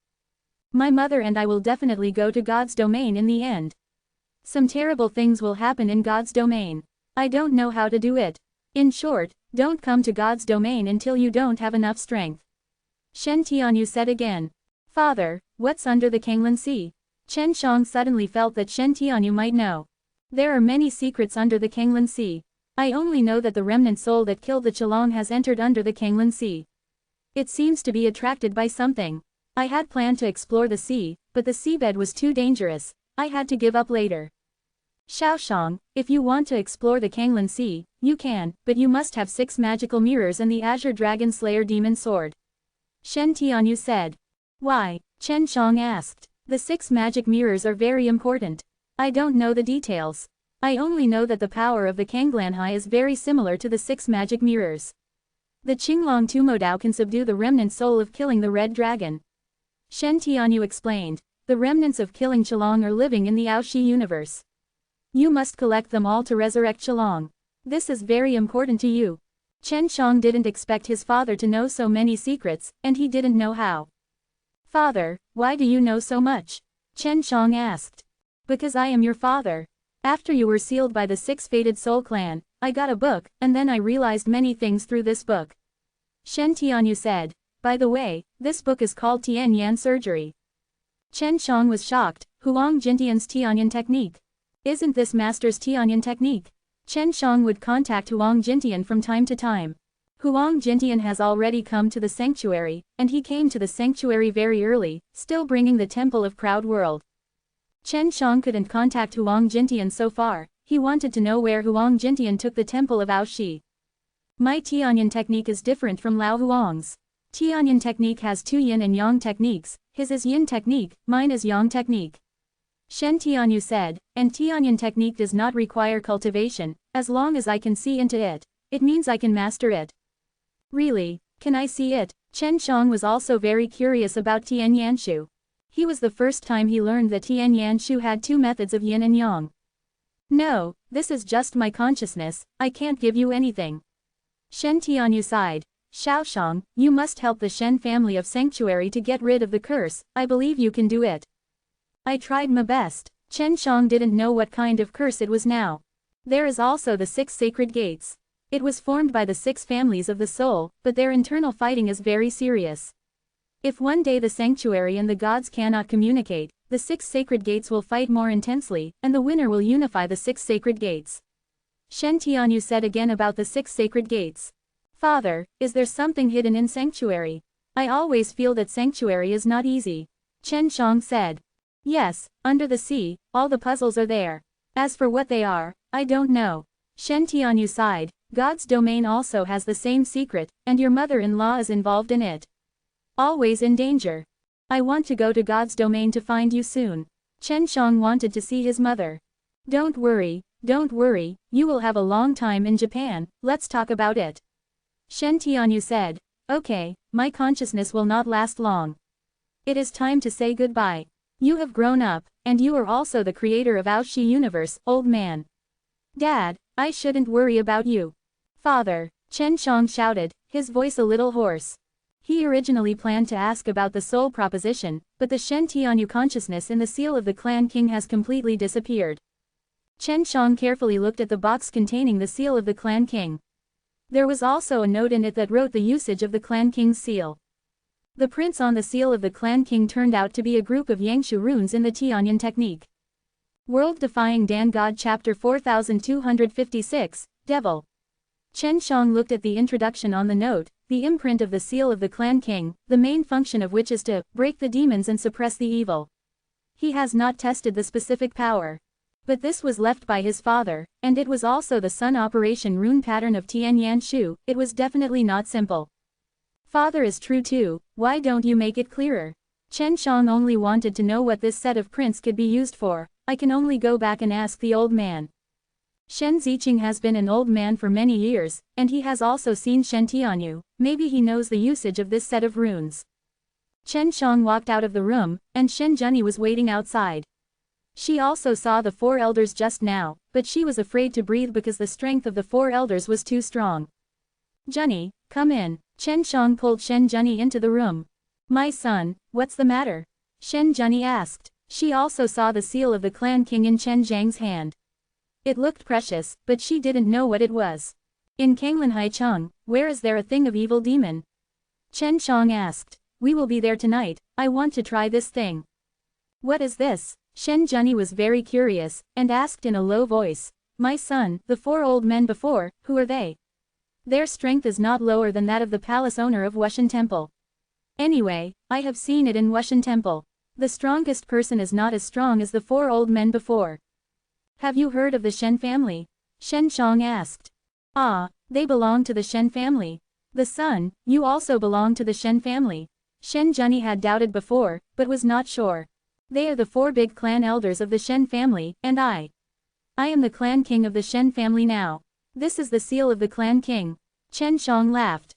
My mother and I will definitely go to God's domain in the end. Some terrible things will happen in God's domain. I don't know how to do it. In short, don't come to God's domain until you don't have enough strength. Shen Tianyu said again. Father, what's under the Kanglan Sea? Chen Shang suddenly felt that Shen Tianyu might know. There are many secrets under the Kanglan Sea. I only know that the remnant soul that killed the Chelong has entered under the Kanglan Sea. It seems to be attracted by something. I had planned to explore the sea, but the seabed was too dangerous. I had to give up later. Xiaoshang, if you want to explore the Kanglan Sea, you can, but you must have 6 magical mirrors and the Azure Dragon Slayer Demon Sword. Shen Tianyu said. Why? Chen Shang asked. The 6 magic mirrors are very important. I don't know the details. I only know that the power of the Kanglanhai is very similar to the 6 magic mirrors. The Qinglong Tumodao can subdue the remnant soul of killing the red dragon. Shen Tianyu explained. The remnants of killing Chelong are living in the Aoshi universe. You must collect them all to resurrect Chelong. This is very important to you. Chen Shang didn't expect his father to know so many secrets, and he didn't know how. Father, why do you know so much? Chen Shang asked. Because I am your father. After you were sealed by the 6 fated soul clan, I got a book, and then I realized many things through this book. Shen Tianyu said. By the way, this book is called Tian Yan Surgery. Chen Shang was shocked. Huang Jintian's Tianyan technique. Isn't this master's Tianyan technique? Chen Shang would contact Huang Jintian from time to time. Huang Jintian has already come to the sanctuary, and he came to the sanctuary very early, still bringing the Temple of Crowd World. Chen Shang couldn't contact Huang Jintian so far, he wanted to know where Huang Jintian took the Temple of Aoshi. My Tianyan technique is different from Lao Huang's. Tianyan technique has 2 yin and yang techniques, his is yin technique, mine is yang technique. Shen Tianyu said, and Tianyan technique does not require cultivation, as long as I can see into it, it means I can master it. Really, can I see it? Chen Shang was also very curious about Tian Yanshu. He was the first time he learned that Tian Yanshu had 2 methods of yin and yang. No, this is just my consciousness, I can't give you anything. Shen Tianyu sighed. Xiaoshang, you must help the Shen family of sanctuary to get rid of the curse, I believe you can do it. I tried my best. Chen Shang didn't know what kind of curse it was now. There is also the 6 sacred gates. It was formed by the 6 families of the soul, but their internal fighting is very serious. If one day the sanctuary and the gods cannot communicate, the 6 sacred gates will fight more intensely, and the winner will unify the 6 sacred gates. Shen Tianyu said again about the 6 sacred gates. Father, is there something hidden in sanctuary? I always feel that sanctuary is not easy. Chen Shang said. Yes, under the sea, all the puzzles are there. As for what they are, I don't know. Shen Tianyu sighed. God's domain also has the same secret, and your mother-in-law is involved in it. Always in danger. I want to go to God's domain to find you soon. Chen Shang wanted to see his mother. Don't worry, you will have a long time in Japan, let's talk about it. Shen Tianyu said. Okay, my consciousness will not last long. It is time to say goodbye. You have grown up, and you are also the creator of Aoshi universe, old man. Dad, I shouldn't worry about you. Father, Chen Shang shouted, his voice a little hoarse. He originally planned to ask about the soul proposition, but the Shen Tianyu consciousness in the seal of the Clan King has completely disappeared. Chen Shang carefully looked at the box containing the seal of the Clan King. There was also a note in it that wrote the usage of the Clan King's seal. The prints on the seal of the Clan King turned out to be a group of Yangshu runes in the Tianyan technique. World Defying Dan God Chapter 4256, Devil. Chen Shang looked at the introduction on the note, the imprint of the seal of the Clan King, the main function of which is to break the demons and suppress the evil. He has not tested the specific power. But this was left by his father, and it was also the Sun Operation rune pattern of Tianyan Shu. It was definitely not simple. Father is true too, why don't you make it clearer? Chen Shang only wanted to know what this set of prints could be used for. I can only go back and ask the old man. Shen Ziqing has been an old man for many years, and he has also seen Shen Tianyu. Maybe he knows the usage of this set of runes. Chen Shang walked out of the room, and Shen Zhenyi was waiting outside. She also saw the four elders just now, but she was afraid to breathe because the strength of the four elders was too strong. Zhenyi, come in. Chen Shang pulled Shen Zhenyi into the room. My son, what's the matter? Shen Zhenyi asked. She also saw the seal of the Clan King in Chen Zhang's hand. It looked precious, but she didn't know what it was. In Kanglan Haicheng, where is there a thing of evil demon? Chen Shang asked. We will be there tonight, I want to try this thing. What is this? Shen Zhenyi was very curious, and asked in a low voice. My son, the four old men before, who are they? Their strength is not lower than that of the palace owner of Wushan Temple. Anyway, I have seen it in Wushan Temple. The strongest person is not as strong as the four old men before. Have you heard of the Shen family? Shen Shang asked. Ah, they belong to the Shen family. The son, you also belong to the Shen family. Shen Zhenyi had doubted before, but was not sure. They are the four big clan elders of the Shen family, and I am the clan king of the Shen family now. This is the seal of the Clan King. Chen Shang laughed.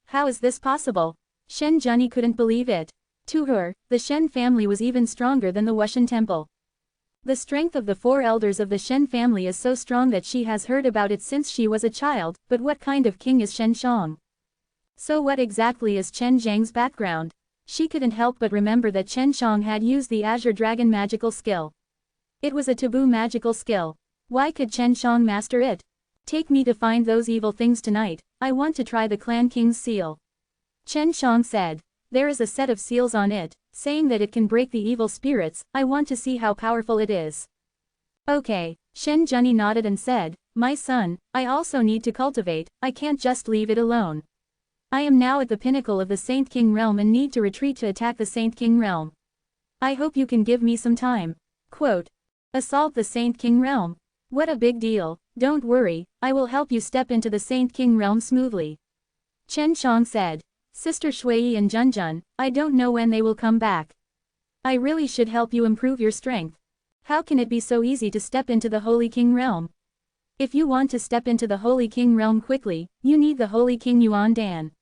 How is this possible? Shen Zhenyi couldn't believe it. To her, the Shen family was even stronger than the Wushan Temple. The strength of the four elders of the Shen family is so strong that she has heard about it since she was a child, but what kind of king is Shen Shang? So what exactly is Chen Zhang's background? She couldn't help but remember that Chen Shang had used the Azure Dragon magical skill. It was a taboo magical skill. Why could Chen Shang master it? Take me to find those evil things tonight, I want to try the Clan King's seal. Chen Shang said. There is a set of seals on it, saying that it can break the evil spirits, I want to see how powerful it is. Okay, Shen Zhenyi nodded and said, my son, I also need to cultivate, I can't just leave it alone. I am now at the pinnacle of the Saint King realm and need to retreat to attack the Saint King realm. I hope you can give me some time. Quote. Assault the Saint King realm? What a big deal, don't worry, I will help you step into the Saint King realm smoothly. Chen Shang said. Sister Shui and Junjun, I don't know when they will come back. I really should help you improve your strength. How can it be so easy to step into the Holy King realm? If you want to step into the Holy King realm quickly, you need the Holy King Yuan Dan.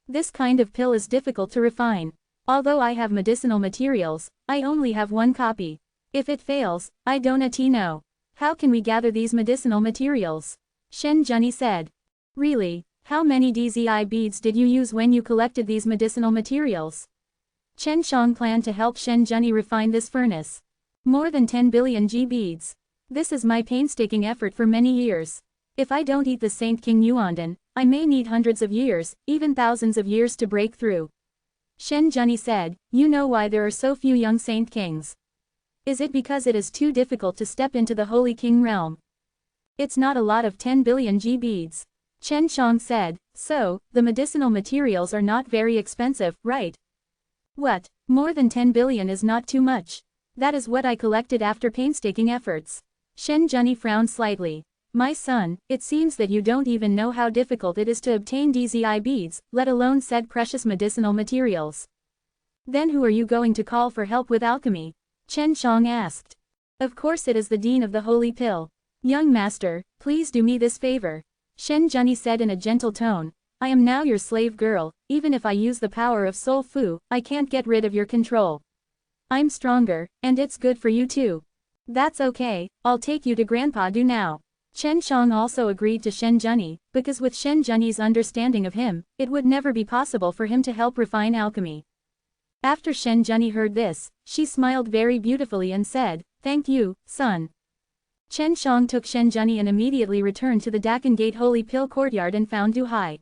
This kind of pill is difficult to refine. Although I have medicinal materials, I only have one copy. If it fails, I don't know. How can we gather these medicinal materials? Shen Zhenyi said. Really, how many DZI beads did you use when you collected these medicinal materials? Chen Shang planned to help Shen Zhenyi refine this furnace. More than 10 billion G beads. This is my painstaking effort for many years. If I don't eat the Saint King Yuandan, I may need hundreds of years, even thousands of years to break through. Shen Zhenyi said, you know why there are so few young Saint Kings. Is it because it is too difficult to step into the Holy King realm? It's not a lot of 10 billion G beads. Chen Shang said, so, the medicinal materials are not very expensive, right? What, more than 10 billion is not too much. That is what I collected after painstaking efforts. Shen Zhenyi frowned slightly. My son, it seems that you don't even know how difficult it is to obtain DZI beads, let alone said precious medicinal materials. Then who are you going to call for help with alchemy? Chen Shang asked. Of course it is the Dean of the Holy Pill. Young master, please do me this favor. Shen Zhenyi said in a gentle tone, I am now your slave girl, even if I use the power of Soul Fu, I can't get rid of your control. I'm stronger, and it's good for you too. That's okay, I'll take you to Grandpa Du now. Chen Shang also agreed to Shen Zhenyi, because with Shen Zhenyi's understanding of him, it would never be possible for him to help refine alchemy. After Shen Zhenyi heard this, she smiled very beautifully and said, "Thank you, son." Chen Shang took Shen Zhenyi and immediately returned to the Dakan Gate Holy Pill Courtyard and found Du Hai.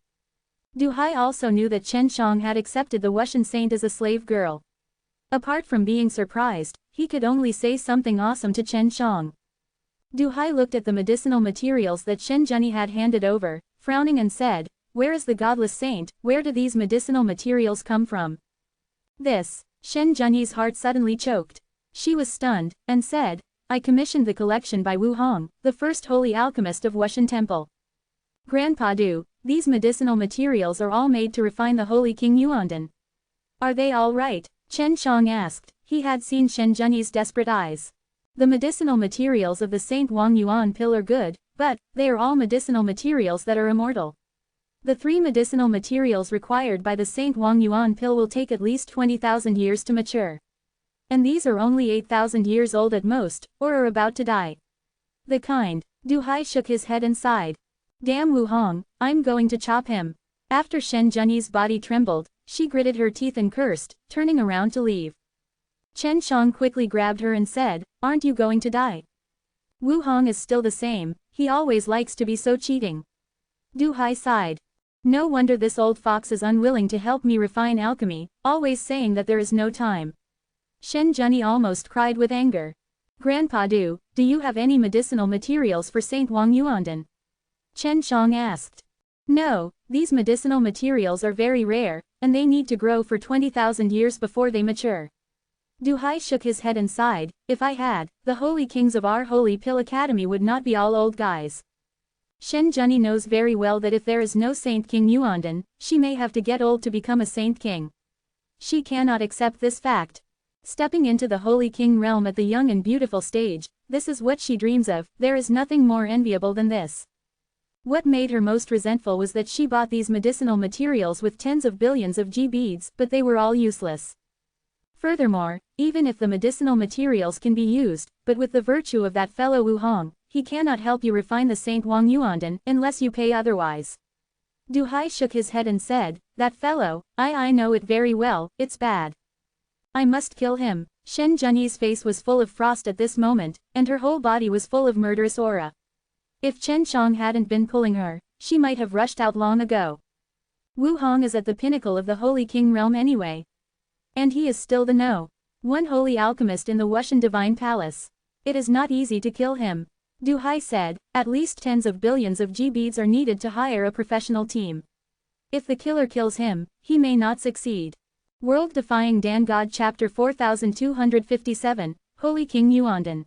Du Hai also knew that Chen Shang had accepted the Wushan saint as a slave girl. Apart from being surprised, he could only say something awesome to Chen Shang. Du Hai looked at the medicinal materials that Shen Zhenyi had handed over, frowning and said, "Where is the godless saint? Where do these medicinal materials come from?" This, Shen Zhenyi's heart suddenly choked. She was stunned, and said, "I commissioned the collection by Wu Hong, the first holy alchemist of Wushan Temple. Grandpa Du, these medicinal materials are all made to refine the holy King Yuandan. Are they all right?" Chen Shang asked. He had seen Shen Zhenyi's desperate eyes. The medicinal materials of the Saint Wang Yuan pill are good, but they are all medicinal materials that are immortal. The 3 medicinal materials required by the Saint Wang Yuan pill will take at least 20,000 years to mature. And these are only 8,000 years old at most, or are about to die. The kind. Du Hai shook his head and sighed. "Damn Wu Hong, I'm going to chop him." After Shen Zhenyi's body trembled, she gritted her teeth and cursed, turning around to leave. Chen Shang quickly grabbed her and said, "Aren't you going to die? Wu Hong is still the same, he always likes to be so cheating." Du Hai sighed. "No wonder this old fox is unwilling to help me refine alchemy, always saying that there is no time." Shen Zhenyi almost cried with anger. "Grandpa Du, do you have any medicinal materials for Saint Wang Yuandan?" Chen Shang asked. "No, these medicinal materials are very rare, and they need to grow for 20,000 years before they mature." Du Hai shook his head and sighed, "If I had, the holy kings of our holy pill academy would not be all old guys." Shen Zhenyi knows very well that if there is no Saint King Yuandan, she may have to get old to become a Saint King. She cannot accept this fact. Stepping into the Holy King realm at the young and beautiful stage, this is what she dreams of, there is nothing more enviable than this. What made her most resentful was that she bought these medicinal materials with tens of billions of G beads, but they were all useless. Furthermore, even if the medicinal materials can be used, but with the virtue of that fellow Wu Hong, he cannot help you refine the Saint Wang Yuandan, unless you pay otherwise. Du Hai shook his head and said, "That fellow, I know it very well, it's bad. I must kill him." Shen Zhenyi's face was full of frost at this moment, and her whole body was full of murderous aura. If Chen Shang hadn't been pulling her, she might have rushed out long ago. Wu Hong is at the pinnacle of the Holy King realm anyway. And he is still the one holy alchemist in the Wushan Divine Palace. It is not easy to kill him. Du Hai said, "At least tens of billions of G beads are needed to hire a professional team. If the killer kills him, he may not succeed." World Defying Dan God Chapter 4257, Holy King Yuandan.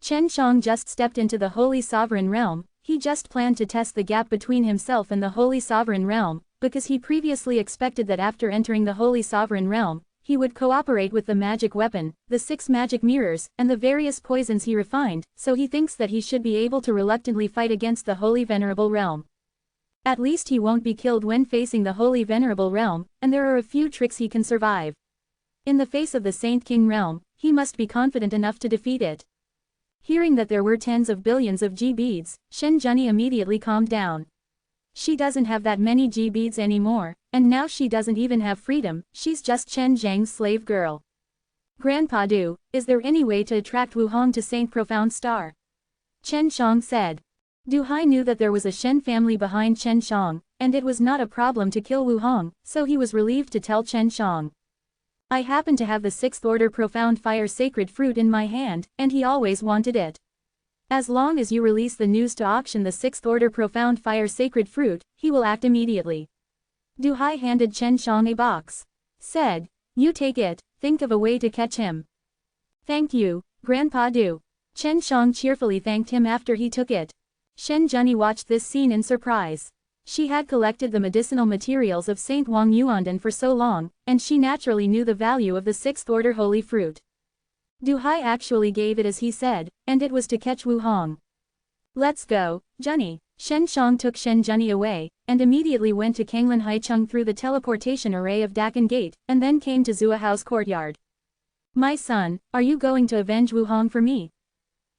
Chen Shang just stepped into the Holy Sovereign Realm. He just planned to test the gap between himself and the Holy Sovereign Realm, because he previously expected that after entering the Holy Sovereign Realm, he would cooperate with the magic weapon, the 6 magic mirrors, and the various poisons he refined, so he thinks that he should be able to reluctantly fight against the Holy Venerable Realm. At least he won't be killed when facing the Holy Venerable Realm, and there are a few tricks he can survive. In the face of the Saint King Realm, he must be confident enough to defeat it. Hearing that there were tens of billions of G beads, Shen Zhenyi immediately calmed down. She doesn't have that many G beads anymore, and now she doesn't even have freedom, she's just Chen Zhang's slave girl. "Grandpa Du, is there any way to attract Wu Hong to Saint Profound Star?" Chen Shang said. Du Hai knew that there was a Shen family behind Chen Shang, and it was not a problem to kill Wu Hong, so he was relieved to tell Chen Shang. "I happen to have the 6th Order Profound Fire Sacred Fruit in my hand, and he always wanted it. As long as you release the news to auction the 6th Order Profound Fire Sacred Fruit, he will act immediately." Du Hai handed Chen Shang a box. Said, "You take it, think of a way to catch him." "Thank you, Grandpa Du." Chen Shang cheerfully thanked him after he took it. Shen Zhenyi watched this scene in surprise. She had collected the medicinal materials of Saint Wang Yuandan for so long, and she naturally knew the value of the 6th Order Holy Fruit. Du Hai actually gave it as he said, and it was to catch Wu Hong. "Let's go, Zhenyi." Shen Shang took Shen Zhenyi away, and immediately went to Kanglan Haicheng through the teleportation array of Dakan Gate, and then came to Zua House courtyard. My son, are you going to avenge Wu Hong for me?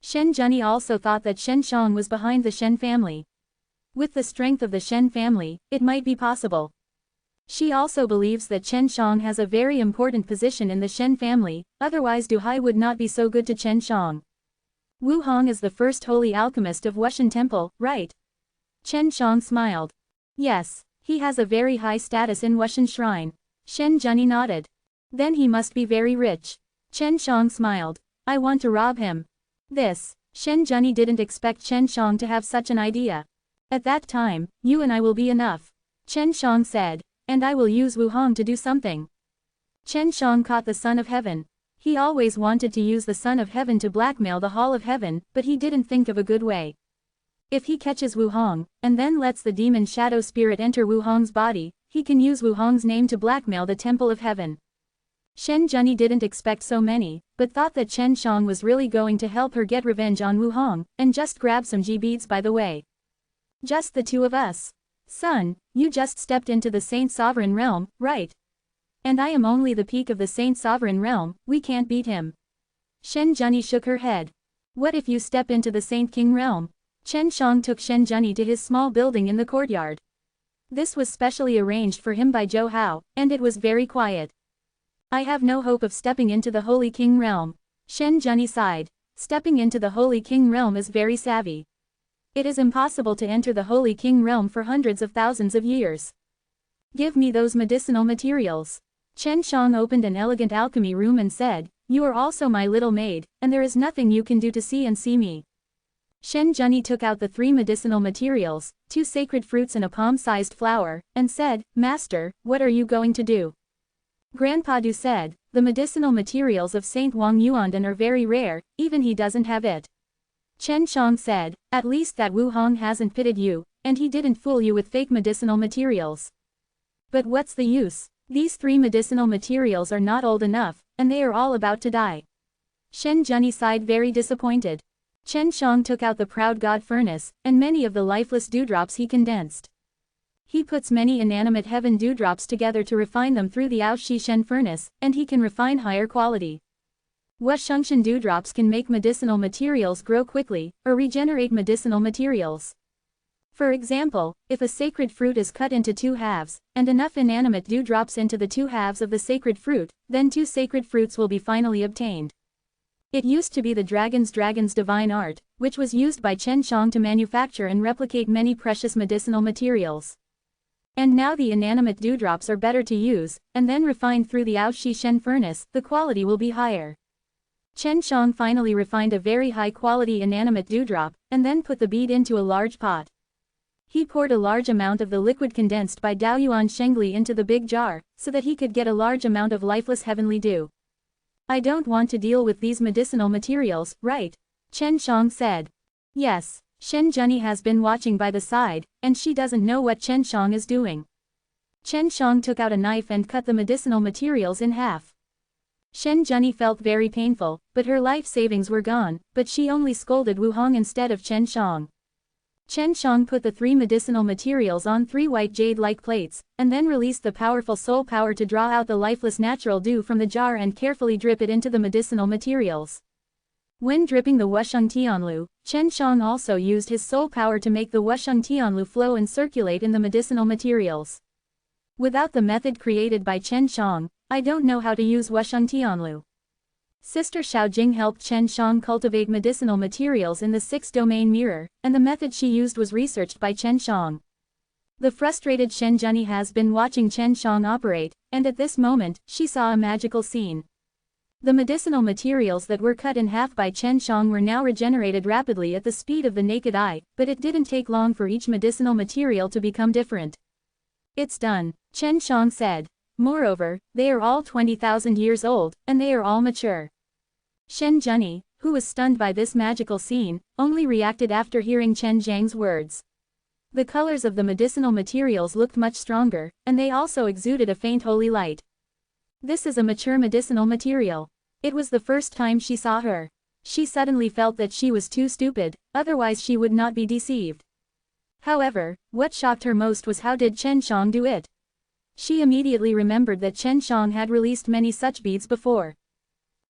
Shen Zhenyi also thought that Shen Shang was behind the Shen family. With the strength of the Shen family, it might be possible. She also believes that Chen Shang has a very important position in the Shen family, otherwise Du Hai would not be so good to Chen Shang. Wu Hong is the first holy alchemist of Wushan Temple, right? Chen Shang smiled. Yes, he has a very high status in Wushan Shrine. Shen Zhenyi nodded. Then he must be very rich. Chen Shang smiled. I want to rob him. Shen Zhenyi didn't expect Chen Shang to have such an idea. At that time, you and I will be enough. Chen Shang said. And I will use Wu Hong to do something. Chen Shang caught the Son of Heaven. He always wanted to use the Son of Heaven to blackmail the Hall of Heaven, but he didn't think of a good way. If he catches Wu Hong, and then lets the demon shadow spirit enter Wu Hong's body, he can use Wu Hong's name to blackmail the Temple of Heaven. Shen Zhenyi didn't expect so many, but thought that Chen Shang was really going to help her get revenge on Wu Hong, and just grab some G-beads by the way. Just the two of us. Son, you just stepped into the Saint Sovereign Realm, right? And I am only the peak of the Saint Sovereign Realm, we can't beat him. Shen Zhenyi shook her head. What if you step into the Saint King Realm? Chen Shang took Shen Zhenyi to his small building in the courtyard. This was specially arranged for him by Zhou Hao, and it was very quiet. I have no hope of stepping into the Holy King Realm. Shen Zhenyi sighed. Stepping into the Holy King Realm is very savvy. It is impossible to enter the Holy King Realm for hundreds of thousands of years. Give me those medicinal materials. Chen Shang opened an elegant alchemy room and said, you are also my little maid, and there is nothing you can do to see me. Shen Zhenyi took out the 3 medicinal materials, 2 sacred fruits and a palm-sized flower, and said, Master, what are you going to do? Grandpa Du said, the medicinal materials of Saint Wang Yuandan are very rare, even he doesn't have it. Chen Shang said, at least that Wu Hong hasn't pitted you, and he didn't fool you with fake medicinal materials. But what's the use? These 3 medicinal materials are not old enough, and they are all about to die. Shen Zhenyi sighed very disappointed. Chen Shang took out the proud god furnace, and many of the lifeless dewdrops he condensed. He puts many inanimate heaven dewdrops together to refine them through the Aoshi Shen furnace, and he can refine higher quality. Wushungshan dewdrops can make medicinal materials grow quickly, or regenerate medicinal materials. For example, if a sacred fruit is cut into 2 halves, and enough inanimate dew drops into the 2 halves of the sacred fruit, then 2 sacred fruits will be finally obtained. It used to be the dragon's divine art, which was used by Chen Shang to manufacture and replicate many precious medicinal materials. And now the inanimate dewdrops are better to use, and then refined through the Aoshi Shen furnace, the quality will be higher. Chen Shang finally refined a very high-quality inanimate dewdrop, and then put the bead into a large pot. He poured a large amount of the liquid condensed by Daoyuan Shengli into the big jar, so that he could get a large amount of lifeless heavenly dew. I don't want to deal with these medicinal materials, right? Chen Shang said. Yes, Shen Zhenyi has been watching by the side, and she doesn't know what Chen Shang is doing. Chen Shang took out a knife and cut the medicinal materials in half. Shen Zhenyi felt very painful, but her life savings were gone, but she only scolded Wu Hong instead of Chen Shang. Chen Shang put the 3 medicinal materials on 3 white jade-like plates, and then released the powerful soul power to draw out the lifeless natural dew from the jar and carefully drip it into the medicinal materials. When dripping the Wusheng Tianlu, Chen Shang also used his soul power to make the Wusheng Tianlu flow and circulate in the medicinal materials. Without the method created by Chen Shang, I don't know how to use Wusheng Tianlu. Sister Xiaojing helped Chen Shang cultivate medicinal materials in the 6th domain mirror, and the method she used was researched by Chen Shang. The frustrated Shen Zhenyi has been watching Chen Shang operate, and at this moment, she saw a magical scene. The medicinal materials that were cut in half by Chen Shang were now regenerated rapidly at the speed of the naked eye, but it didn't take long for each medicinal material to become different. It's done, Chen Shang said. Moreover, they are all 20,000 years old, and they are all mature. Shen Zhenyi, who was stunned by this magical scene, only reacted after hearing Chen Zhang's words. The colors of the medicinal materials looked much stronger, and they also exuded a faint holy light. This is a mature medicinal material. It was the first time she saw her. She suddenly felt that she was too stupid, otherwise she would not be deceived. However, what shocked her most was how did Chen Shang do it? She immediately remembered that Chen Shang had released many such beads before.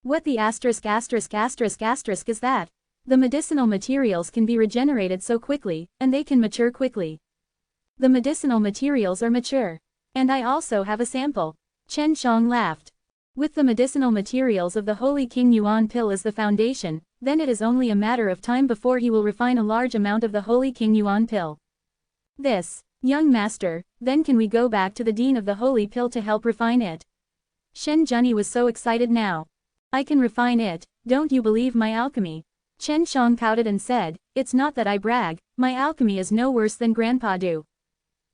What the asterisk is that? The medicinal materials can be regenerated so quickly, and they can mature quickly. The medicinal materials are mature. And I also have a sample. Chen Shang laughed. With the medicinal materials of the Holy King Yuan pill as the foundation, then it is only a matter of time before he will refine a large amount of the Holy King Yuan pill. This, young master, then can we go back to the Dean of the Holy Pill to help refine it? Shen Zhenyi was so excited now. I can refine it, don't you believe my alchemy? Chen Shang pouted and said, it's not that I brag, my alchemy is no worse than Grandpa do.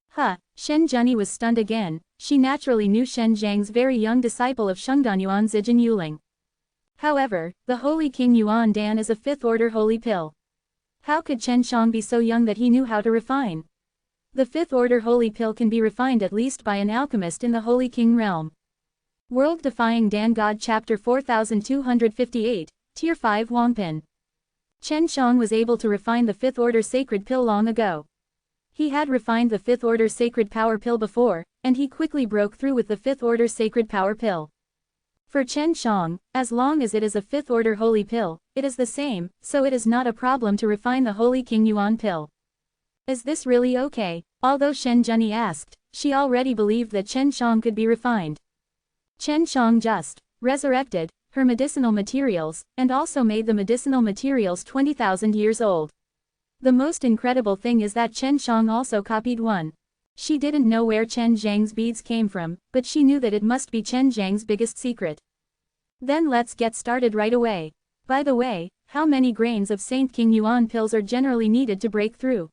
Huh, Shen Zhenyi was stunned again, she naturally knew Shen Zhang's very young disciple of Shengdan Yuan Zijin Yuling. However, the Holy King Yuan Dan is a 5th order holy pill. How could Chen Shang be so young that he knew how to refine? The 5th order holy pill can be refined at least by an alchemist in the Holy King realm. World Defying Dan God Chapter 4258, Tier 5 Wangpin. Chen Shang was able to refine the 5th order sacred pill long ago. He had refined the 5th order sacred power pill before, and he quickly broke through with the 5th order sacred power pill. For Chen Shang, as long as it is a 5th order holy pill, it is the same, so it is not a problem to refine the Holy King Yuan pill. Is this really okay? Although Shen Zhenyi asked, she already believed that Chen Shang could be refined. Chen Shang just resurrected her medicinal materials, and also made the medicinal materials 20,000 years old. The most incredible thing is that Chen Shang also copied one. She didn't know where Chen Zhang's beads came from, but she knew that it must be Chen Zhang's biggest secret. Then let's get started right away. By the way, how many grains of Saint King Yuan pills are generally needed to break through?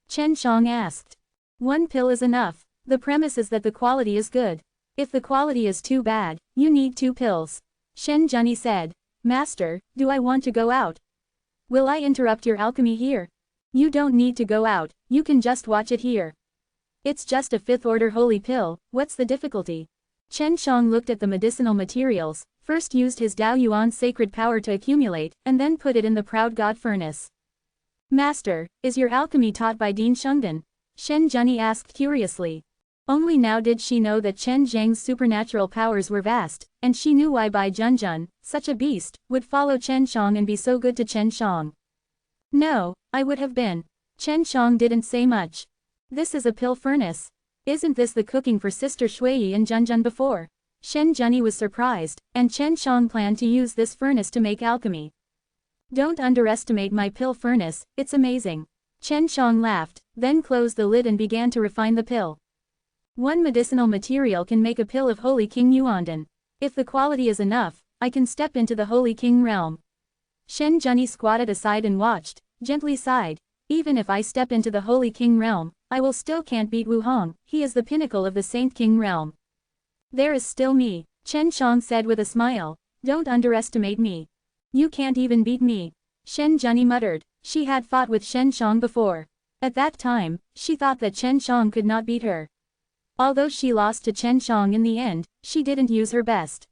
Chen Shang asked. 1 pill is enough. The premise is that the quality is good. If the quality is too bad, you need 2 pills. Shen Zhenyi said. Master, do I want to go out? Will I interrupt your alchemy here? You don't need to go out, you can just watch it here. It's just a 5th order holy pill, what's the difficulty? Chen Shang looked at the medicinal materials, first used his Dao Yuan sacred power to accumulate, and then put it in the proud god furnace. Master, is your alchemy taught by Dean Shengdan? Shen Zhenyi asked curiously. Only now did she know that Chen Zhang's supernatural powers were vast, and she knew why Bai Junjun, such a beast, would follow Chen Shang and be so good to Chen Shang. No, I would have been. Chen Shang didn't say much. This is a pill furnace. Isn't this the cooking for Sister Shuiyi and Junjun before? Shen Zhenyi was surprised, and Chen Shang planned to use this furnace to make alchemy. Don't underestimate my pill furnace, it's amazing. Chen Shang laughed, then closed the lid and began to refine the pill. 1 medicinal material can make a pill of Holy King Yuandan. If the quality is enough, I can step into the Holy King realm. Shen Zhenyi squatted aside and watched, gently sighed. Even if I step into the Holy King realm, I will still can't beat Wu Hong, he is the pinnacle of the Saint King realm. There is still me, Chen Shang said with a smile. Don't underestimate me. You can't even beat me. Shen Zhenyi muttered. She had fought with Shen Shang before. At that time, she thought that Chen Shang could not beat her. Although she lost to Chen Shang in the end, she didn't use her best.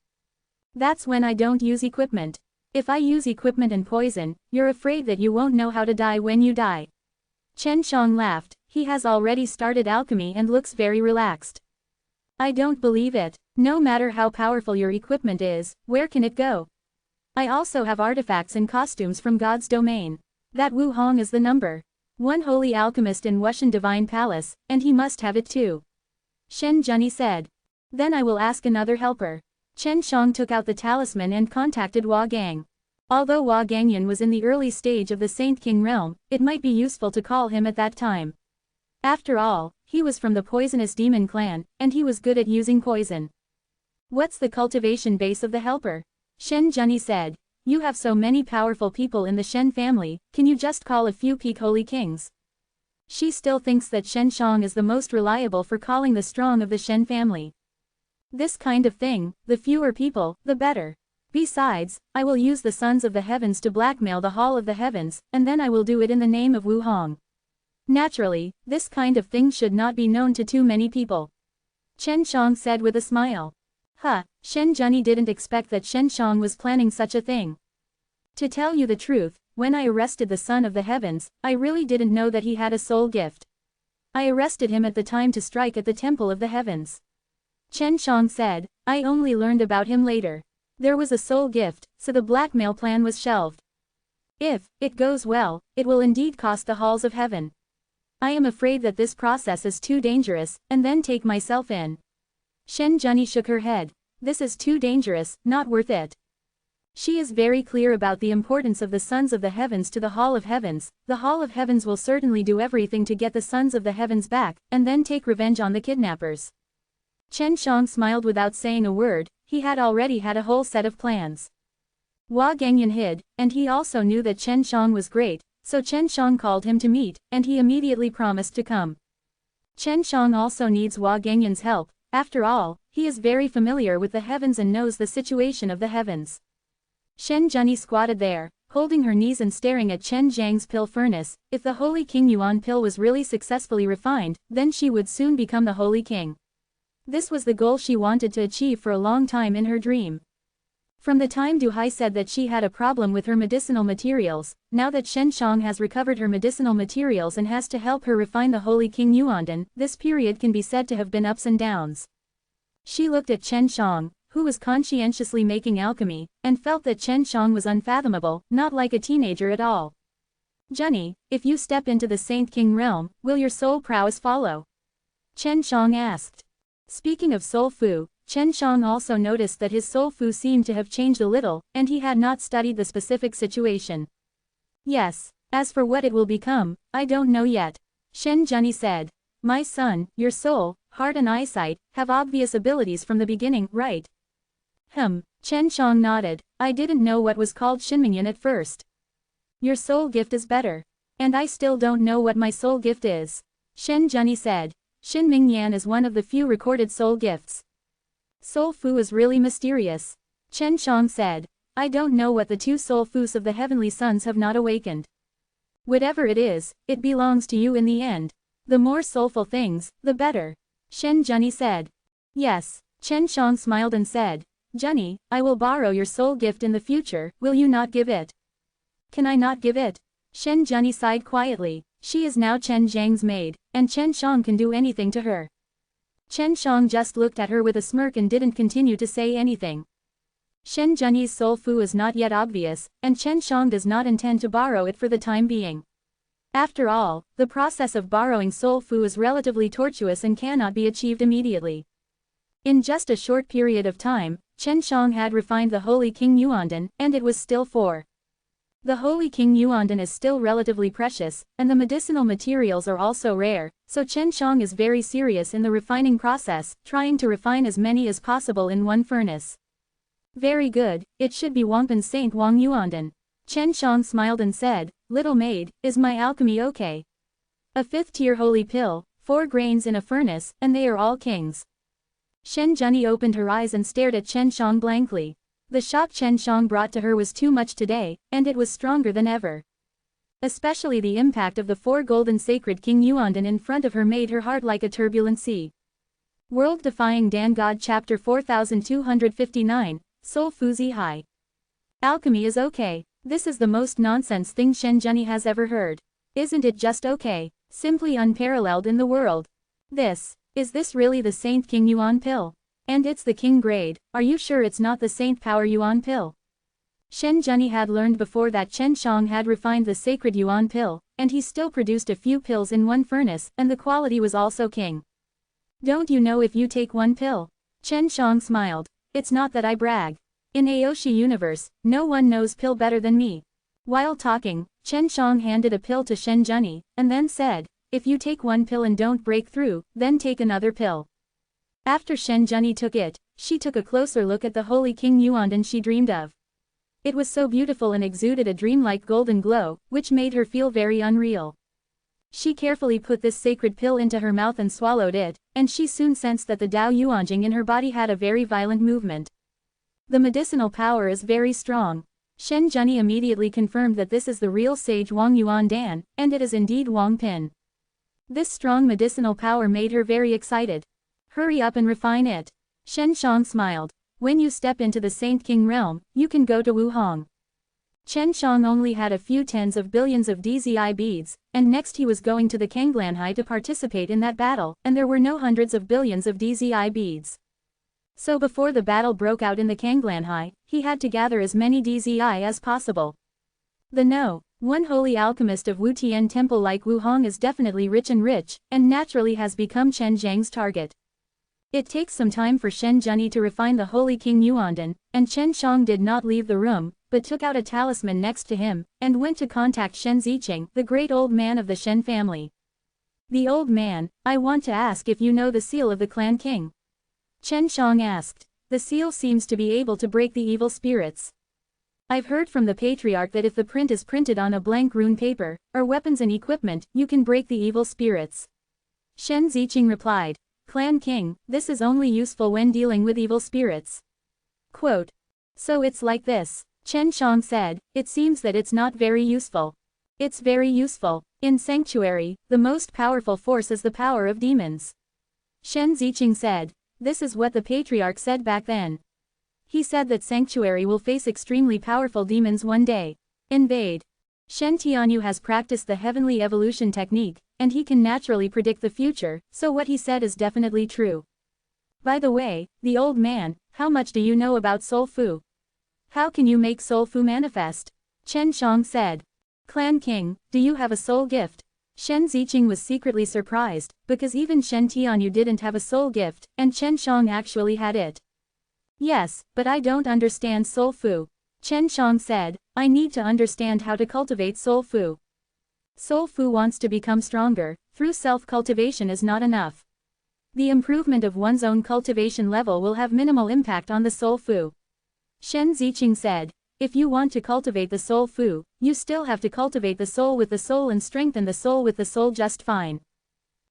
That's when I don't use equipment. If I use equipment and poison, you're afraid that you won't know how to die when you die. Chen Shang laughed, he has already started alchemy and looks very relaxed. I don't believe it. No matter how powerful your equipment is, where can it go? I also have artifacts and costumes from God's domain. That Wu Hong is the number 1 holy alchemist in Wushan Divine Palace, and he must have it too. Shen Zhenyi said. Then I will ask another helper. Chen Shang took out the talisman and contacted Hua Gang. Although Hua Gangyan was in the early stage of the Saint King realm, it might be useful to call him at that time. After all, he was from the poisonous demon clan, and he was good at using poison. What's the cultivation base of the helper? Shen Zhenyi said. You have so many powerful people in the Shen family, can you just call a few peak holy kings? She still thinks that Shen Shang is the most reliable for calling the strong of the Shen family. This kind of thing, the fewer people, the better. Besides, I will use the sons of the heavens to blackmail the Hall of the Heavens, and then I will do it in the name of Wu Hong. Naturally, this kind of thing should not be known to too many people. Chen Shang said with a smile. Shen Zhenyi didn't expect that Shen Shang was planning such a thing. To tell you the truth, when I arrested the Son of the Heavens, I really didn't know that he had a soul gift. I arrested him at the time to strike at the Temple of the Heavens. Chen Shang said, I only learned about him later. There was a soul gift, so the blackmail plan was shelved. If it goes well, it will indeed cost the halls of heaven. I am afraid that this process is too dangerous, and then take myself in. Shen Zhenyi shook her head. This is too dangerous, not worth it. She is very clear about the importance of the sons of the heavens to the Hall of Heavens. The Hall of Heavens will certainly do everything to get the sons of the heavens back, and then take revenge on the kidnappers. Chen Shang smiled without saying a word. He had already had a whole set of plans. Hua Gengyan hid, and he also knew that Chen Shang was great, so Chen Shang called him to meet, and he immediately promised to come. Chen Shang also needs Hua Gengyan's help. After all, he is very familiar with the heavens and knows the situation of the heavens. Shen Zhenyi squatted there, holding her knees and staring at Chen Zhang's pill furnace. If the Holy King Yuan pill was really successfully refined, then she would soon become the Holy King. This was the goal she wanted to achieve for a long time in her dream. From the time Du Hai said that she had a problem with her medicinal materials, now that Shen Shang has recovered her medicinal materials and has to help her refine the Holy King Yuandan, this period can be said to have been ups and downs. She looked at Chen Shang, who was conscientiously making alchemy, and felt that Chen Shang was unfathomable, not like a teenager at all. Zhenyi, if you step into the Saint King realm, will your soul prowess follow? Chen Shang asked. Speaking of soul fu, Chen Shang also noticed that his soul fu seemed to have changed a little, and he had not studied the specific situation. Yes, as for what it will become, I don't know yet. Shen Zhenyi said. My son, your soul, heart and eyesight, have obvious abilities from the beginning, right? Chen Shang nodded. I didn't know what was called Shinmingyan at first. Your soul gift is better. And I still don't know what my soul gift is. Shen Zhenyi said. Shinmingyan is one of the few recorded soul gifts. Soul Fu is really mysterious. Chen Shang said. I don't know what the two soul Fus of the heavenly sons have not awakened. Whatever it is, it belongs to you in the end. The more soulful things, the better. Shen Zhenyi said. Yes. Chen Shang smiled and said. Zhenyi, I will borrow your soul gift in the future, will you not give it? Can I not give it? Shen Zhenyi sighed quietly. She is now Chen Zhang's maid, and Chen Shang can do anything to her. Chen Shang just looked at her with a smirk and didn't continue to say anything. Shen Zhenyi's soul fu is not yet obvious, and Chen Shang does not intend to borrow it for the time being. After all, the process of borrowing soul fu is relatively tortuous and cannot be achieved immediately. In just a short period of time, Chen Shang had refined the Holy King Yuandan, and it was still 4. The Holy King Yuandan is still relatively precious, and the medicinal materials are also rare, so Chen Shang is very serious in the refining process, trying to refine as many as possible in one furnace. Very good, it should be Wangpan Saint Wang Yuandan. Chen Shang smiled and said, Little maid, is my alchemy okay? A 5th-tier holy pill, 4 grains in a furnace, and they are all kings. Shen Zhenyi opened her eyes and stared at Chen Shang blankly. The shock Chen Shang brought to her was too much today, and it was stronger than ever. Especially the impact of the 4 golden sacred King Yuandan in front of her made her heart like a turbulent sea. World Defying Dan God Chapter 4259, Soul Fuzi Hai. Alchemy is okay. This is the most nonsense thing Shen Zhenyi has ever heard. Isn't it just okay? Simply unparalleled in the world. Is this really the Saint King Yuan pill? And it's the king grade, are you sure it's not the Saint Power Yuan pill? Shen Zhenyi had learned before that Chen Shang had refined the sacred Yuan pill, and he still produced a few pills in one furnace, and the quality was also king. Don't you know if you take one pill? Chen Shang smiled. It's not that I brag. In Aoshi universe, no one knows pill better than me. While talking, Chen Shang handed a pill to Shen Zhenyi, and then said, if you take one pill and don't break through, then take another pill. After Shen Zhenyi took it, she took a closer look at the Holy King Yuandan she dreamed of. It was so beautiful and exuded a dreamlike golden glow, which made her feel very unreal. She carefully put this sacred pill into her mouth and swallowed it, and she soon sensed that the Dao Yuanjing in her body had a very violent movement. The medicinal power is very strong. Shen Zhenyi immediately confirmed that this is the real sage Wang Yuandan, and it is indeed Wang Pin. This strong medicinal power made her very excited. Hurry up and refine it. Shen Shang smiled. When you step into the Saint King realm, you can go to Wuhong. Chen Shang only had a few tens of billions of DZI beads, and next he was going to the Kanglanhai to participate in that battle, and there were no hundreds of billions of DZI beads. So before the battle broke out in the Kanglanhai, he had to gather as many DZI as possible. One holy alchemist of Wu Tian Temple like Wu Hong is definitely rich, and naturally has become Chen Zhang's target. It takes some time for Shen Zhenyi to refine the holy King Yuandan, and Chen Shang did not leave the room, but took out a talisman next to him, and went to contact Shen Ziqing, the great old man of the Shen family. The old man, I want to ask if you know the seal of the clan king. Chen Shang asked. The seal seems to be able to break the evil spirits. I've heard from the patriarch that if the print is printed on a blank rune paper, or weapons and equipment, you can break the evil spirits. Shen Ziqing replied. Clan king, this is only useful when dealing with evil spirits. Quote. So it's like this. Chen Shang said, it seems that it's not very useful. It's very useful. In Sanctuary, the most powerful force is the power of demons. Shen Ziqing said. This is what the patriarch said back then. He said that Sanctuary will face extremely powerful demons one day. Invade. Shen Tianyu has practiced the heavenly evolution technique, and he can naturally predict the future, so what he said is definitely true. By the way, the old man, how much do you know about Soul Fu? How can you make Soul Fu manifest? Chen Shang said. Clan king, do you have a soul gift? Shen Ziqing was secretly surprised, because even Shen Tianyu didn't have a soul gift, and Chen Shang actually had it. Yes, but I don't understand Soul Fu. Chen Shang said, I need to understand how to cultivate Soul Fu. Soul Fu wants to become stronger, through self-cultivation is not enough. The improvement of one's own cultivation level will have minimal impact on the Soul Fu. Shen Ziqing said, if you want to cultivate the Soul Fu, you still have to cultivate the soul with the soul and strengthen the soul with the soul just fine.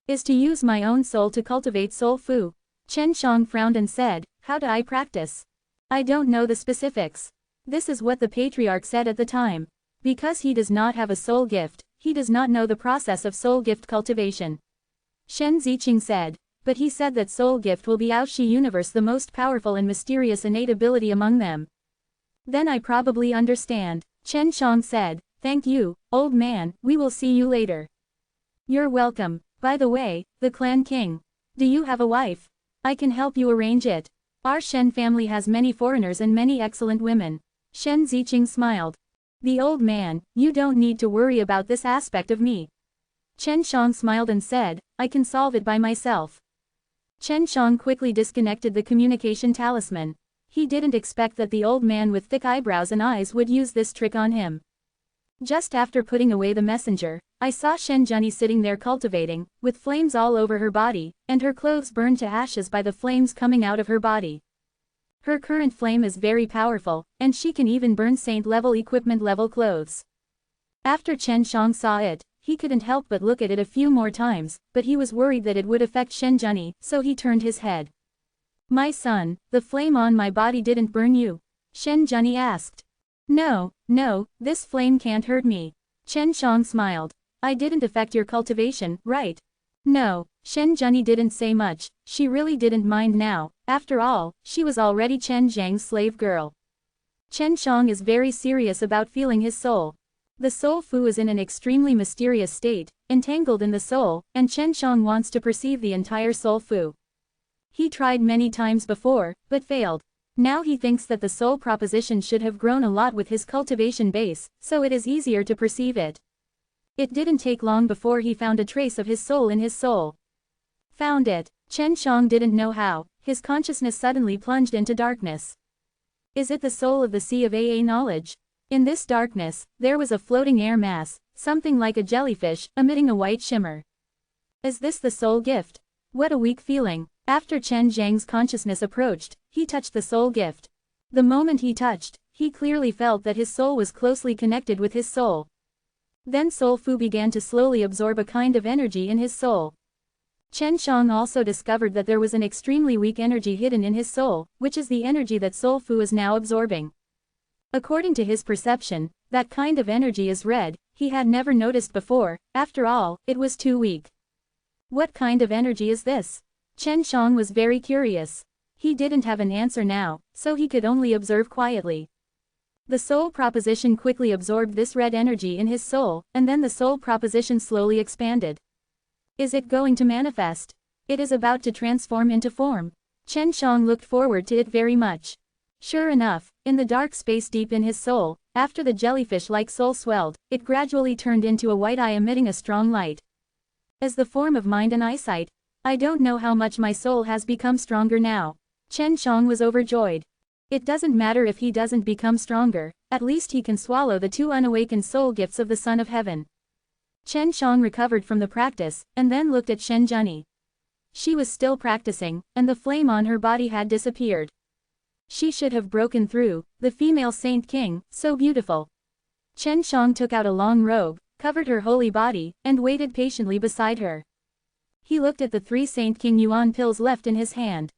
Is to use my own soul to cultivate Soul Fu. Chen Shang frowned and said, how do I practice? I don't know the specifics. This is what the patriarch said at the time. Because he does not have a soul gift, he does not know the process of soul gift cultivation. Shen Ziqing said, but he said that soul gift will be Aoshi universe the most powerful and mysterious innate ability among them. Then I probably understand. Chen Shang said, thank you, old man, we will see you later. You're welcome. By the way, the clan king. Do you have a wife? I can help you arrange it. Our Shen family has many foreigners and many excellent women. Shen Ziqing smiled. The old man, you don't need to worry about this aspect of me. Chen Shang smiled and said, I can solve it by myself. Chen Shang quickly disconnected the communication talisman. He didn't expect that the old man with thick eyebrows and eyes would use this trick on him. Just after putting away the messenger, I saw Shen Zhenyi sitting there cultivating, with flames all over her body, and her clothes burned to ashes by the flames coming out of her body. Her current flame is very powerful, and she can even burn saint-level equipment-level clothes. After Chen Shang saw it, he couldn't help but look at it a few more times, but he was worried that it would affect Shen Zhenyi, so he turned his head. My son, the flame on my body didn't burn you? Shen Zhenyi asked. No, this flame can't hurt me. Chen Shang smiled. I didn't affect your cultivation, right? No, Shen Zhenyi didn't say much, she really didn't mind now, after all, she was already Chen Zhang's slave girl. Chen Shang is very serious about feeling his soul. The Soul Fu is in an extremely mysterious state, entangled in the soul, and Chen Shang wants to perceive the entire Soul Fu. He tried many times before, but failed. Now he thinks that the soul proposition should have grown a lot with his cultivation base, so it is easier to perceive it. It didn't take long before he found a trace of his soul in his soul. Found it. Chen Shang didn't know how, his consciousness suddenly plunged into darkness. Is it the soul of the sea of AA knowledge? In this darkness, there was a floating air mass, something like a jellyfish, emitting a white shimmer. Is this the soul gift? What a weak feeling. After Chen Zhang's consciousness approached, he touched the soul gift. The moment he touched, he clearly felt that his soul was closely connected with his soul. Then Soul Fu began to slowly absorb a kind of energy in his soul. Chen Shang also discovered that there was an extremely weak energy hidden in his soul, which is the energy that Soul Fu is now absorbing. According to his perception, that kind of energy is red, he had never noticed before, after all, it was too weak. What kind of energy is this? Chen Shang was very curious. He didn't have an answer now, so he could only observe quietly. The soul proposition quickly absorbed this red energy in his soul, and then the soul proposition slowly expanded. Is it going to manifest? It is about to transform into form. Chen Shang looked forward to it very much. Sure enough, in the dark space deep in his soul, after the jellyfish-like soul swelled, it gradually turned into a white eye emitting a strong light. As the form of mind and eyesight, I don't know how much my soul has become stronger now. Chen Shang was overjoyed. It doesn't matter if he doesn't become stronger, at least he can swallow the 2 unawakened soul gifts of the Son of Heaven. Chen Shang recovered from the practice, and then looked at Shen Junyi. She was still practicing, and the flame on her body had disappeared. She should have broken through, the female Saint King, so beautiful. Chen Shang took out a long robe, covered her holy body, and waited patiently beside her. He looked at the 3 Saint King Yuan pills left in his hand.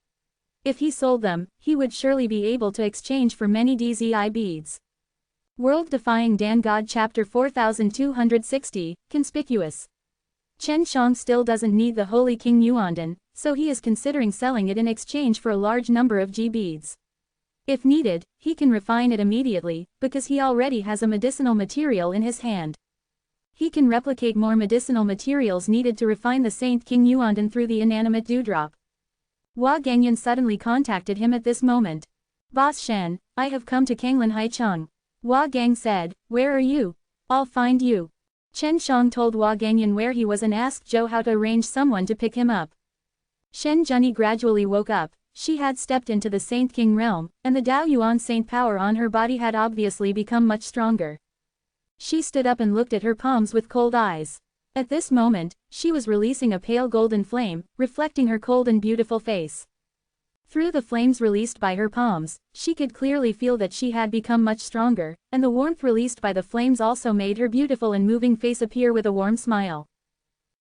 If he sold them, he would surely be able to exchange for many DZI beads. World-Defying Dan God Chapter 4260, Conspicuous. Chen Shang still doesn't need the Holy King Yuandan, so he is considering selling it in exchange for a large number of G beads. If needed, he can refine it immediately, because he already has a medicinal material in his hand. He can replicate more medicinal materials needed to refine the Saint King Yuandan through the inanimate dewdrop. Hua Gangyan suddenly contacted him at this moment. Boss Shen, I have come to Kanglin Haicheng. Hua Gang said, where are you? I'll find you. Chen Shang told Hua Gangyan where he was and asked Zhou how to arrange someone to pick him up. Shen Junyi gradually woke up. She had stepped into the Saint King realm, and the Dao Yuan Saint power on her body had obviously become much stronger. She stood up and looked at her palms with cold eyes. At this moment, she was releasing a pale golden flame, reflecting her cold and beautiful face. Through the flames released by her palms, she could clearly feel that she had become much stronger, and the warmth released by the flames also made her beautiful and moving face appear with a warm smile.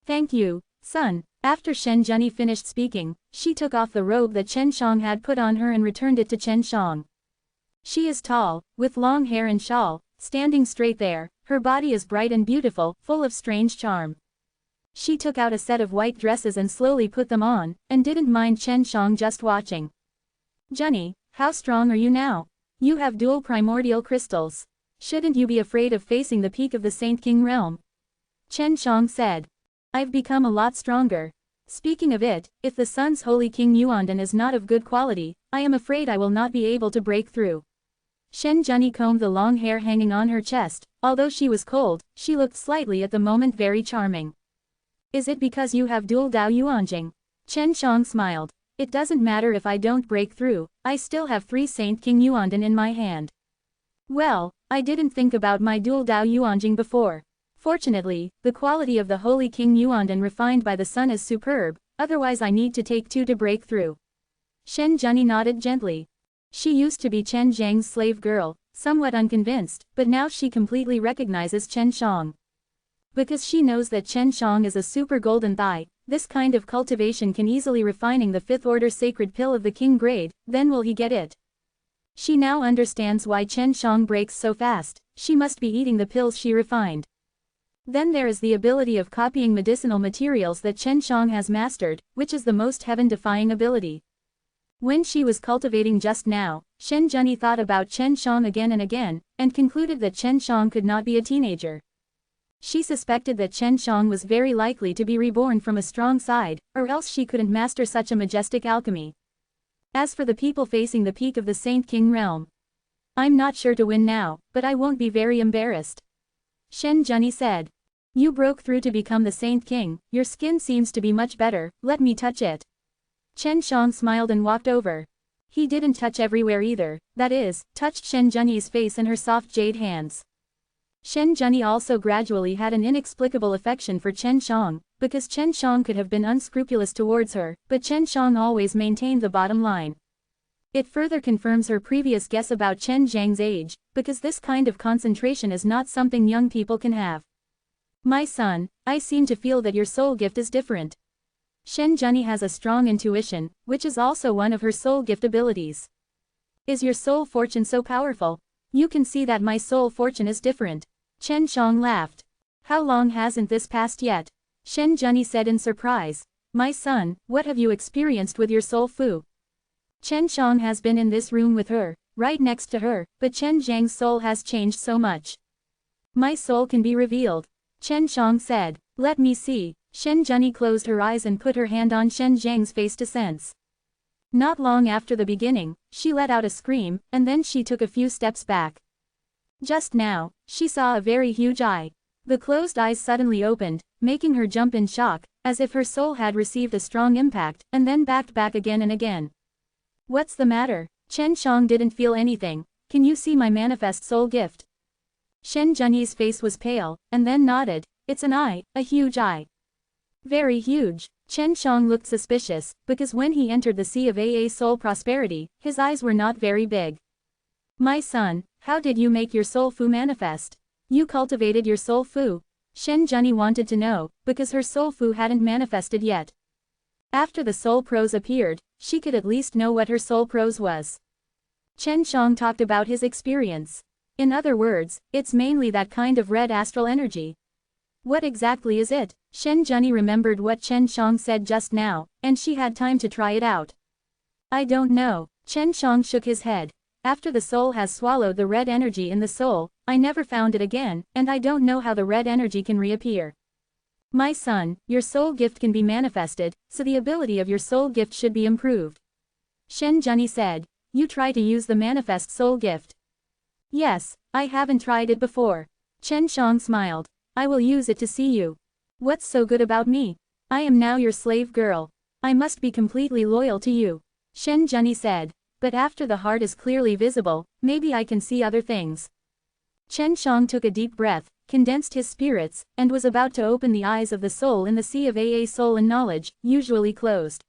Thank you, son. After Shen Junyi finished speaking, she took off the robe that Chen Shang had put on her and returned it to Chen Shang. She is tall, with long hair and shawl, standing straight there, her body is bright and beautiful, full of strange charm. She took out a set of white dresses and slowly put them on, and didn't mind Chen Shang just watching. Junyi, how strong are you now? You have dual primordial crystals. Shouldn't you be afraid of facing the peak of the Saint King realm? Chen Shang said. I've become a lot stronger. Speaking of it, if the Sun's Holy King Yuandan is not of good quality, I am afraid I will not be able to break through. Shen Junyi combed the long hair hanging on her chest. Although she was cold, she looked slightly at the moment very charming. Is it because you have dual Dao Yuanjing? Chen Shang smiled. It doesn't matter if I don't break through, I still have 3 Saint King Yuandan in my hand. Well, I didn't think about my dual Dao Yuanjing before. Fortunately, the quality of the Holy King Yuandan refined by the sun is superb, otherwise I need to take 2 to break through. Shen Junyi nodded gently. She used to be Chen Zhang's slave girl, somewhat unconvinced, but now she completely recognizes Chen Shang. Because she knows that Chen Shang is a super golden thigh, this kind of cultivation can easily refining the 5th order sacred pill of the king grade, then will he get it? She now understands why Chen Shang breaks so fast, she must be eating the pills she refined. Then there is the ability of copying medicinal materials that Chen Shang has mastered, which is the most heaven-defying ability. When she was cultivating just now, Shen Junyi thought about Chen Shang again and again, and concluded that Chen Shang could not be a teenager. She suspected that Chen Shang was very likely to be reborn from a strong side, or else she couldn't master such a majestic alchemy. As for the people facing the peak of the Saint King realm, I'm not sure to win now, but I won't be very embarrassed. Shen Junyi said. You broke through to become the Saint King, your skin seems to be much better, let me touch it. Chen Shang smiled and walked over. He didn't touch everywhere either, that is, touched Shen Junyi's face and her soft jade hands. Shen Junyi also gradually had an inexplicable affection for Chen Shang, because Chen Shang could have been unscrupulous towards her, but Chen Shang always maintained the bottom line. It further confirms her previous guess about Chen Zhang's age, because this kind of concentration is not something young people can have. My son, I seem to feel that your soul gift is different. Shen Junyi has a strong intuition, which is also one of her soul gift abilities. Is your soul fortune so powerful? You can see that my soul fortune is different. Chen Shang laughed. How long hasn't this passed yet? Shen Junyi said in surprise. My son, what have you experienced with your soul fu? Chen Shang has been in this room with her, right next to her, but Chen Zhang's soul has changed so much. My soul can be revealed. Chen Shang said. Let me see. Shen Junyi closed her eyes and put her hand on Shen Zhang's face to sense. Not long after the beginning, she let out a scream, and then she took a few steps back. Just now, she saw a very huge eye. The closed eyes suddenly opened, making her jump in shock, as if her soul had received a strong impact, and then backed back again and again. What's the matter? Chen Shang didn't feel anything. Can you see my manifest soul gift? Shen Zhenyi's face was pale, and then nodded. It's an eye, a huge eye. Very huge. Chen Shang looked suspicious, because when he entered the Sea of AA Soul Prosperity, his eyes were not very big. My son, how did you make your soul fu manifest? You cultivated your soul fu? Shen Zhenyi wanted to know, because her soul fu hadn't manifested yet. After the soul prose appeared, she could at least know what her soul prose was. Chen Shang talked about his experience. In other words, it's mainly that kind of red astral energy. What exactly is it? Shen Zhenyi remembered what Chen Shang said just now, and she had time to try it out. I don't know. Chen Shang shook his head. After the soul has swallowed the red energy in the soul, I never found it again, and I don't know how the red energy can reappear. My son, your soul gift can be manifested, so the ability of your soul gift should be improved. Shen Zhenyi said. You try to use the manifest soul gift. Yes, I haven't tried it before. Chen Shang smiled. I will use it to see you. What's so good about me? I am now your slave girl. I must be completely loyal to you. Shen Zhenyi said. But after the heart is clearly visible, maybe I can see other things. Chen Shang took a deep breath, condensed his spirits, and was about to open the eyes of the soul in the Sea of AA Soul and Knowledge, usually closed.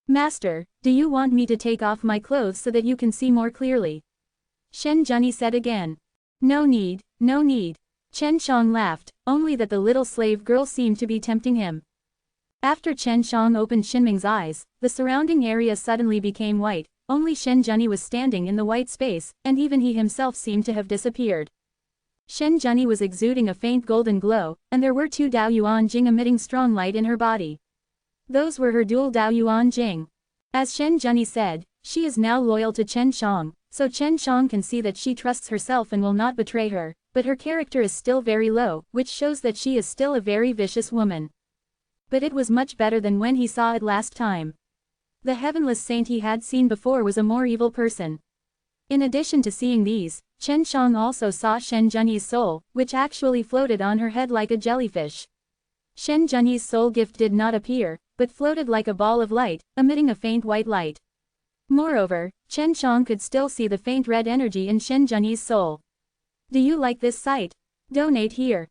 Master, do you want me to take off my clothes so that you can see more clearly? Shen Zhenyi said again. No need, no need. Chen Shang laughed, only that the little slave girl seemed to be tempting him. After Chen Shang opened Shinming's eyes, the surrounding area suddenly became white, only Shen Zhenyi was standing in the white space, and even he himself seemed to have disappeared. Shen Zhenyi was exuding a faint golden glow, and there were 2 Daoyuan Jing emitting strong light in her body. Those were her dual Daoyuan Jing. As Shen Zhenyi said, she is now loyal to Chen Shang, so Chen Shang can see that she trusts herself and will not betray her, but her character is still very low, which shows that she is still a very vicious woman. But it was much better than when he saw it last time. The heavenless saint he had seen before was a more evil person. In addition to seeing these, Chen Shang also saw Shen Zhenyi's soul, which actually floated on her head like a jellyfish. Shen Zhenyi's soul gift did not appear, but floated like a ball of light, emitting a faint white light. Moreover, Chen Shang could still see the faint red energy in Shen Zhenyi's soul. Do you like this sight? Donate here.